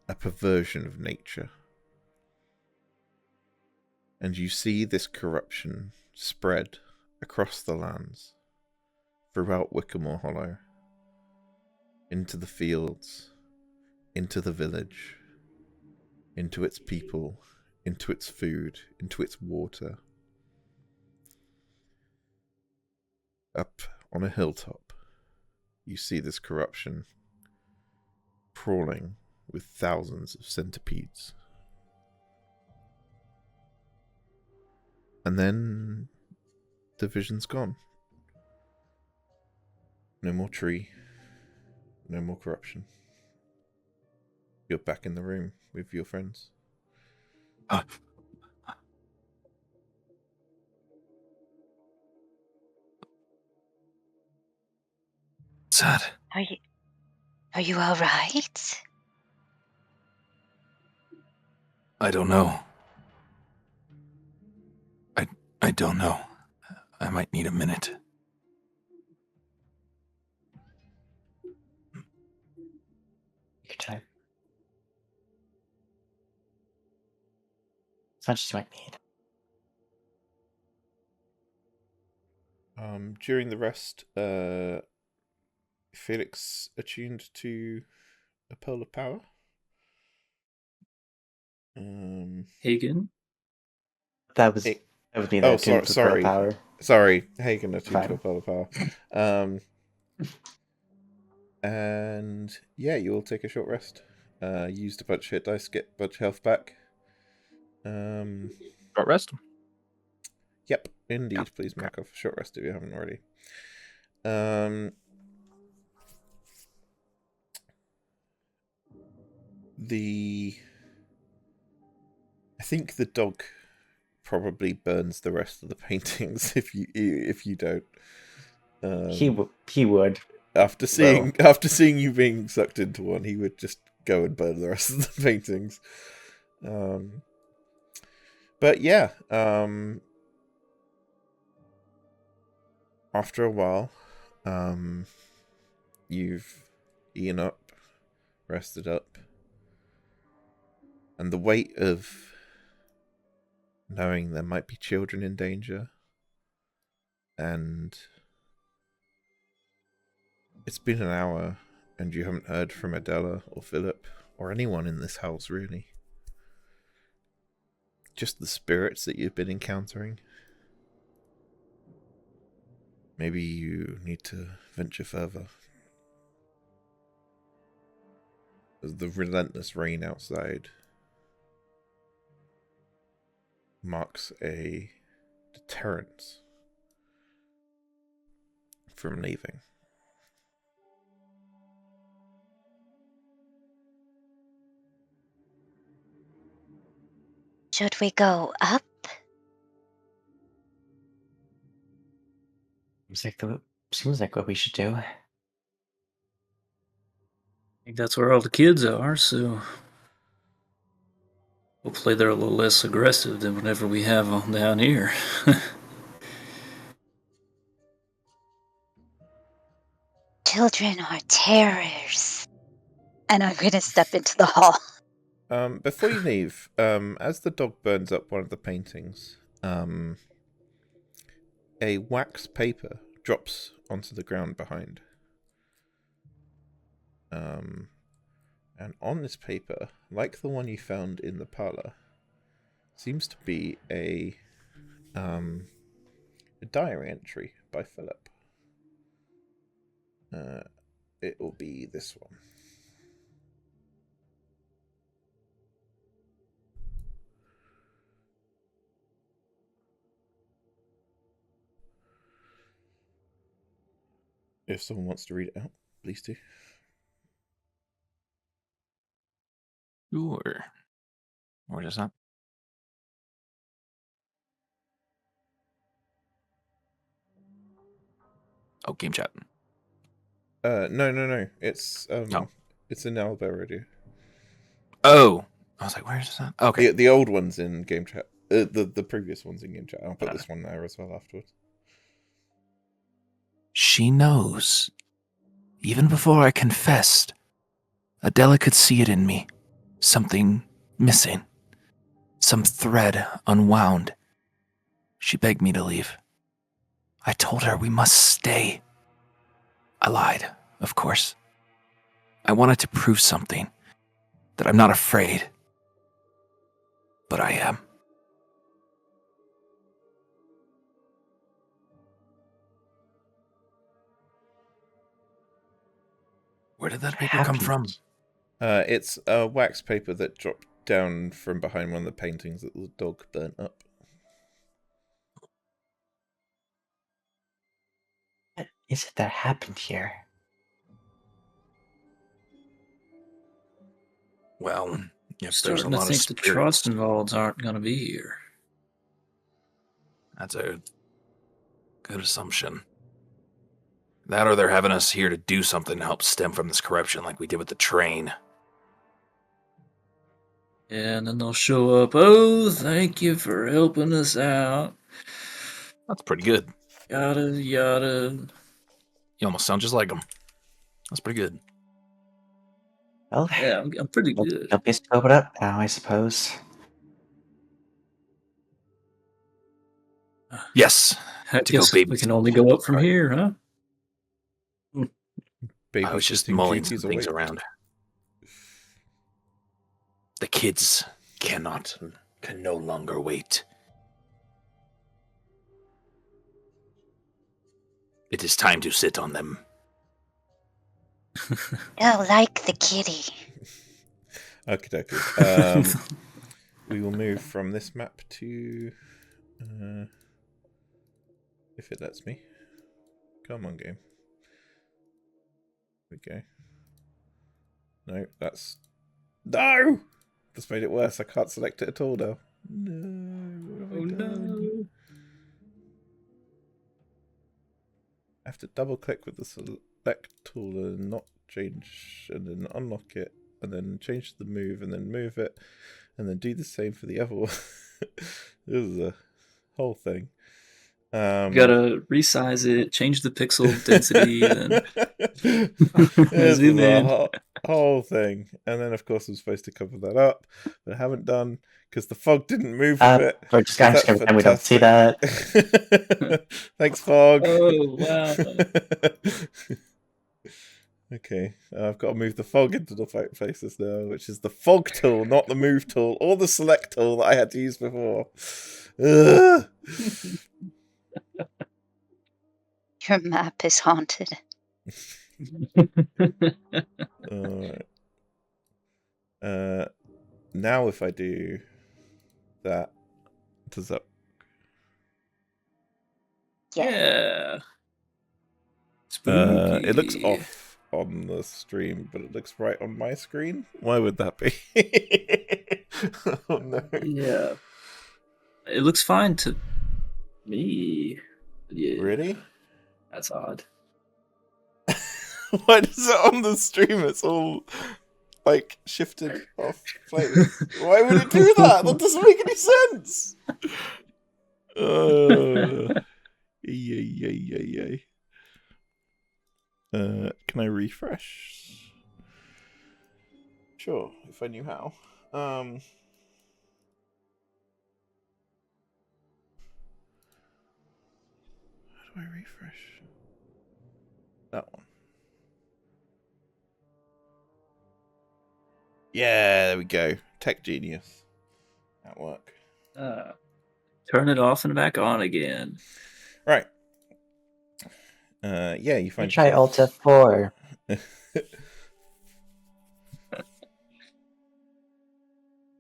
a perversion of nature. And you see this corruption spread across the lands, throughout Wickamore Hollow, into the fields, into the village, into its people, into its food, into its water. Up on a hilltop, you see this corruption crawling with thousands of centipedes. And then the vision's gone. No more tree. No more corruption. You're back in the room with your friends. Sad. Are you all right? I don't know. I don't know. I might need a minute. Your time. As much as you might need. During the rest, Felix attuned to a pearl of power. Hagen? That was me. Oh, That tuned to sorry. power. Sorry, Hagen attuned to a Fine. pearl of power. And yeah, you will take a short rest. Used a bunch of hit dice, get a bunch of health back. Short rest? Yep, indeed. Yeah, Please okay. mark off a short rest if you haven't already. I think the dog probably burns the rest of the paintings if you don't. He would. After seeing you being sucked into one, he would just go and burn the rest of the paintings. But yeah, after a while, you've eaten up, rested up, and the weight of knowing there might be children in danger, and it's been an hour and you haven't heard from Adela or Philip or anyone in this house, really. Just the spirits that you've been encountering. Maybe you need to venture further. As the relentless rain outside marks a deterrence from leaving. Should we go up? Seems like what we should do. I think that's where all the kids are, so hopefully they're a little less aggressive than whatever we have on down here. Children are terrors. And I'm going to step into the hall. Before you leave, as the dog burns up one of the paintings, a wax paper drops onto the ground behind. And on this paper, like the one you found in the parlor, seems to be a diary entry by Philip. It will be this one. If someone wants to read it out, please do. Sure. Or just not? Oh, game chat. No. It's No. it's in Owlbear Radio. Oh, I was like, where is this at? Okay. The old one's in game chat. The previous one's in game chat. I'll put this one there as well afterwards. She knows. Even before I confessed, Adela could see it in me. Something missing. Some thread unwound. She begged me to leave. I told her we must stay. I lied, of course. I wanted to prove something. That I'm not afraid. But I am. Where did that paper come from? It's a wax paper that dropped down from behind one of the paintings that the dog burnt up. What is it that happened here? Well, if there's a Starting to lot of think the spirits, Trostenwalds aren't going to be here. that's a good assumption. That or they're having us here to do something to help stem from this corruption like we did with the train. Yeah, and then they'll show up. Oh, thank you for helping us out. That's pretty good. Yada, yada. You almost sound just like them. That's pretty good. Well, Yeah, I'm pretty good. I'll just open up now, I suppose. Yes. I To go guess we babysit. can only go up from here, huh? I was just Babysitting mulling some duties things await. around. The kids can no longer wait. It is time to sit on them. Oh, like the kitty. Okay. We will move from this map to... if it lets me. Come on, game. Here we go. No, that's... No! That's made it worse. I can't select it at all now. No. What have I done? I have to double click with the select tool and not change, and then unlock it, and then change the move, and then move it, and then do the same for the other one. This is a whole thing. You gotta resize it, change the pixel density, and This zoom is a in. whole thing. And then, of course, I'm supposed to cover that up, but I haven't done because the fog didn't move with it. We're just That's gonna pretend we don't see that. Thanks, fog. Oh, wow. Okay, I've got to move the fog into the faces now, which is the fog tool, not the move tool, or the select tool that I had to use before. Ugh. Your map is haunted. Alright. Now if I do that, does that... Yeah. it looks Spooky. off on the stream, but it looks right on my screen. Why would that be? Oh no. Yeah. It looks fine to me. Yeah. Really? That's odd. Why does it on the stream? It's all like shifted off place. Why would it do that? That doesn't make any sense. Yay. Can I refresh? Sure, if I knew how. How do I refresh? That one. Yeah, there we go. Tech genius. At work. Turn it off and back on again. Right. Yeah, you find. Try Alt F4.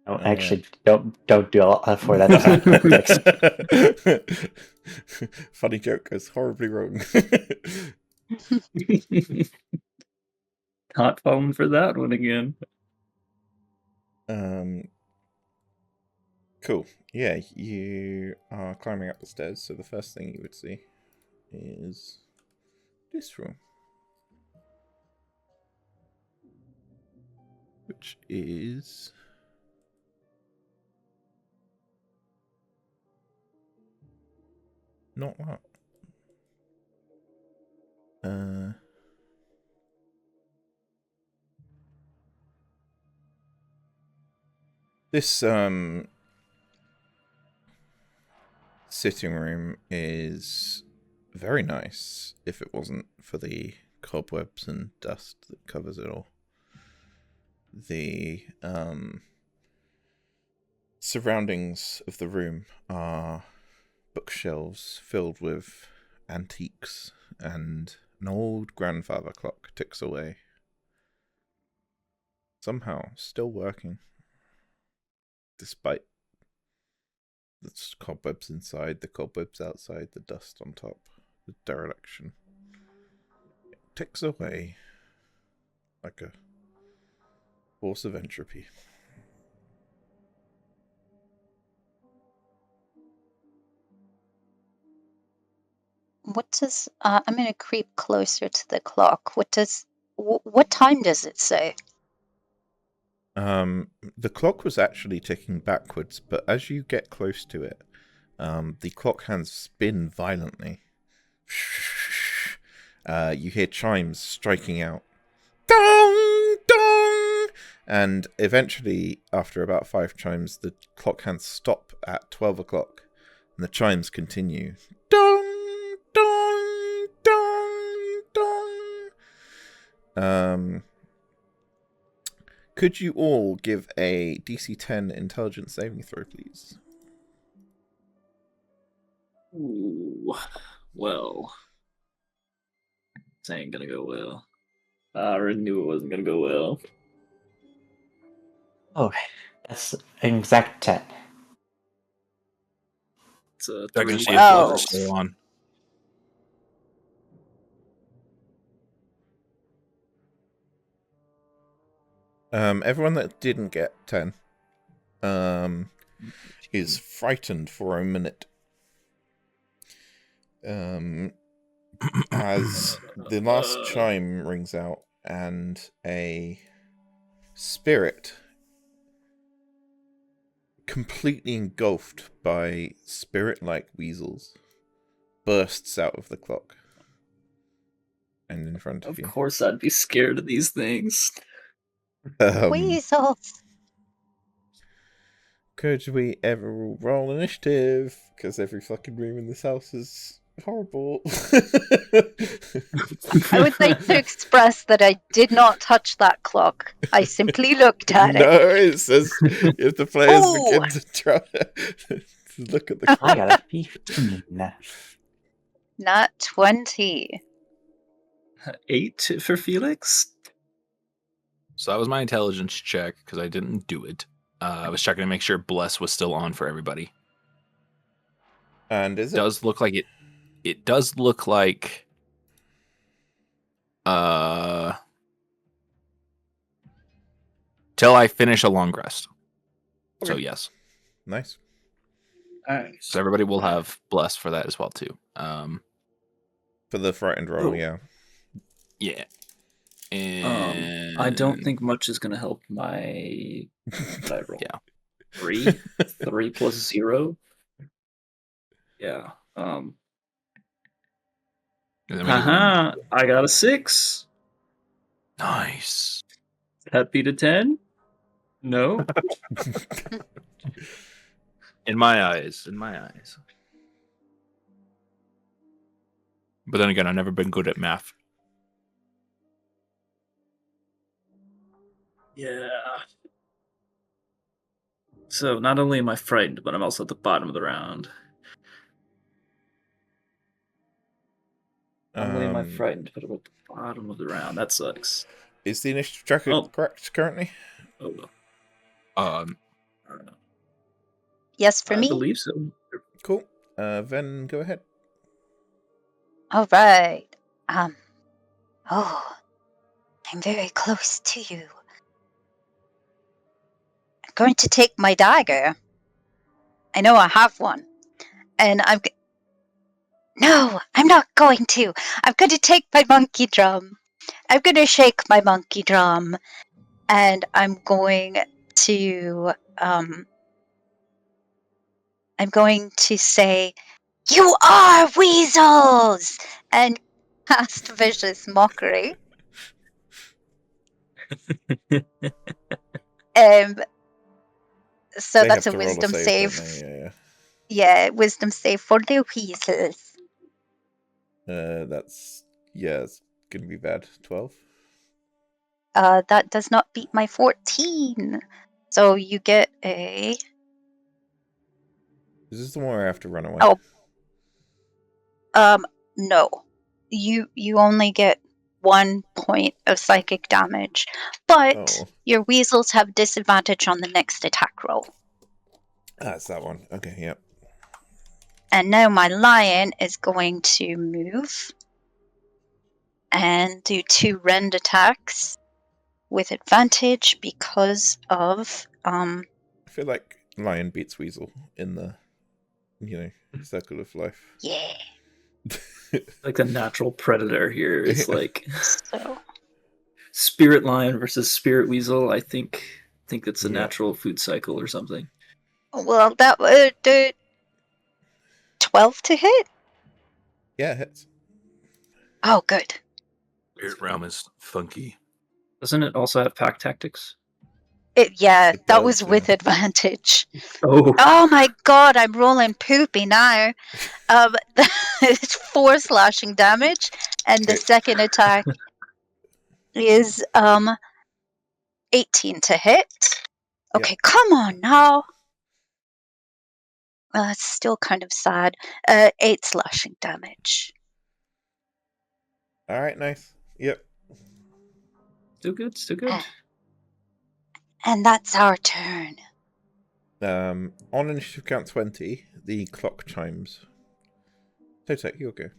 No, actually, don't do Alt F4. That's not fixed. Funny joke goes horribly wrong. Not falling for that one again. Cool. Yeah, you are climbing up the stairs, so the first thing you would see is this room. Which is... not that. This sitting room is very nice if it wasn't for the cobwebs and dust that covers it all. The surroundings of the room are bookshelves filled with antiques, and an old grandfather clock ticks away. Somehow still working, despite the cobwebs inside, the cobwebs outside, the dust on top, the dereliction. It ticks away like a force of entropy. What does I'm gonna creep closer to the clock. What time does it say? The clock was actually ticking backwards, but as you get close to it, the clock hands spin violently. You hear chimes striking out. Dong! Dong! And eventually, after about 5 chimes, the clock hands stop at 12 o'clock, and the chimes continue. Dong! Dong! Dong! Dong! Could you all give a DC 10 intelligence saving throw, please? Ooh, well, this ain't gonna go well. I already knew it wasn't gonna go well. Oh, that's an exact 10. It's a I can 3. see if Wow. Fluff's still on. Everyone that didn't get 10 is frightened for a minute. As the last chime rings out and a spirit, completely engulfed by spirit-like weasels, bursts out of the clock and in front of Of you. course, I'd be scared of these things. Weasels. Could we ever roll initiative? Because every fucking room in this house is horrible. I would like to express that I did not touch that clock. I simply looked at No, it. it says if the players Oh! begin to try to look at the I clock. got a 15. Not 20. 8 for Felix? So that was my intelligence check because I didn't do it. I was checking to make sure Bless was still on for everybody. And is It it? does look like it. It does look like. Till I finish a long rest. So Okay. yes. Nice. Nice. So everybody will have Bless for that as well too. For the frightened roll, Oh. yeah. Yeah. And I don't think much is gonna help my. What I roll? Yeah. 3? 3 plus 0? Yeah. And then we do one- Haha, I got a 6. Nice. That beat a 10? No? In my eyes. But then again, I've never been good at math. Yeah. So not only am I frightened, but I'm also at the bottom of the round. Not only am I frightened, but I'm at the bottom of the round. That sucks. Is the initiative tracker Oh. correct currently? Oh well. Um, I don't know. Yes, for I me? believe so. Cool. Ven, go ahead. All right. Oh, I'm very close to you. I'm going to take my dagger I know I have one. And No, I'm not going to. I'm going to take my monkey drum. I'm going to shake my monkey drum. And I'm going to say, "You are weasels!" and cast vicious mockery. So They that's have a to roll wisdom save, save. don't they? Yeah. Yeah, wisdom save for the weasels. That's it's gonna be bad. 12. That does not beat my 14. So you get a... Is this the one where I have to run away? No. You only get 1 point of psychic damage, but your weasels have disadvantage on the next attack roll. It's that one. Okay, yep. And now my lion is going to move and do 2 rend attacks with advantage because of I feel like lion beats weasel in the circle of life. Yeah. Like the natural predator here is like So spirit lion versus spirit weasel. I think it's a natural food cycle or something. well, that would do 12 to hit. Yeah, it hits. Oh, good. Spirit realm is funky. Doesn't it also have pack tactics? That does, was with advantage. Oh my god, I'm rolling poopy now. It's 4 slashing damage, and the second attack is 18 to hit. Okay, come on now. It's still kind of sad. 8 slashing damage. All right, nice. Yep. Still good. And that's our turn. On initiative count 20, the clock chimes. Toto, you'll go.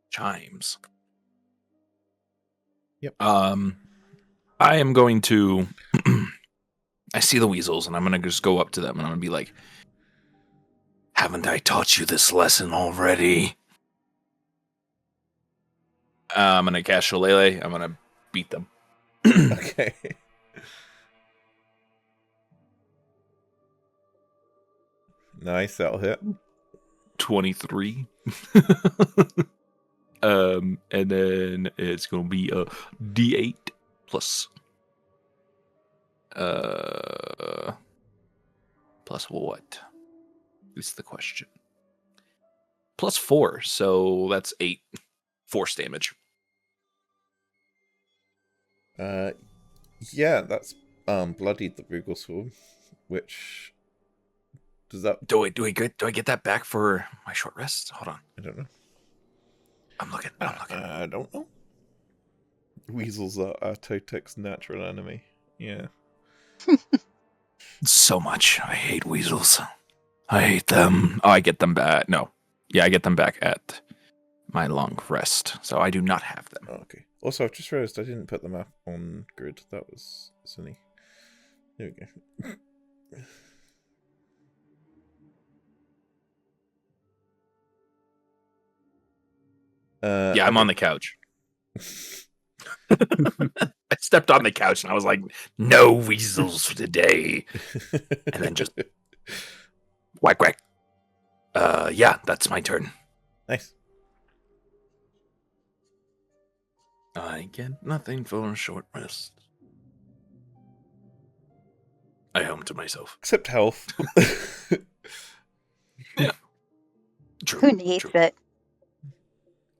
Chimes. Yep. I am going to... I see the weasels, and I'm going to just go up to them, and I'm going to be like, haven't I taught you this lesson already? I'm going to cast Shillelagh. I'm going to beat them. Okay. Nice, that'll hit. 23. And then it's going to be a D8 plus... plus what? Is the question. Plus 4, so that's 8 force damage. Yeah, that's bloodied the Brugal Sword, which does that... Do I get that back for my short rest? Hold on. I don't know. I'm looking. I don't know. Weasels are Totek's natural enemy. Yeah. So much. I hate weasels. I hate them. Oh, I get them back. No. Yeah, I get them back at my long rest. So I do not have them. Oh, okay. Also, I've just realized I didn't put the map on grid. That was silly. There we go. Yeah, I'm on the couch. I stepped on the couch and I was like, no weasels for today. And then just whack whack. Yeah, that's my turn. Nice. I get nothing for a short rest. I hum to myself. Except health. Yeah. True. Who needs it?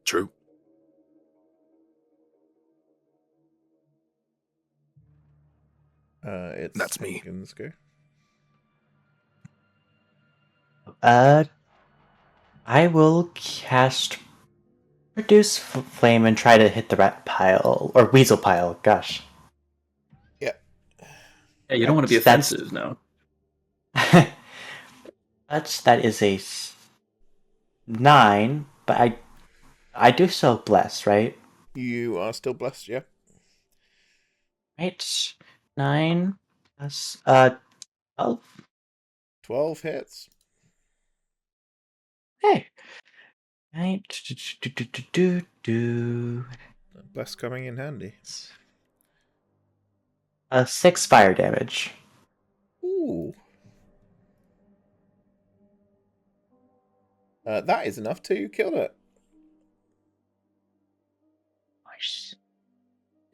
True. That's me. Let's go. I will cast Reduce Flame and try to hit the rat pile or weasel pile. Gosh. Yeah. Yeah, you don't want to be offensive now. That is a 9, but I do so bless, right? You are still blessed, yeah. Right. 9 plus Oh, 12 hits. hey. Right. Do. Bless coming in handy. 6 fire damage. Ooh. That is enough to kill it. Nice.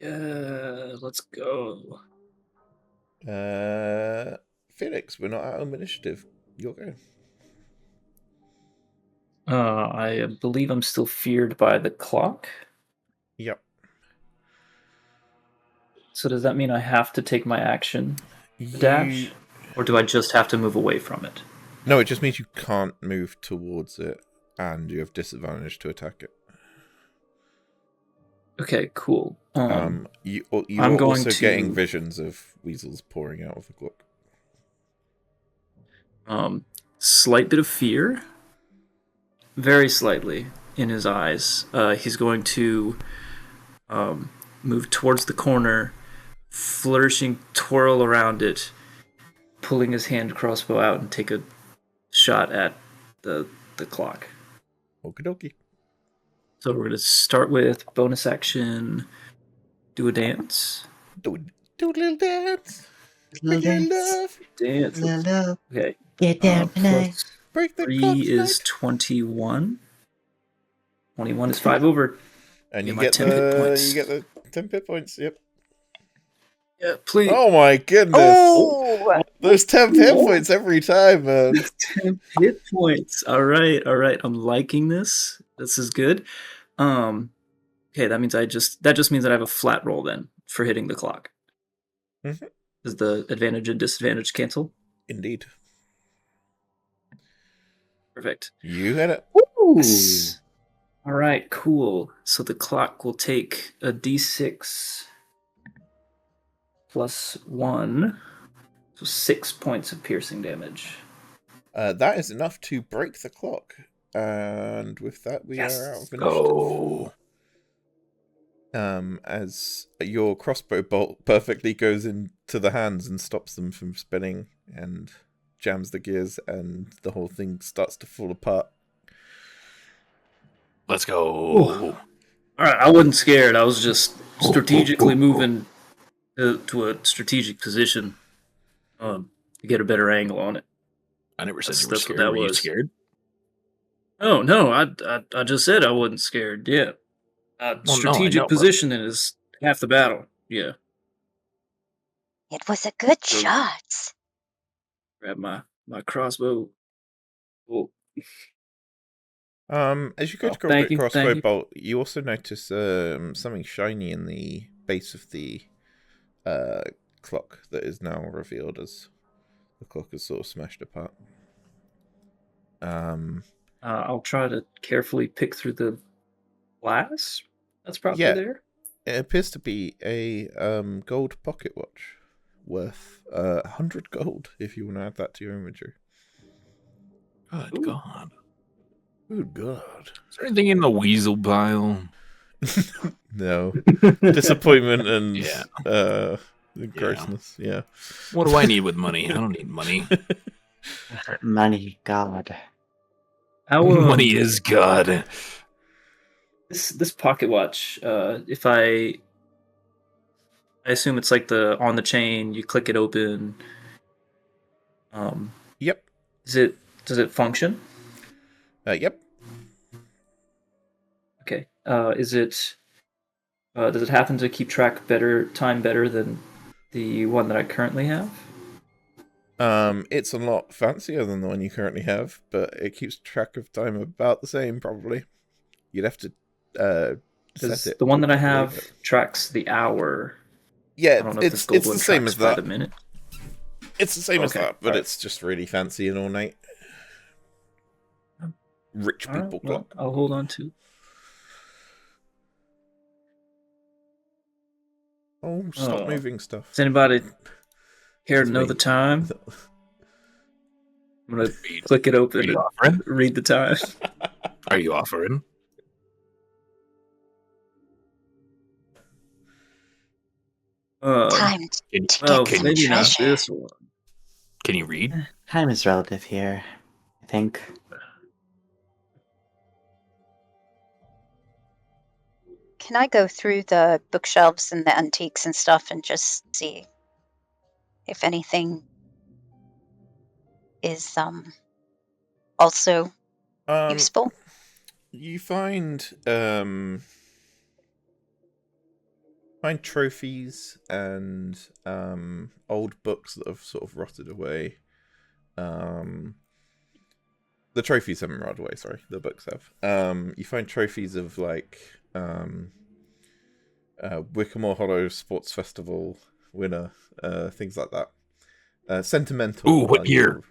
Let's go. Felix, we're not out of initiative. You'll go. I believe I'm still feared by the clock. Yep. So does that mean I have to take my action to dash? Or do I just have to move away from it? No, it just means you can't move towards it, and you have disadvantage to attack it. Okay, cool. You're I'm going also to- getting visions of weasels pouring out of the clock. Slight bit of fear. Very slightly in his eyes. He's going to move towards the corner, flourishing, twirl around it, pulling his hand crossbow out and take a shot at the clock. Okie dokie. So we're going to start with bonus action, do a dance. Do a little dance. Make a little love. Dance. Love. Okay. Get down tonight. Plus Break the 3 clock is tonight. 21. 21 is 5 over. And Get you my get 10 hit points. the 10 hit points. Yep. Yeah, please. Oh my goodness! Oh, Those 10 hit points every time, man. 10 hit points. All right. I'm liking this. This is good. Okay, that means that just means that I have a flat roll then for hitting the clock. Mhm. Does the advantage and disadvantage cancel? Indeed. Perfect. You hit it. Yes. All right, cool. So the clock will take a d6 plus 1, so 6 points of piercing damage. That is enough to break the clock. And with that, we Yes. are out of initiative. Oh. As your crossbow bolt perfectly goes into the hands and stops them from spinning and jams the gears, and the whole thing starts to fall apart. Let's go. All right, I wasn't scared. I was just strategically moving to a strategic position to get a better angle on it. I never said That's- you were that's what scared. that Were you was. scared? Oh no, I just said I wasn't scared. Yeah, I strategic know, but- positioning is half the battle. Yeah, it was a good So- shot. grab my crossbow. Oh, As you go Oh, to grab thank the you, crossbow thank you. bolt, you also notice something shiny in the base of the clock that is now revealed as the clock is sort of smashed apart. I'll try to carefully pick through the glass. That's probably Yeah. there. It appears to be a gold pocket watch worth 100 gold, if you want to add that to your inventory. Good Ooh. God. Good God. Is there anything in the weasel pile? No. Disappointment and Yeah. grossness, yeah. What do I need with money? I don't need money. Money, God. How Money is God. this pocket watch? If I assume it's like the on the chain. You click it open. Yep. Does it function? Yep. Okay. Does it happen to keep track better than the one that I currently have? It's a lot fancier than the one you currently have, but it keeps track of time about the same, probably. You'd have to Because set it. the one that I properly, have but- tracks the hour. Yeah, I don't know if this it's gold the one same tracks as by that. the minute. It's the same as Okay, that, but alright. it's just really fancy and ornate. Rich All right, people well, clock. I'll hold on to. Oh, stop Oh. moving stuff. Does anybody care to Just know me. the time? I'm gonna click it Are open you and offering? read the time. Are you offering? Time Can, to Well, get some can- maybe not treasure. this one. Can you read? Time is relative here, I think. Can I go through the bookshelves and the antiques and stuff and just see if anything is also useful? You find trophies and old books that have sort of rotted away. The trophies haven't rotted away, sorry, the books have. You find trophies of like Wickamore Hollow Sports Festival winner, things like that. Sentimental. Ooh, what year?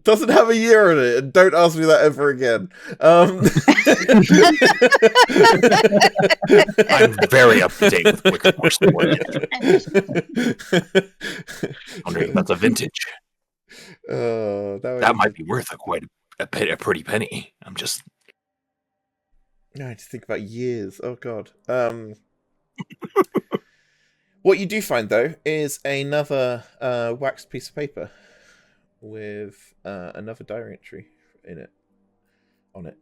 Doesn't have a year in it, and don't ask me that ever again. I'm very up to date with Wickamore Sport. Wondering if that's a vintage. That might be worth a pretty penny. I'm just. I had to think about years. Oh god. What you do find though is another waxed piece of paper with another diary entry on it,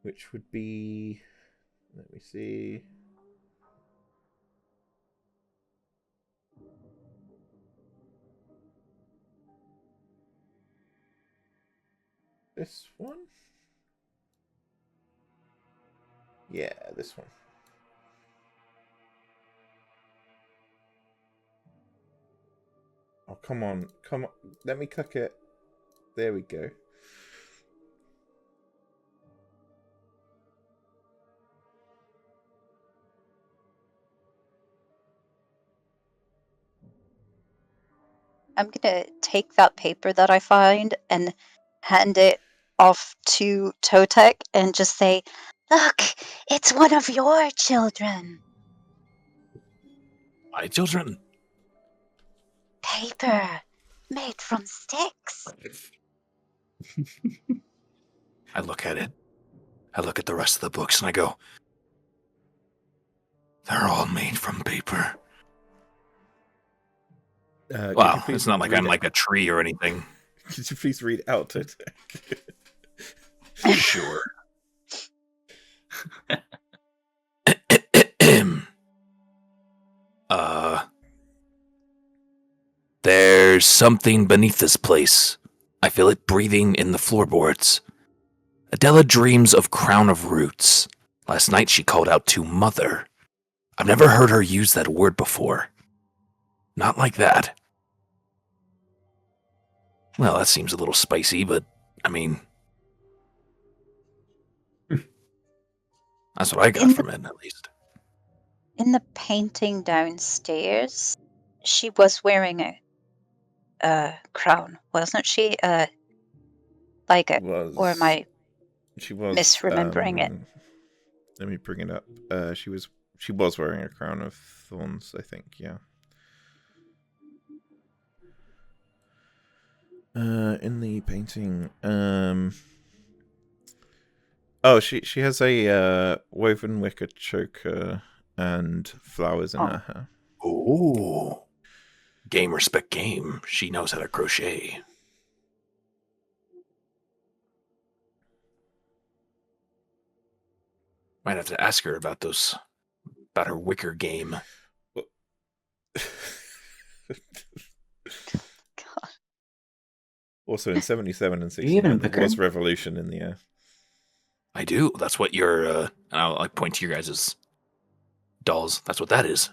which would be, let me see, this one. Yeah, this one. Oh, come on. Let me click it. There we go. I'm going to take that paper that I find and hand it off to Totek and just say, "Look, it's one of your children. My children. Paper made from sticks." I look at it. I look at the rest of the books and I go, they're all made from paper. Wow, it's not like I'm like a tree or anything. Could you please read out, Totek? Sure. There's something beneath this place. I feel it breathing in the floorboards. Adela dreams of crown of roots. Last night she called out to mother. I've never heard her use that word before. Not like that. Well, that seems a little spicy, but, I mean... that's what I got from it, at least. In the painting downstairs, she was wearing a crown, wasn't she? Or am I She was misremembering it? Let me bring it up. She was wearing a crown of thorns, I think, yeah. In the painting, she has a woven wicker choker and flowers in her hair. Ooh. Game respect game. She knows how to crochet. Might have to ask her about her wicker game. God. Also, in 77 and 69, there was revolution in the air. I do. That's what your, and I'll like point to your guys' dolls. That's what that is.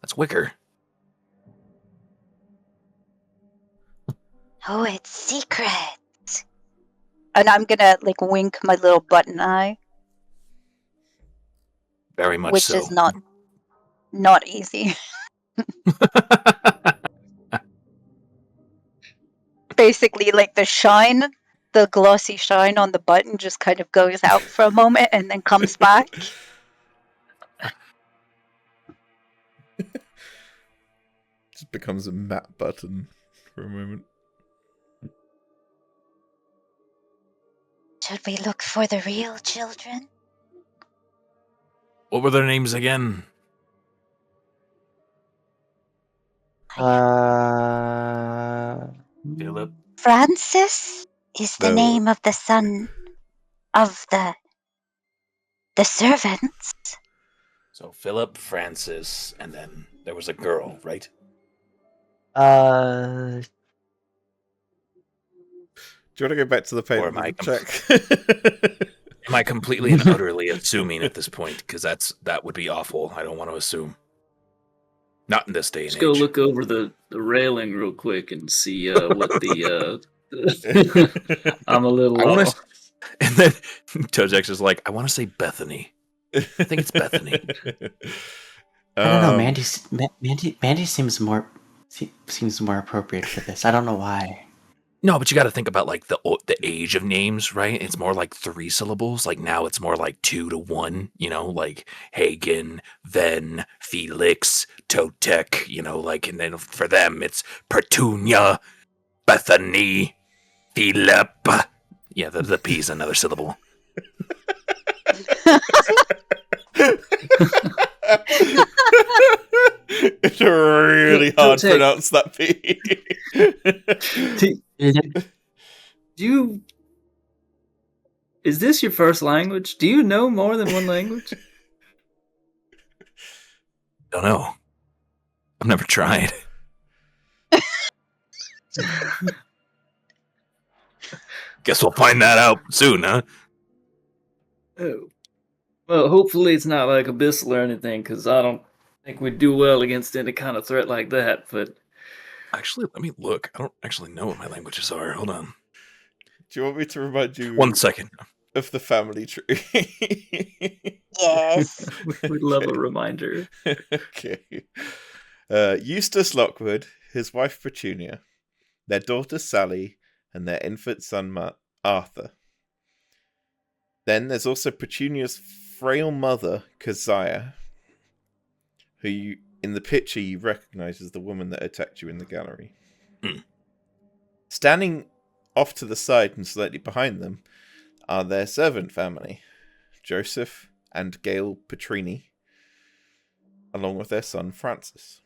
That's wicker. Oh, it's secret. And I'm gonna like wink my little button eye. Very much which so. Is not easy. Basically, like the glossy shine on the button just kind of goes out for a moment and then comes back. Just becomes a matte button for a moment. Should we look for the real children? What were their names again? Philip. Francis is the No. name of the son of the servants. So Philip, Francis, and then there was a girl, right? Do you want to go back to the Or am I paper check? Am I completely and utterly assuming at this point? Because that would be awful. I don't want to assume. Not in this day and Let's age. go look over the railing real quick and see what the. I'm a little. I want to. And then Tojax is like, I want to say Bethany. I think it's Bethany. I don't know. Mandy seems more appropriate for this. I don't know why. No, but you got to think about like the age of names, right? It's more like 3 syllables. Like now it's more like 2 to 1. You know, like Hagen, Ven, Felix, Totek. You know, like, and then for them it's Petunia, Bethany, Philip. Yeah, the P is another syllable. It's really hard to pronounce that P. Is this your first language? Do you know more than one language? Don't know. I've never tried. Guess we'll find that out soon, huh? Oh. Well, hopefully it's not like Abyssal or anything, because I don't think we'd do well against any kind of threat like that, but... Actually, let me look. I don't actually know what my languages are. Hold on. Do you want me to remind you 1 second. of the family tree? Yes. We'd love a reminder. Okay. Eustace Lockwood, his wife Petunia, their daughter Sally, and their infant son Arthur. Then there's also Petunia's frail mother, Keziah, who in the picture you recognise as the woman that attacked you in the gallery. Standing off to the side and slightly behind them are their servant family, Joseph and Gail Petrini, along with their son Francis.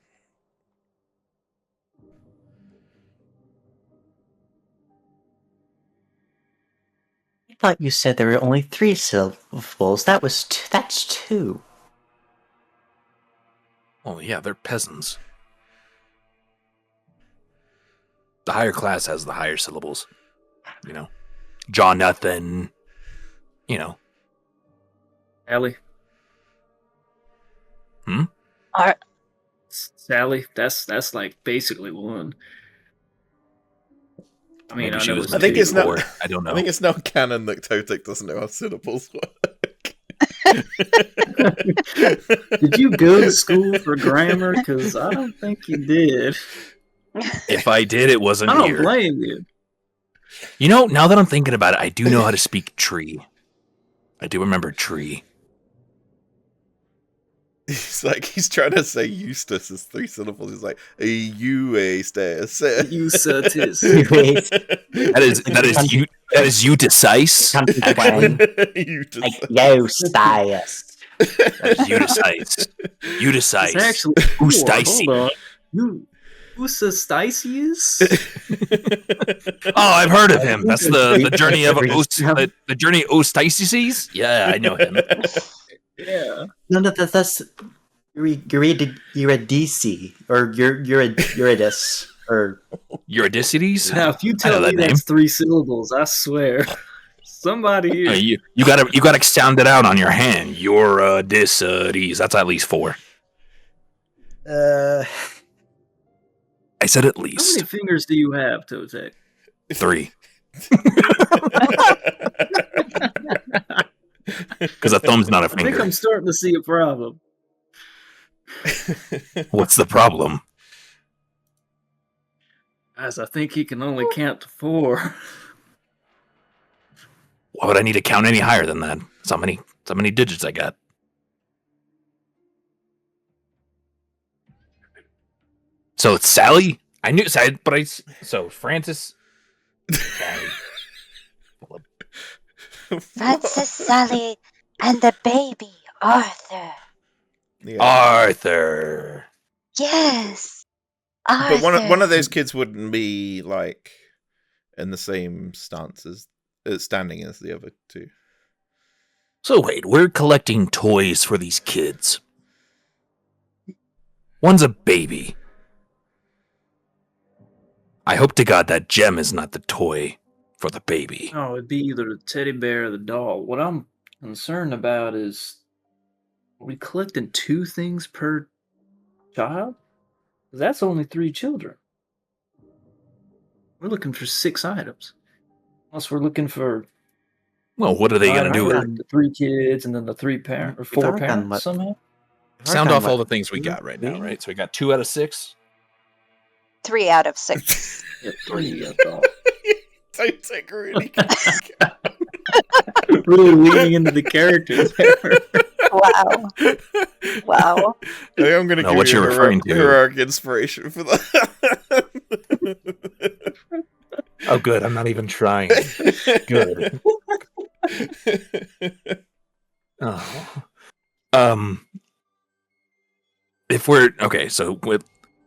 I thought you said there were only 3 syllables. That's 2. Oh, yeah, they're peasants. The higher class has the higher syllables. You know, Jonathan. You know. Sally. Are Sally, that's like basically 1. I mean, Maybe she was I think it's not. I don't know. I think it's not canon that Totek doesn't know how syllables work. Did you go to school for grammar? Because I don't think you did. If I did, it wasn't I don't here. blame you. You know, now that I'm thinking about it, I do know how to speak tree. I do remember tree. He's trying to say Eustace is 3 syllables. He's like Eustace. Eustace. That is Eustace. Eustace. Eustace. It's actually Eustace. Hold on. Eustachius? Oh, I've heard of him. That's the journey of the journey of Eustachius. Yeah, I know him. Yeah. No, that's Eurydice or Eurydice or Eurydice. Now, if you tell me that's 3 syllables, I swear, somebody here. You gotta sound it out on your hand. Eurydice. That's at least 4. I said at How least. many fingers do you have, Totek? 3. Because a thumb's not a I think finger. I'm starting to see a problem. What's the problem? Guys, I think he can only count to 4. Why would I need to count any higher than that? That's how many digits I got. So it's Sally. I knew Sally, but so Francis. Sally. Francis, Sally, and the baby, Arthur. Yeah. Arthur. Yes. But one of Arthur. those kids wouldn't be like in the same stance as standing as the other two. So wait, we're collecting toys for these kids. One's a baby. I hope to God that gem is not the toy for the baby. Oh, it'd be either the teddy bear or the doll. What I'm concerned about is, are we collecting 2 things per child? 'Cause that's only 3 children. We're looking for 6 items. Unless we're looking for Well, what are they going to items do with for it? the 3 kids and then the 3 parent or We've 4 already done parents what- somehow? Sound off all the What- things we got right now, three? right? So we got 2 out of 6. 3 out of 6. Yeah, 3, I thought. Don't take really Really leaning into the characters there. Wow. Wow. I'm going to No, give what you you're referring to. heroic inspiration for that. Oh, good. I'm not even trying. Good. Oh. If we're okay, so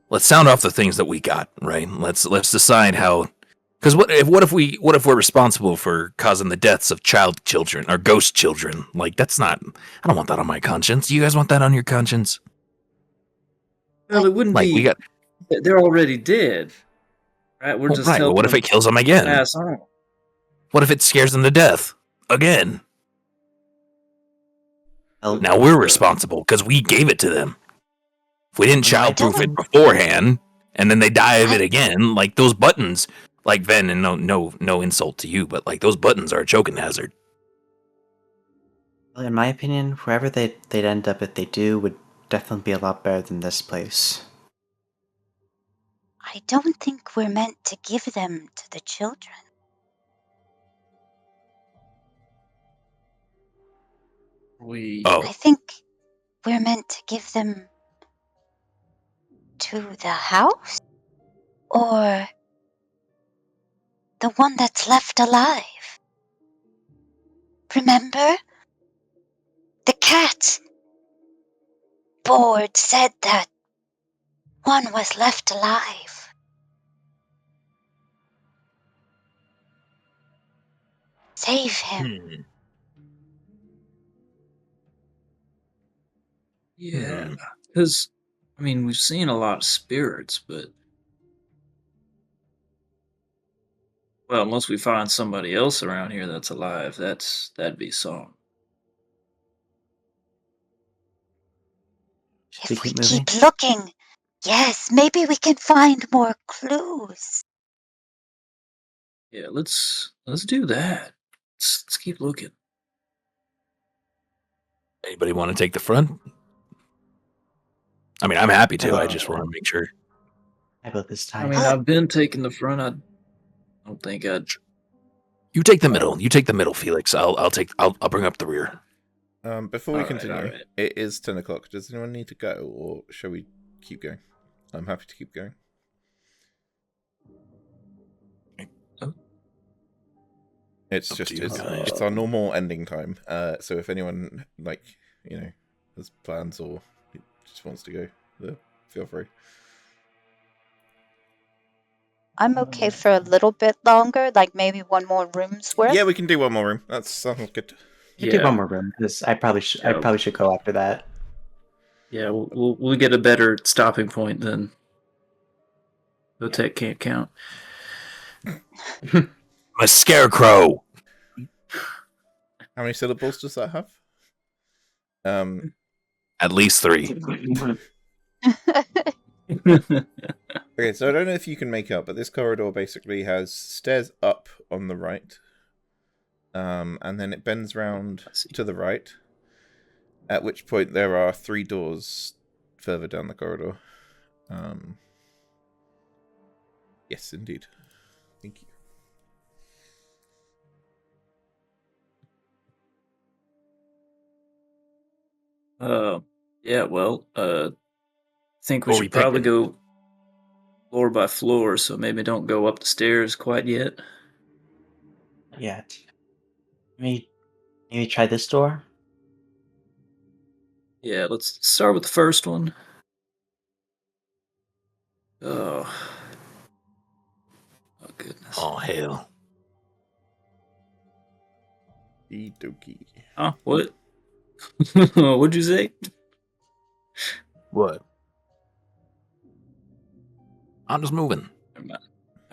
let's sound off the things that we got, right? Let's decide how. Because what if we're responsible for causing the deaths of children or ghost children? Like that's not. I don't want that on my conscience. You guys want that on your conscience? Well, it wouldn't Like be. we got. They're already dead. Right? We're Well, just right. Well, helping what if them it kills them again? pass on. What if it scares them to death again? Well, Now we're responsible because we gave it to them. If we didn't Well, I childproof it don't- beforehand, and then they die of it again, like those buttons, like Ven, and no insult to you, but like those buttons are a choking hazard. in my opinion, wherever they'd end up if they do would definitely be a lot better than this place. I don't think we're meant to give them to the children. Oh, I think we're meant to give them to the house or the one that's left alive. Remember? The cat board said that one was left alive. Save him. Yeah, because I mean we've seen a lot of spirits, but well, unless we find somebody else around here that's alive, that'd be song. Should we If we keep moving? keep looking, yes, maybe we can find more clues. Yeah, let's do that. Let's keep looking. anybody want to take the front? I mean, I'm happy to. I just want to make sure. How about this I time? mean, I've been taking the front. I don't think I'd. You take the middle. You take the middle, Felix. I'll bring up the rear. Before we Alright, continue, alright. it is 10 o'clock. Does anyone need to go, or shall we keep going? I'm happy to keep going. It's Up just to you it's, guys. it's our normal ending time. So if anyone has plans or just wants to go, feel free. I'm okay for a little bit longer, like maybe one more room's worth. Yeah, we can do one more room. That sounds good. You do one more room because I probably should go after that. Yeah, we'll get a better stopping point than the tech can't count. A scarecrow. How many syllables does that have? At least 3. Okay, so I don't know if you can make out, but this corridor basically has stairs up on the right, and then it bends round to the right. At which point there are 3 doors further down the corridor. Yes, indeed. Thank you. Yeah, well, think we What were should you probably picking? go floor by floor, so maybe don't go up the stairs quite yet. Yeah. Maybe try this door. Yeah, let's start with the first one. Oh. Oh, goodness. Oh hell! Dokie. Huh? What? What'd you say? What? I'm just moving. Never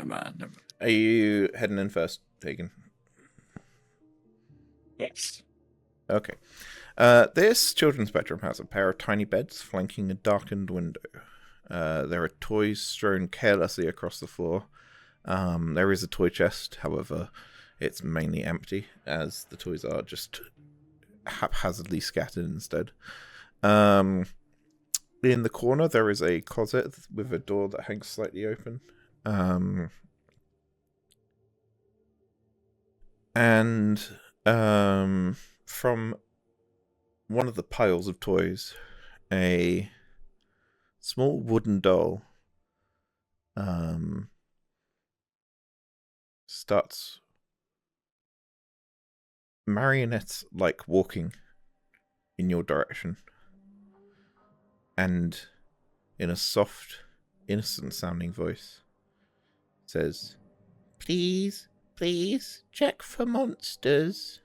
mind. Are you heading in first, Tegan? Yes. Okay. This children's bedroom has a pair of tiny beds flanking a darkened window. There are toys strewn carelessly across the floor. There is a toy chest, however, it's mainly empty, as the toys are just haphazardly scattered instead. In the corner, there is a closet with a door that hangs slightly open. From one of the piles of toys, a small wooden doll starts marionette-like walking in your direction, and in a soft, innocent-sounding voice says, "Please, check for monsters."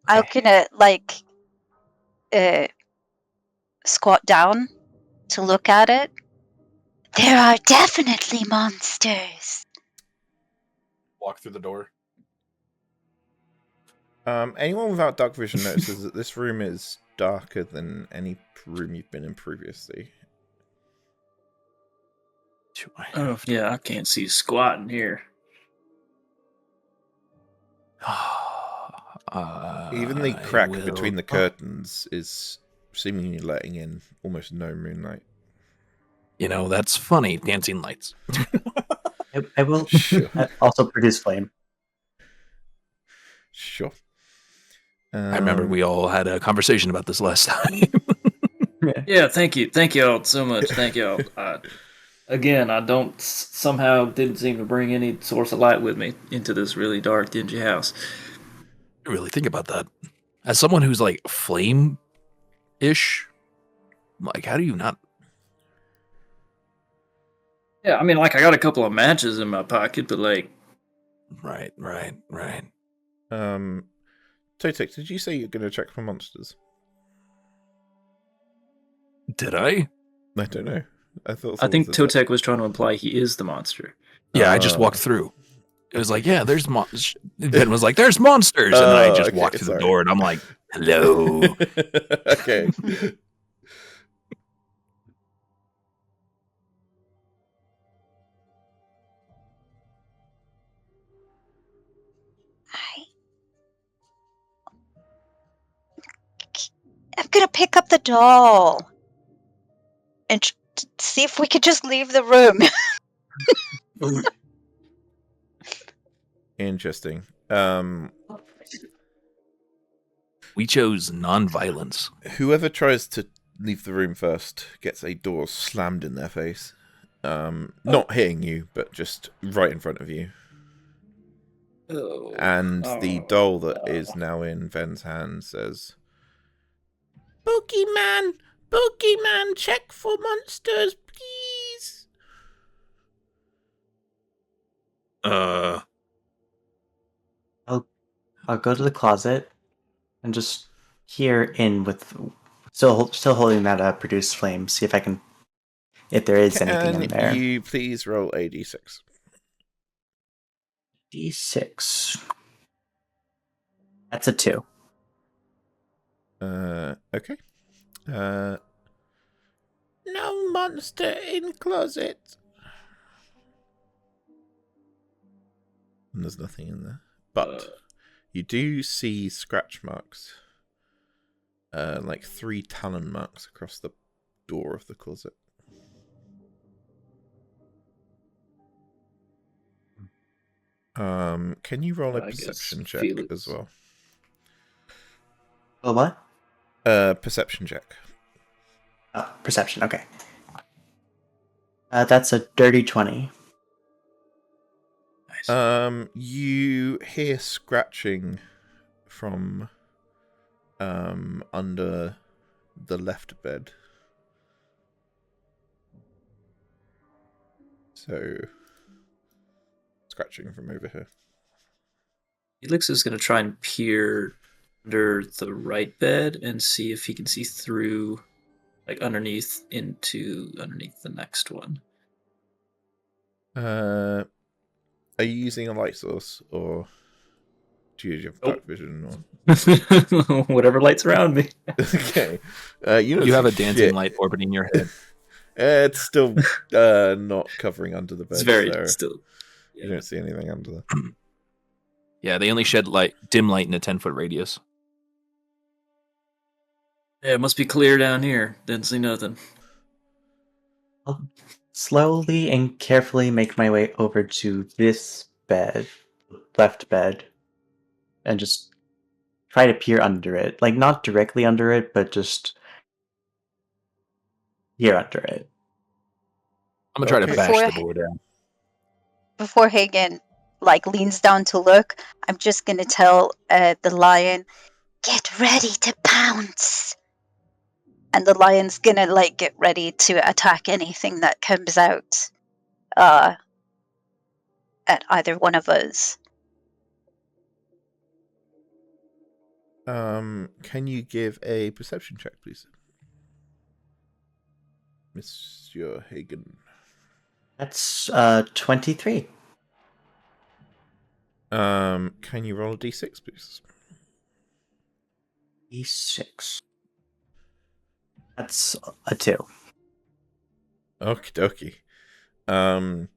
I'm gonna squat down to look at it. There are definitely monsters. Walk through the door. Anyone without dark vision notices that this room is darker than any room you've been in previously. Oh, yeah, I can't see squat in here. Even the crack between the curtains is seemingly letting in almost no moonlight. You know, that's funny. Dancing lights. I will Sure. also produce flame. Sure. I remember we all had a conversation about this last time. Yeah, thank you all so much. Thank you all. Again, I somehow didn't seem to bring any source of light with me into this really dark, dingy house. Really think about that. As someone who's like flame-ish, like how do you not? Yeah, I mean, like I got a couple of matches in my pocket, but like, Right. Totek, did you say you're going to check for monsters? Did I? I don't know. I think Totek was trying to imply he is the monster. Yeah, I just walked through. It was like, yeah, there's monsters. Ben was like, there's monsters. And then I just walked through the door and I'm like, hello. Okay. I'm gonna pick up the doll and see if we could just leave the room. Interesting. We chose non-violence. Whoever tries to leave the room first gets a door slammed in their face. Not hitting you, but just right in front of you. And the doll that is now in Ven's hand says, Boogeyman, check for monsters, please. I'll go to the closet and just peer in with still holding that produce flame. See if there is anything in there. Can you please roll a d6? D6. That's a 2. Okay. No monster in closet. And there's nothing in there. But you do see scratch marks. Like 3 talon marks across the door of the closet. Can you roll a perception check as well? Oh, what? Perception check. Perception, okay. That's a dirty 20. Nice. You hear scratching from under the left bed. So, scratching from over here. Felix is going to try and peer under the right bed and see if he can see through, like underneath the next one. Are you using a light source, or do you have dark vision? Or Whatever lights around me. okay, You have a dancing light orbiting your head. It's still not covering under the bed. It's very so still. You don't see anything under there. Yeah, they only shed dim light in a 10-foot radius. Yeah, it must be clear down here. Didn't see nothing. I'll slowly and carefully make my way over to this bed, left bed, and just try to peer under it. Like, not directly under it, but just peer under it. I'm gonna try to Okay. bash the door down. Before Hagen leans down to look, I'm just gonna tell the lion, "Get ready to pounce." And the lion's gonna get ready to attack anything that comes out at either one of us. Can you give a perception check, please, Monsieur Hagen? That's 23. Can you roll a d6, please? E6. That's a 2. Okie dokie.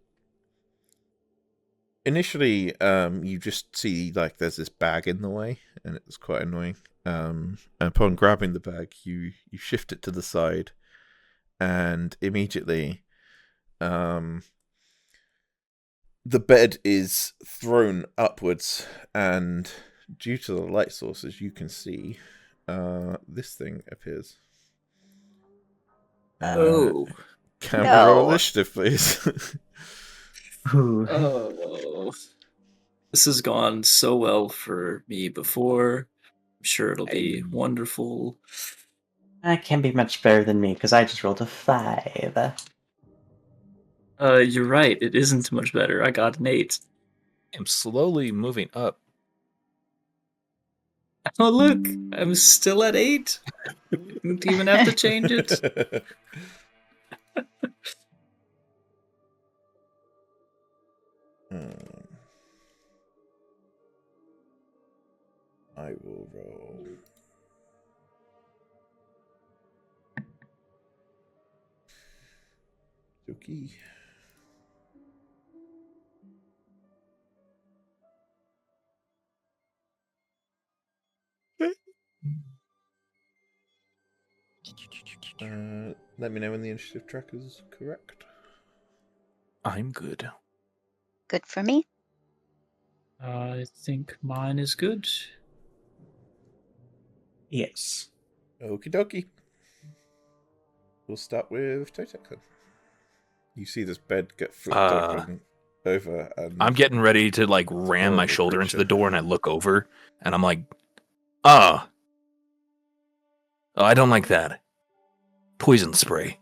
Initially, you just see there's this bag in the way, and it's quite annoying. Upon grabbing the bag, you shift it to the side, and immediately, the bed is thrown upwards, and due to the light sources, you can see this thing appears. Oh. Can we No. roll initiative, please? Oh. This has gone so well for me before. I'm sure it'll be wonderful. That can't be much better than me, because I just rolled a 5. You're right. It isn't much better. I got an 8. I'm slowly moving up. Oh, look. I'm still at 8. Didn't even have to change it. I will roll. Suki. Let me know when the initiative track is correct. I'm good. Good for me. I think mine is good. Yes. Okie dokie. We'll start with Totek then. You see this bed get flipped over, and I'm getting ready to ram my Horrible shoulder into creature. the door, and I look over, and I'm like, oh, I don't like that. Poison spray.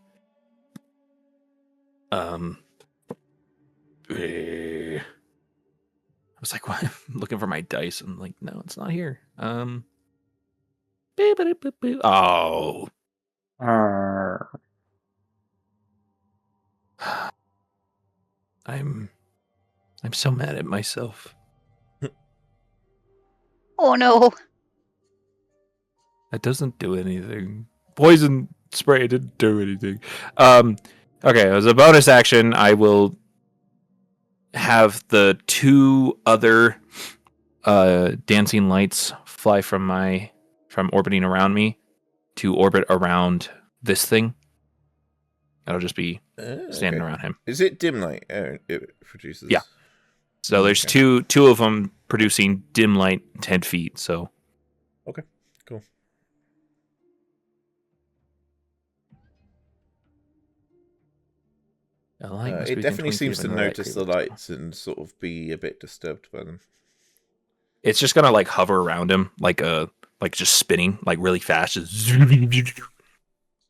I was like, what? Looking for my dice. I'm like, no, it's not here. Oh, I'm so mad at myself. Oh no. That doesn't do anything. Poison spray didn't do anything. Okay, as a bonus action, I will have the 2 other dancing lights fly from orbiting around me to orbit around this thing. That'll just be standing around him. Is it dim light? It produces. Yeah. So there's two of them producing dim light 10 feet. So Okay, cool. It definitely seems to notice the lights and sort of be a bit disturbed by them. It's just gonna hover around him like a like just spinning like really fast. Just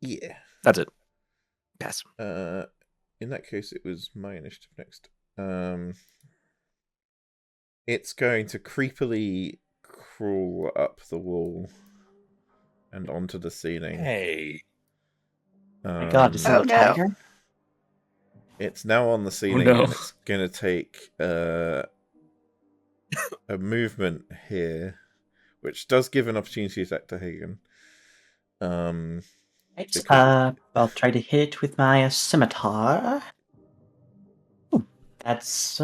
Yeah. that's it. Pass. In that case, it was my initiative next. It's going to creepily crawl up the wall and onto the ceiling. Hey. Oh my God, is it Oh, a no. tiger? It's now on the ceiling, no. and it's going to take a movement here, which does give an opportunity attack to Hagen. Right. Because- I'll try to hit it with my scimitar. Ooh, that's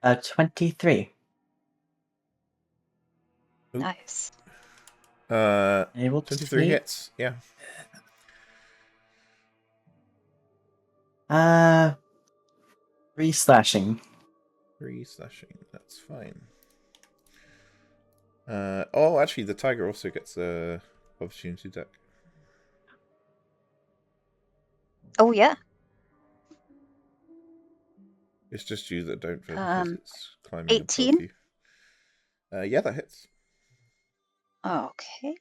23. Nice. Able to 23 take hits, yeah. 3 slashing. 3 slashing, that's fine. Oh, actually, the tiger also gets a opportunity attack. Oh, yeah. It's just you that don't, because it's climbing 18? above you. Yeah, that hits. Okay.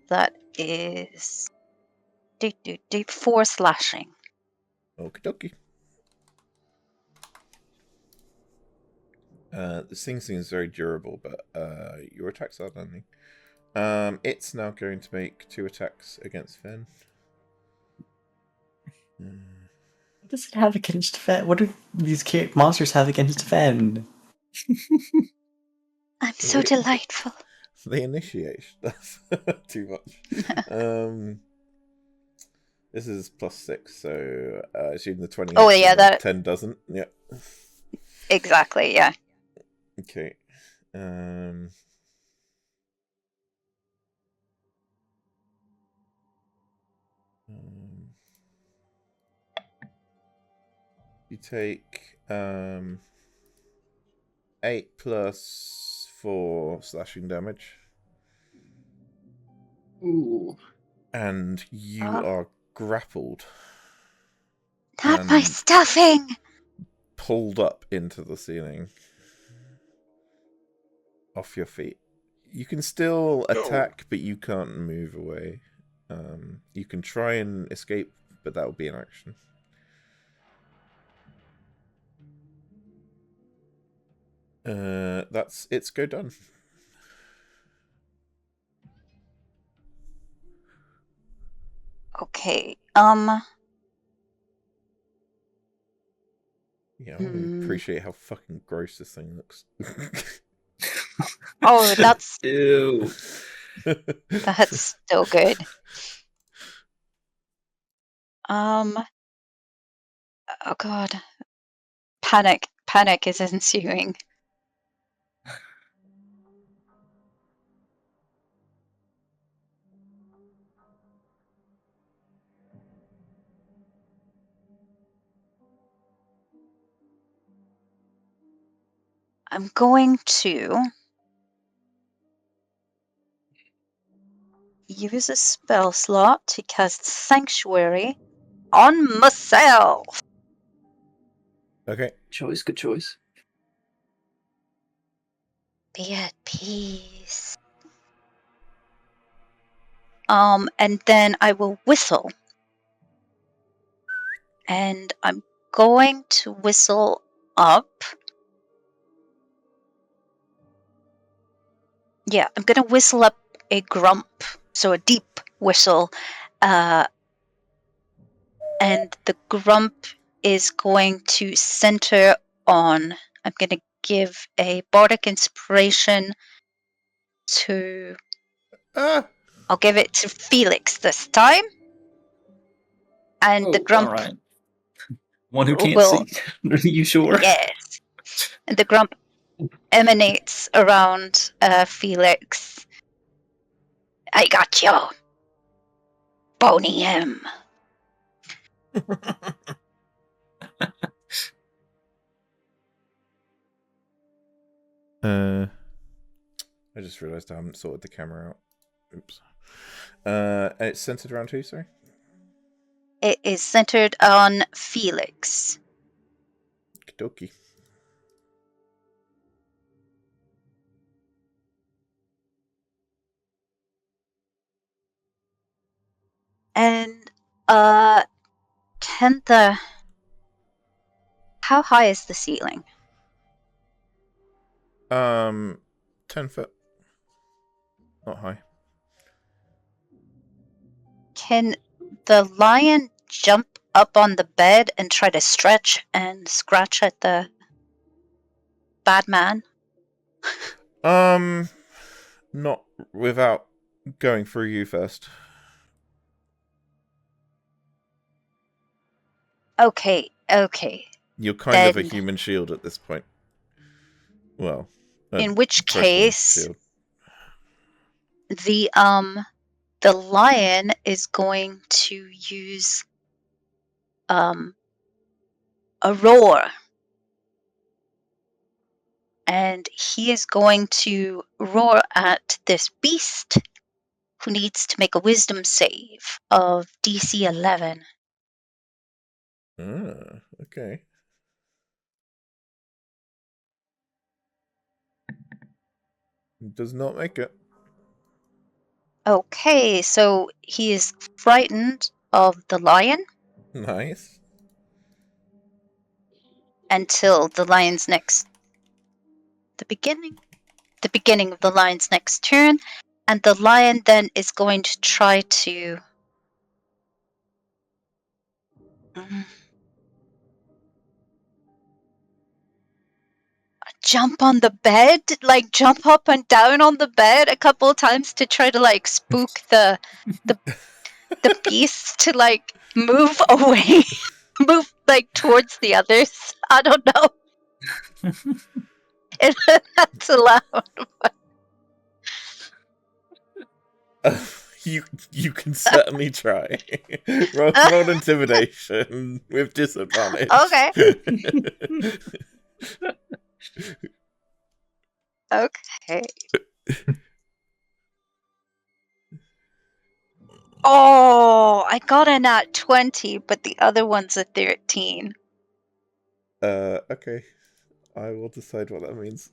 That is 4 slashing. Okie dokie. This thing seems very durable, but your attacks are landing. It's now going to make 2 attacks against Fen. What does it have against Fen? What do these monsters have against Fen? I'm so delightful. The initiation. That's too much. This is +6, so assume the 20 Oh, hits yeah, and the that- 10 doesn't. Yeah. Exactly, yeah. Okay. You take 8 plus 4 slashing damage, Ooh. and you Oh. are grappled, Not my And- stuffing! pulled up into the ceiling, off your feet. You can still attack, but you can't move away. You can try and escape, but that will be an action. That's its go done. Okay, Yeah, I really appreciate how fucking gross this thing looks. Oh, that's Ew. still good. Oh god. Panic is ensuing. I'm going to use a spell slot to cast Sanctuary on myself. Okay. Good choice. Be at peace. And then I will whistle. And I'm going to whistle up. Yeah, I'm gonna whistle up a grump, so a deep whistle. And the grump is going to center on. I'm gonna give a bardic inspiration to. I'll give it to Felix this time. And the grump All right. One who can't will. see. Are you sure? Yes. And the grump emanates around Felix. I got you. Bony him. I just realised I haven't sorted the camera out. Oops. And it's centered around who, sorry? It is centered on Felix. Okie dokie. And can how high is the ceiling? 10 foot. Not high. Can the lion jump up on the bed and try to stretch and scratch at the bad man? Not without going through you first. Okay. You're kind of a Then- human shield at this point. Well, In which personal case, shield. the lion is going to use a roar. And he is going to roar at this beast who needs to make a wisdom save of DC 11. Okay. Does not make it. Okay, so he is frightened of the lion Nice. until the beginning of the lion's next turn, and the lion then is going to try to jump on the bed, like jump up and down on the bed a couple of times to try to like spook the beast to like move away, move like towards the others. I don't know if that's allowed. You can certainly try. roll intimidation with disadvantage. Okay. Okay. Oh, I got a nat 20, but the other one's a 13. Okay. I will decide what that means.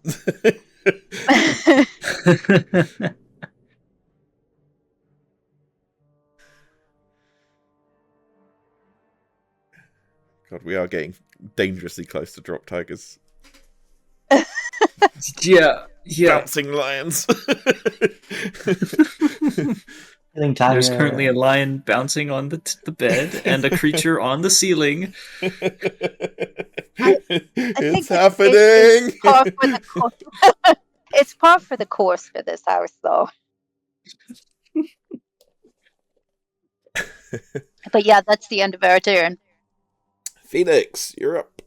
God, we are getting dangerously close to drop tigers. Yeah. Bouncing lions. There's currently a lion bouncing on the bed and a creature on the ceiling. It's happening. It's par for the course for this house, though. But yeah, that's the end of our turn. Phoenix, you're up.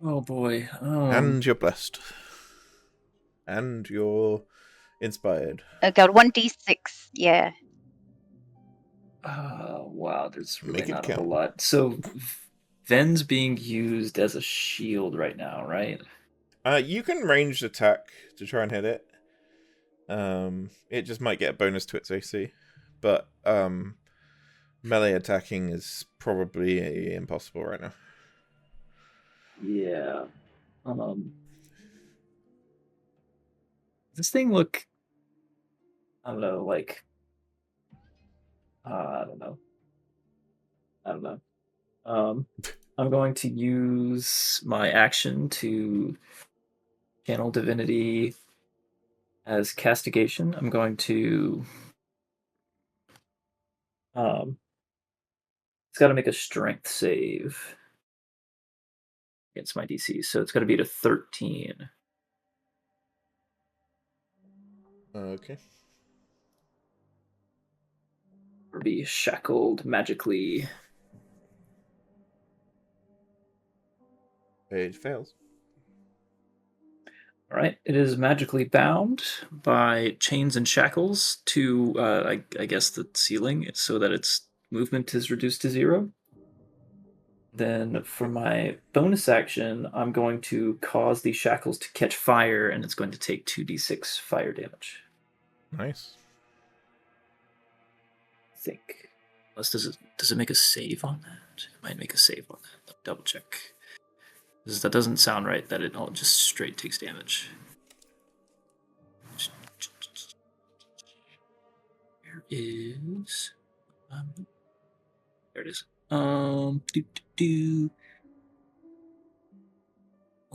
Oh boy. And you're blessed. And you're inspired. I got 1d6, yeah. Wow, there's really Make it not a count. whole lot. So Ven's being used as a shield right now, right? You can ranged attack to try and hit it. It just might get a bonus to its AC. But melee attacking is probably impossible right now. Yeah. This thing look, I don't know, like I don't know. I'm going to use my action to channel divinity as castigation. I'm going to it's got to make a strength save against my DC, so it's got to be to 13. Okay. Or be shackled magically. It fails. All right, it is magically bound by chains and shackles to, I guess, the ceiling, so that its movement is reduced to 0. Then for my bonus action, I'm going to cause the shackles to catch fire, and it's going to take 2d6 fire damage. Nice. I think. Unless does it make a save on that? It might make a save on that. Let me double check. That doesn't sound right, that it all just straight takes damage. there is. There it is. One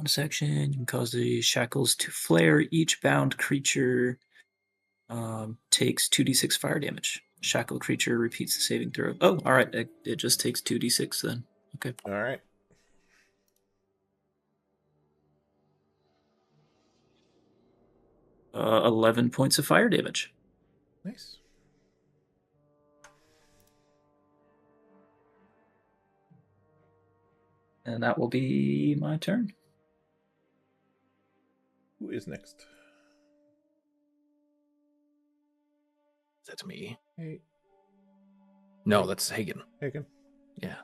section. You can cause the shackles to flare. Each bound creature takes 2d6 fire damage. Shackled creature repeats the saving throw. Oh, all right. It just takes 2d6 then. Okay. All right. Uh, 11 points of fire damage. Nice. And that will be my turn. Who is next? That's me. Hey, No, that's Hagen. Hagen. Yeah.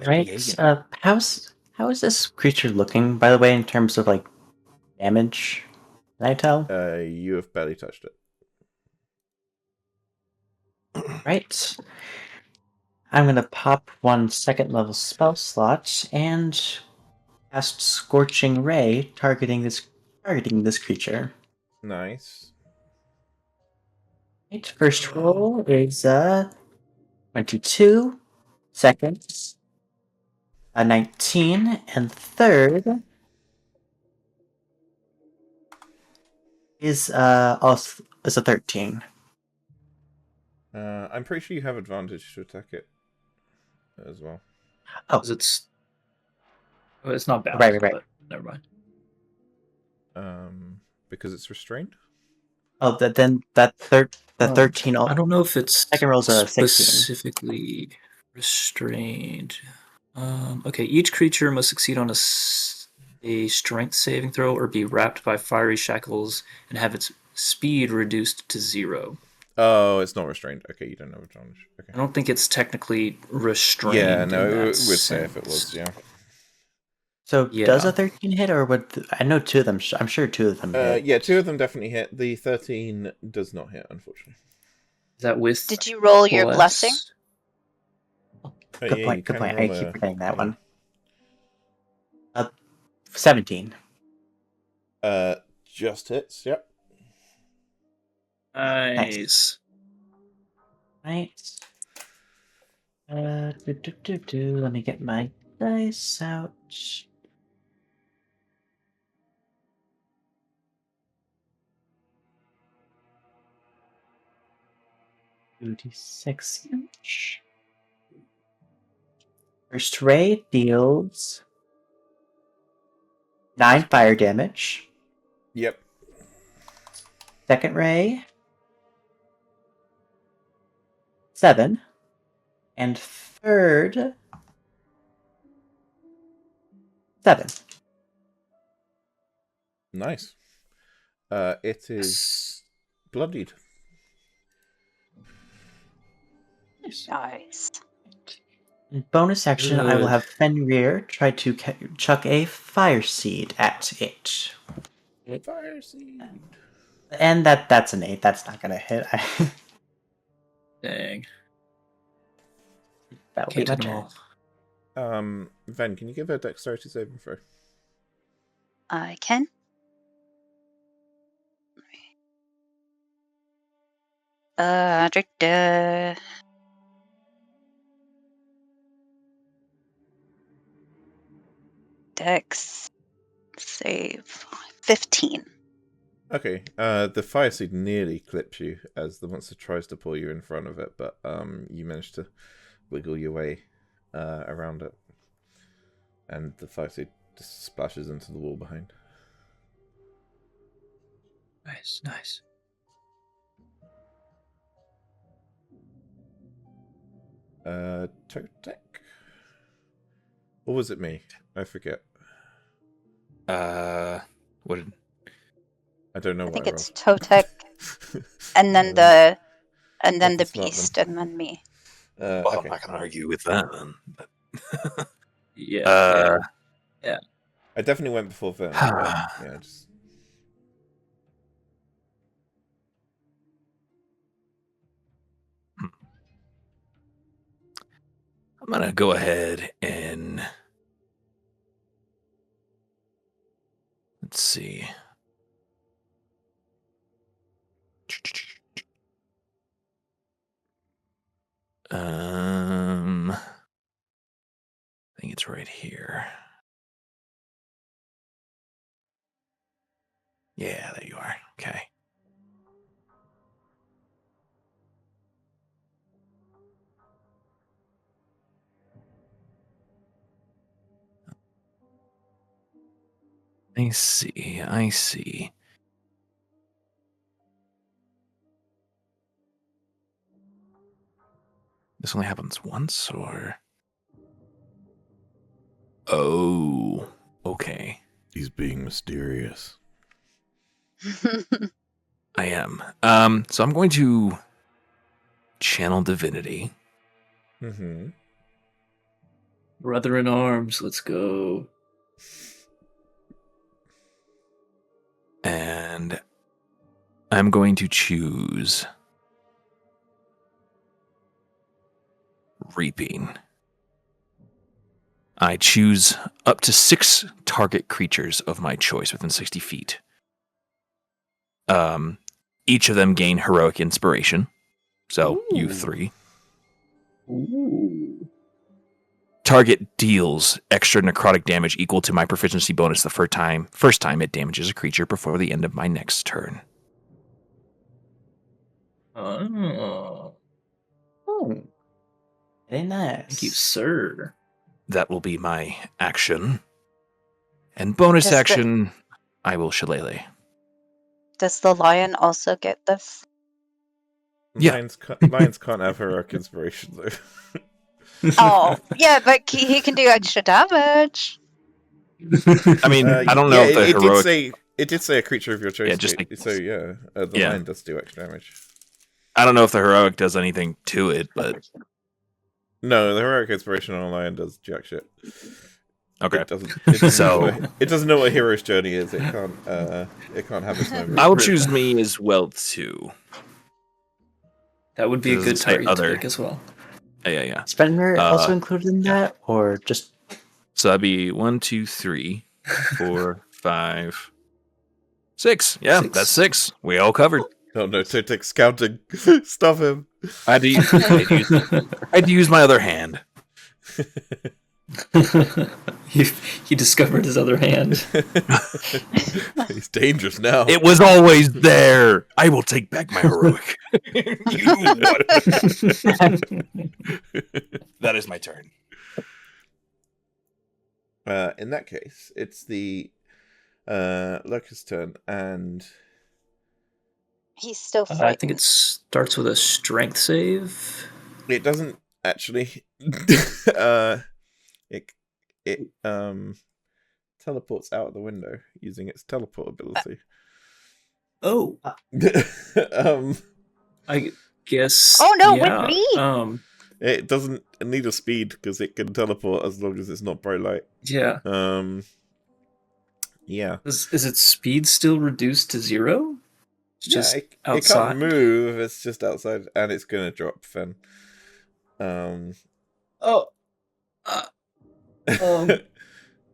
Right. How is this creature looking, by the way, in terms of like damage? Can I tell? You have barely touched it. Right. I'm gonna pop 1 second level spell slot and cast Scorching Ray, targeting this creature. Nice. Right. First roll is 22. Second, a 19, and third is also is a 13. I'm pretty sure you have advantage to attack it as well. Oh, 'Cause it's not bound. Right. But never mind. Because it's restrained. Oh, then the 13. I don't know if it's Second roll's a 16. specifically restrained. Okay, each creature must succeed on a strength saving throw or be wrapped by fiery shackles and have its speed reduced to 0. Oh, it's not restrained. Okay, you don't have advantage. Okay. I don't think it's technically restrained. Yeah, in no, that it would say if it sense. was. Yeah. So Yeah. does a 13 hit, or would I know 2 of them? I'm sure 2 of them hit. Yeah, 2 of them definitely hit. The 13 does not hit, unfortunately. Is that with? Did you roll your bless? blessing? Good Yeah, point. you Good can point. roll I keep forgetting that yeah. one. 17. Just hits. Yep. Nice. Right. Let me get my dice out. 2d6 each. First ray deals 9 fire damage. Yep. Second ray 7. And third 7. Nice. It is bloodied. Nice. In bonus action, I will Good. have Fenrir try to chuck a fire seed at it. Fire seed. And that's an 8. That's not gonna hit. Dang. That'll Can't be my hit 'em turn. all. Ven, can you give her a dexterity saving throw? I can. Dex save 15. Okay. The fire seed nearly clips you as the monster tries to pull you in front of it, but you manage to wiggle your way around it, and the fire seed just splashes into the wall behind. Nice. Totek? Or was it me? I forget. What? I don't know I what think I it's rolled. Totek, and then the That's not beast, and then me. Well, Okay. I'm not gonna argue with that then. But... Yeah. I definitely went before Vern. Yeah, just I'm gonna go ahead and let's see. is right here. Yeah, there you are. Okay. I see. This only happens once, or? Oh, okay. He's being mysterious. I am. So I'm going to channel divinity. Mm-hmm. Brother in arms, let's go. And I'm going to choose reaping. I choose up to 6 target creatures of my choice within 60 feet. Each of them gain heroic inspiration. So you 3. Ooh. Target deals extra necrotic damage equal to my proficiency bonus the first time it damages a creature before the end of my next turn. Oh. Oh, very nice. Thank you, sir. That will be my action. And bonus Does the- action, I will shillelagh. Does the lion also get this? Yeah. Lions can't have heroic inspiration, though. Oh, yeah, but he can do extra damage. I mean, I don't know if the heroic... It did say a creature of your choice. Yeah, just like- so yeah, the Yeah. lion does do extra damage. I don't know if the heroic does anything to it, but No, the heroic inspiration on a lion does jack shit. okay. It doesn't So- it doesn't know what hero's journey is. It can't have its moment. I will choose me as well, too. That would be a Doesn't good say target other. to pick as well. Yeah. Spender also Uh, included in that, or just So that'd be 1, 2, 3, 4, 5, 6. Yeah, 6. that's 6. We all covered. Oh no, Totek's counting. Stop him. I had to use my other hand. he discovered his other hand. He's dangerous now. It was always there. I will take back my heroic. That is my turn. In that case, it's the Lurker's turn, and He's still I frightened. think it starts with a strength save. it doesn't actually. It teleports out of the window using its teleport ability. Oh, I guess. Oh, no, yeah. with me? It doesn't need a speed because it can teleport as long as it's not bright light. Yeah. Yeah. Is its speed still reduced to 0? It's just it outside. can't move. It's just outside, and it's gonna drop. Then. Oh.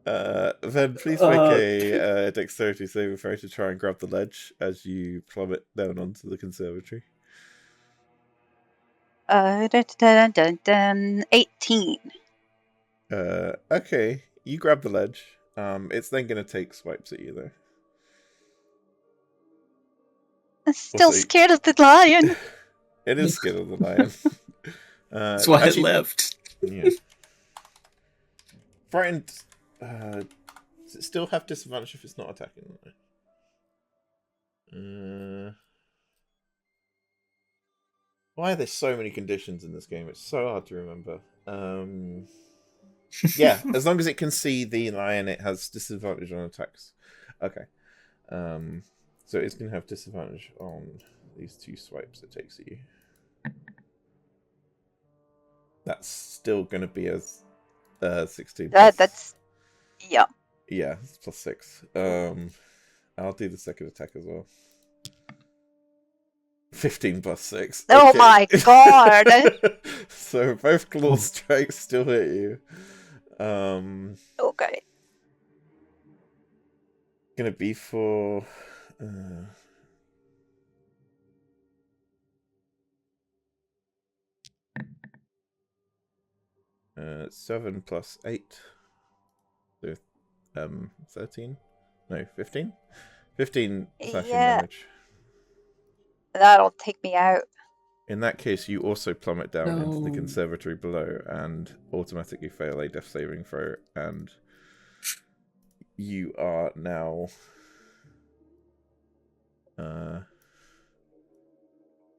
Then please make a dexterity saving throw to try and grab the ledge as you plummet down onto the conservatory. 18. Okay, you grab the ledge. It's then going to take swipes at you though. I'm still Also- scared of the lion. It is scared of the lion. That's why actually- it left. Yeah. Frightened. Does it still have disadvantage if it's not attacking? Why are there so many conditions in this game? It's so hard to remember. Yeah, as long as it can see the lion, it has disadvantage on attacks. Okay. So it's going to have disadvantage on these 2 swipes it takes at you. That's still going to be as 16. That's... Yeah. Yeah, it's +6. I'll do the second attack as well. 15 +6. Oh Okay. my god! So both claw strikes still hit you. Okay. Gonna be for 7 + 8. So, 13? No, 15? 15 slashing Yeah, damage. that'll take me out. In that case, you also plummet down into the No. conservatory below and automatically fail a death saving throw, and you are now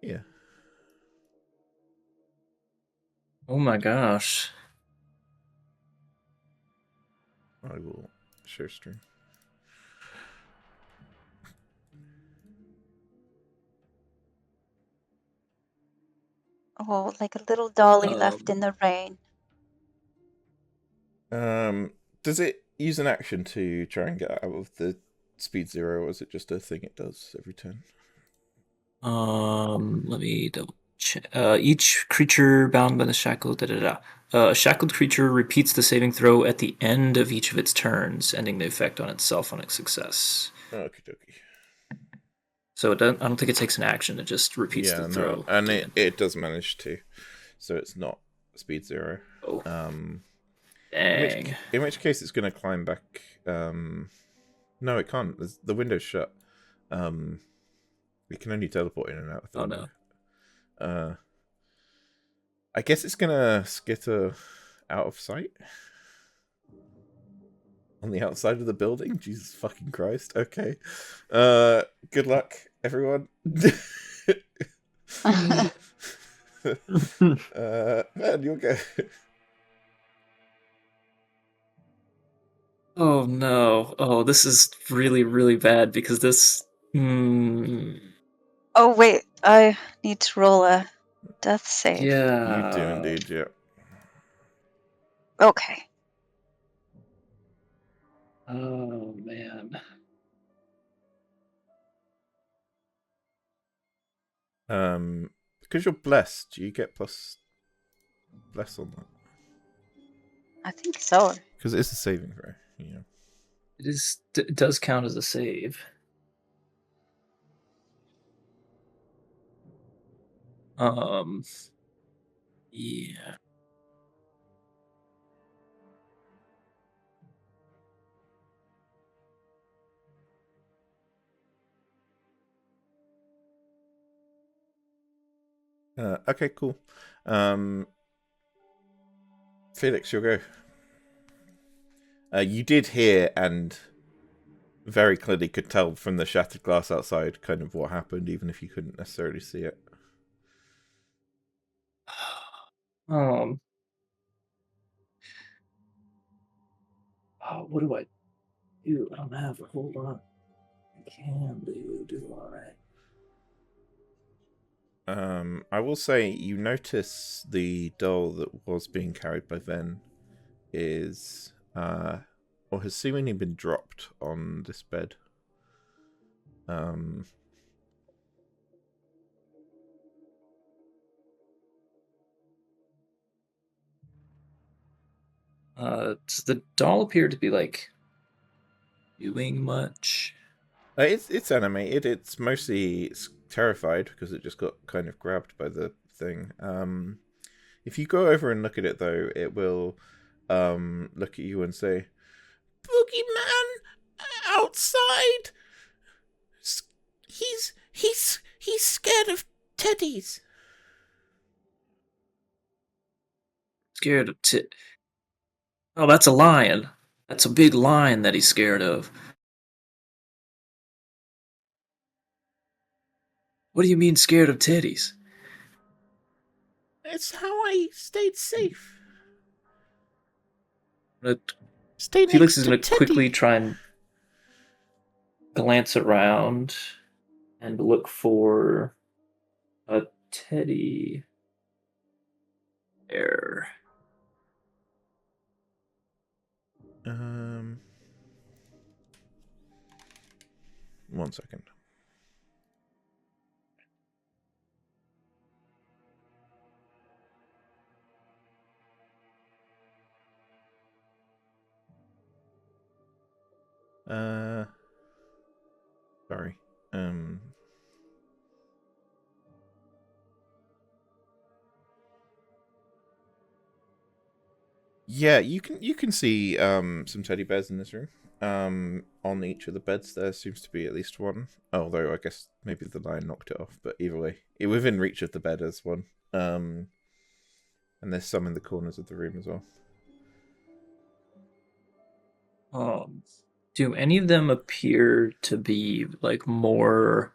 yeah. Oh my gosh. I will share stream. Oh, like a little dolly left in the rain. Does it use an action to try and get out of the speed 0, or is it just a thing it does every turn? Let me double check. Each creature bound by the shackle. A shackled creature repeats the saving throw at the end of each of its turns, ending the effect on itself on its success. Okie dokie. So it doesn't, I don't think it takes an action. It just repeats the throw. No, and it does manage to, so it's not speed 0. Oh. In which case, it's going to climb back. No, it can't. The window's shut. It can only teleport in and out of the window. No. I guess it's going to skitter out of sight. On the outside of the building? Jesus fucking Christ. Okay. Good luck, everyone. Man, you'll go. Oh no. Oh, this is really, really bad because this. Oh, wait. I need to roll a death save. Yeah. You do indeed, yeah. Okay. Oh man. Because you're blessed, you get plus bless on that. I think so. Because it's a saving throw. Yeah. It does count as a save. Yeah. Okay, cool. Felix, you'll go. You did hear and very clearly could tell from the shattered glass outside kind of what happened, even if you couldn't necessarily see it. Oh, what do I do? I don't have a whole lot I can do all right. I will say you notice the doll that was being carried by Ven is or has seemingly been dropped on this bed. Does the doll appear to be like doing much? It's animated. It's mostly terrified because it just got kind of grabbed by the thing. If you go over and look at it, though, it will look at you and say, "Boogeyman outside. He's scared of teddies." Scared of Oh, that's a lion. That's a big lion that he's scared of. What do you mean scared of teddies? It's how I stayed safe. Stay Felix is going to quickly try and glance around and look for a teddy bear. 1 second. Sorry. Yeah, you can see some teddy bears in this room. On each of the beds there seems to be at least one. Although I guess maybe the lion knocked it off, but either way, within reach of the bed there's one. And there's some in the corners of the room as well. Do any of them appear to be like more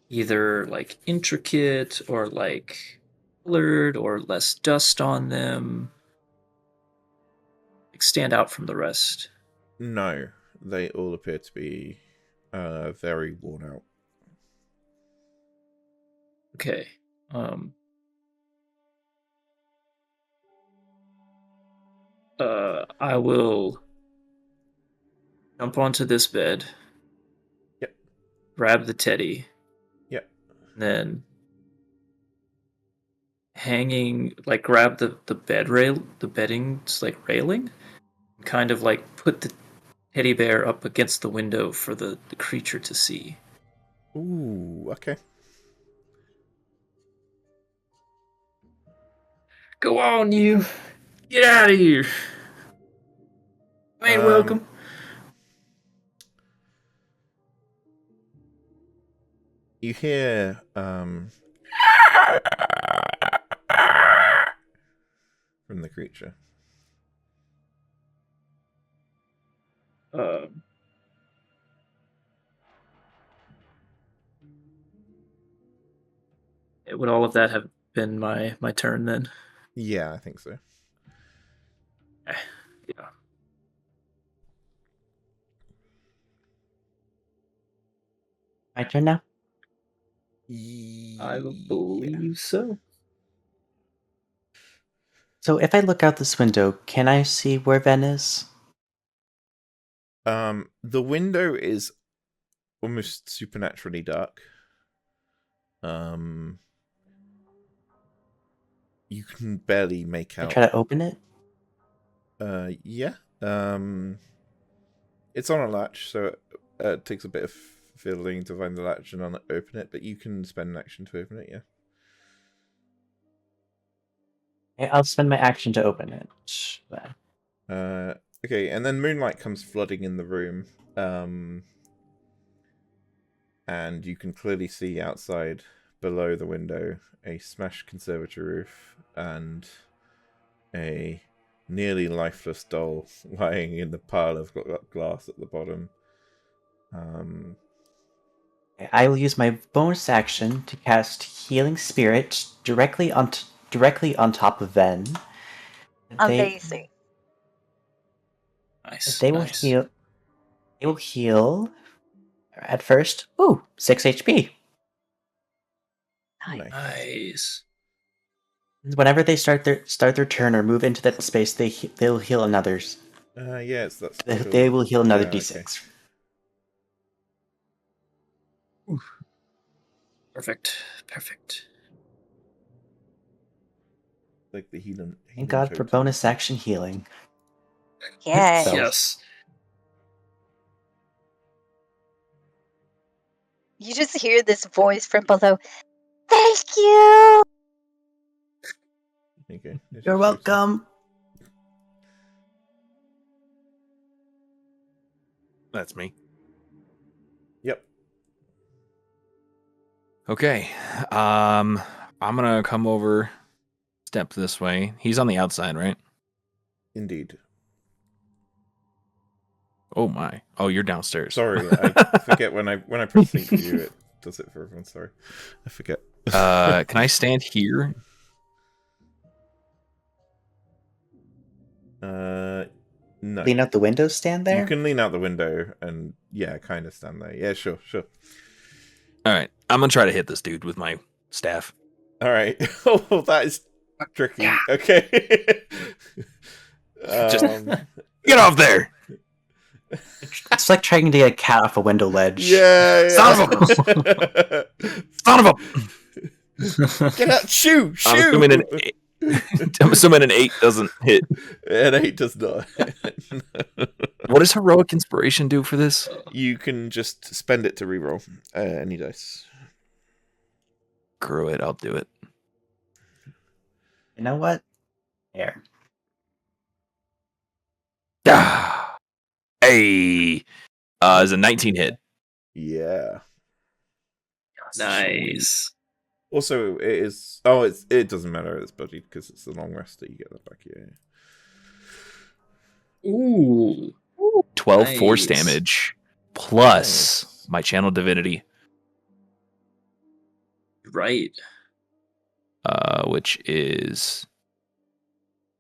either like intricate or like colored or less dust on them? Like stand out from the rest? No, they all appear to be very worn out. Okay. I will jump onto this bed. Yep. Grab the teddy. Yep. Then hanging, like grab the bed rail, the bedding's like railing, and kind of like put the teddy bear up against the window for the creature to see. Ooh, okay. Go on, you! Get out of here! You ain't welcome. You hear from the creature. Would all of that have been my turn then? Yeah, I think so. Yeah. My turn now? I believe so. So if I look out this window, can I see where Ven is? The window is almost supernaturally dark. You can barely make out. I try to open it? Yeah. It's on a latch, so it takes a bit of fiddling to find the latch and open it, but you can spend an action to open it, yeah. Okay, I'll spend my action to open it. Okay, and then moonlight comes flooding in the room, and you can clearly see outside, below the window, a smashed conservatory roof and a nearly lifeless doll lying in the pile of glass at the bottom. I will use my bonus action to cast Healing Spirit directly on top of Ven. Amazing. Nice. They will nice. heal. They will heal at first. 6 HP. Nice. Whenever they start their turn or move into that space, they'll heal another. Yes, that's. They will heal another Yeah, D6. okay. Perfect. Like the healing. Thank God for totem. bonus action healing. Yes. So- Yes. You just hear this voice from below. Thank you. Okay. You're welcome. That's me. Yep. Okay. I'm gonna come over, step this way. He's on the outside, right? Indeed. Oh my. Oh, you're downstairs. Sorry, I forget when I press sync for you, it does it for everyone. Sorry, I forget. Can I stand here? No. Lean out the window, stand there. You can lean out the window and kind of stand there. Yeah, sure. All right. I'm gonna try to hit this dude with my staff. All right. Oh, that is tricky. Okay. Just get off there. It's like trying to get a cat off a window ledge. Yeah. Son of a. Son of a. Get out! Shoo! I'm assuming an 8 doesn't hit. An 8 does not. What does heroic inspiration do for this? You can just spend it to reroll any dice. Screw it, I'll do it. You know what? There. Ah, hey, is a 19 hit. Yeah. Nice. Also, it is. Oh, it doesn't matter. It's budget because it's the long rest that you get that back. Yeah. Ooh. 12 force Nice. damage plus Nice. my channel divinity, Right. which is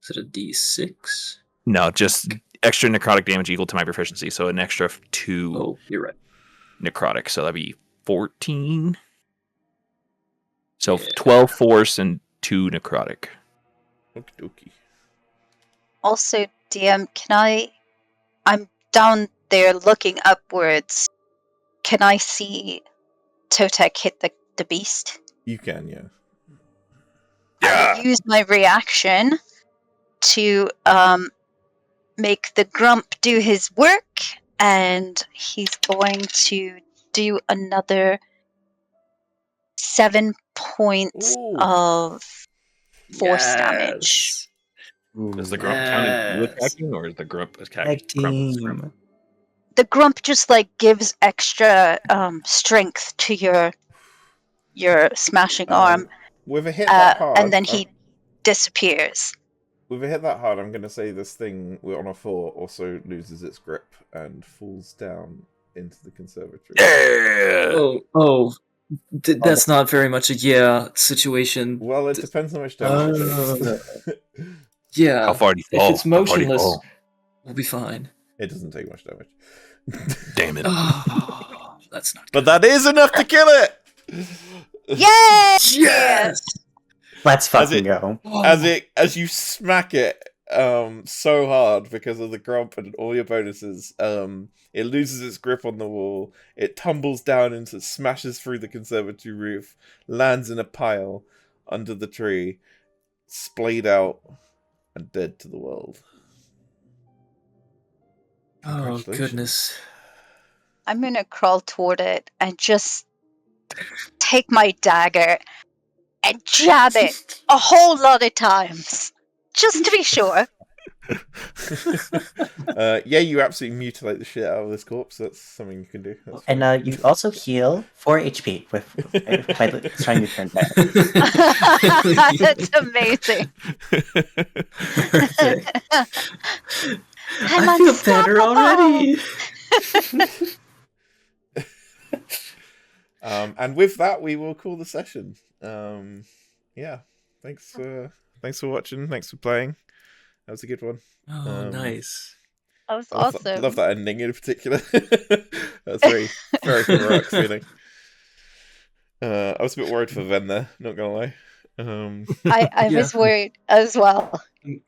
Is it a D6? no, just extra necrotic damage equal to my proficiency, so an extra 2 Oh, you're right. necrotic, so that'd be 14. So Yeah. 12 force and 2 necrotic. Okie dokie. Also, DM, I'm down there looking upwards. Can I see Totek hit the beast? You can, yeah. I use my reaction to make the grump do his work, and he's going to do another 7 points Ooh. of force damage. Ooh, Does the grump count as you Yes. attacking, or is the grump attacking? tag team. The grump just gives extra strength to your smashing arm, With a hit that hard, and then he disappears. with a hit that hard, I'm going to say this thing on a 4 also loses its grip and falls down into the conservatory. Yeah. That's not very much a situation. Well, it depends how much damage it takes. Yeah. How far do you If fall? it's How far do you motionless, fall? we'll be fine. It doesn't take much damage. Damn it. Oh, that's not But good. that is enough to kill it! Yay! Yes! Let's fucking go. As you smack it so hard because of the grump and all your bonuses, it loses its grip on the wall, it tumbles down smashes through the conservatory roof, lands in a pile under the tree, splayed out and dead to the world. Oh, Congratulations. goodness. I'm gonna crawl toward it and just take my dagger and jab it a whole lot of times, just to be sure. Yeah, you absolutely mutilate the shit out of this corpse. That's something you can do. That's fine. And you also heal 4 HP by trying to turn that. That's amazing. I'm I feel better already. And with that, we will call the session. Yeah, thanks for watching. Thanks for playing. That was a good one. Oh, nice. That was awesome. Love that ending in particular. That's very, very heroic feeling. I was a bit worried for Ven there, not gonna lie. I was worried as well.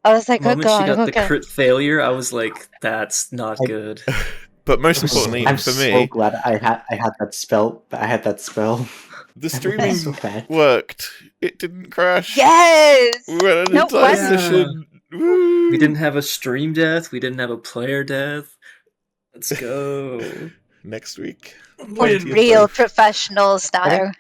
I was like, The moment oh god, she got oh the god. crit failure, I was like, that's not good. But most importantly, I'm for so me, glad I had that spell. the streaming so bad. worked. It didn't crash. Yes! We went an No, entire what? session. Woo! We didn't have a stream death. We didn't have a player death. Let's go. Next week. We're Plenty of real both. professionals now.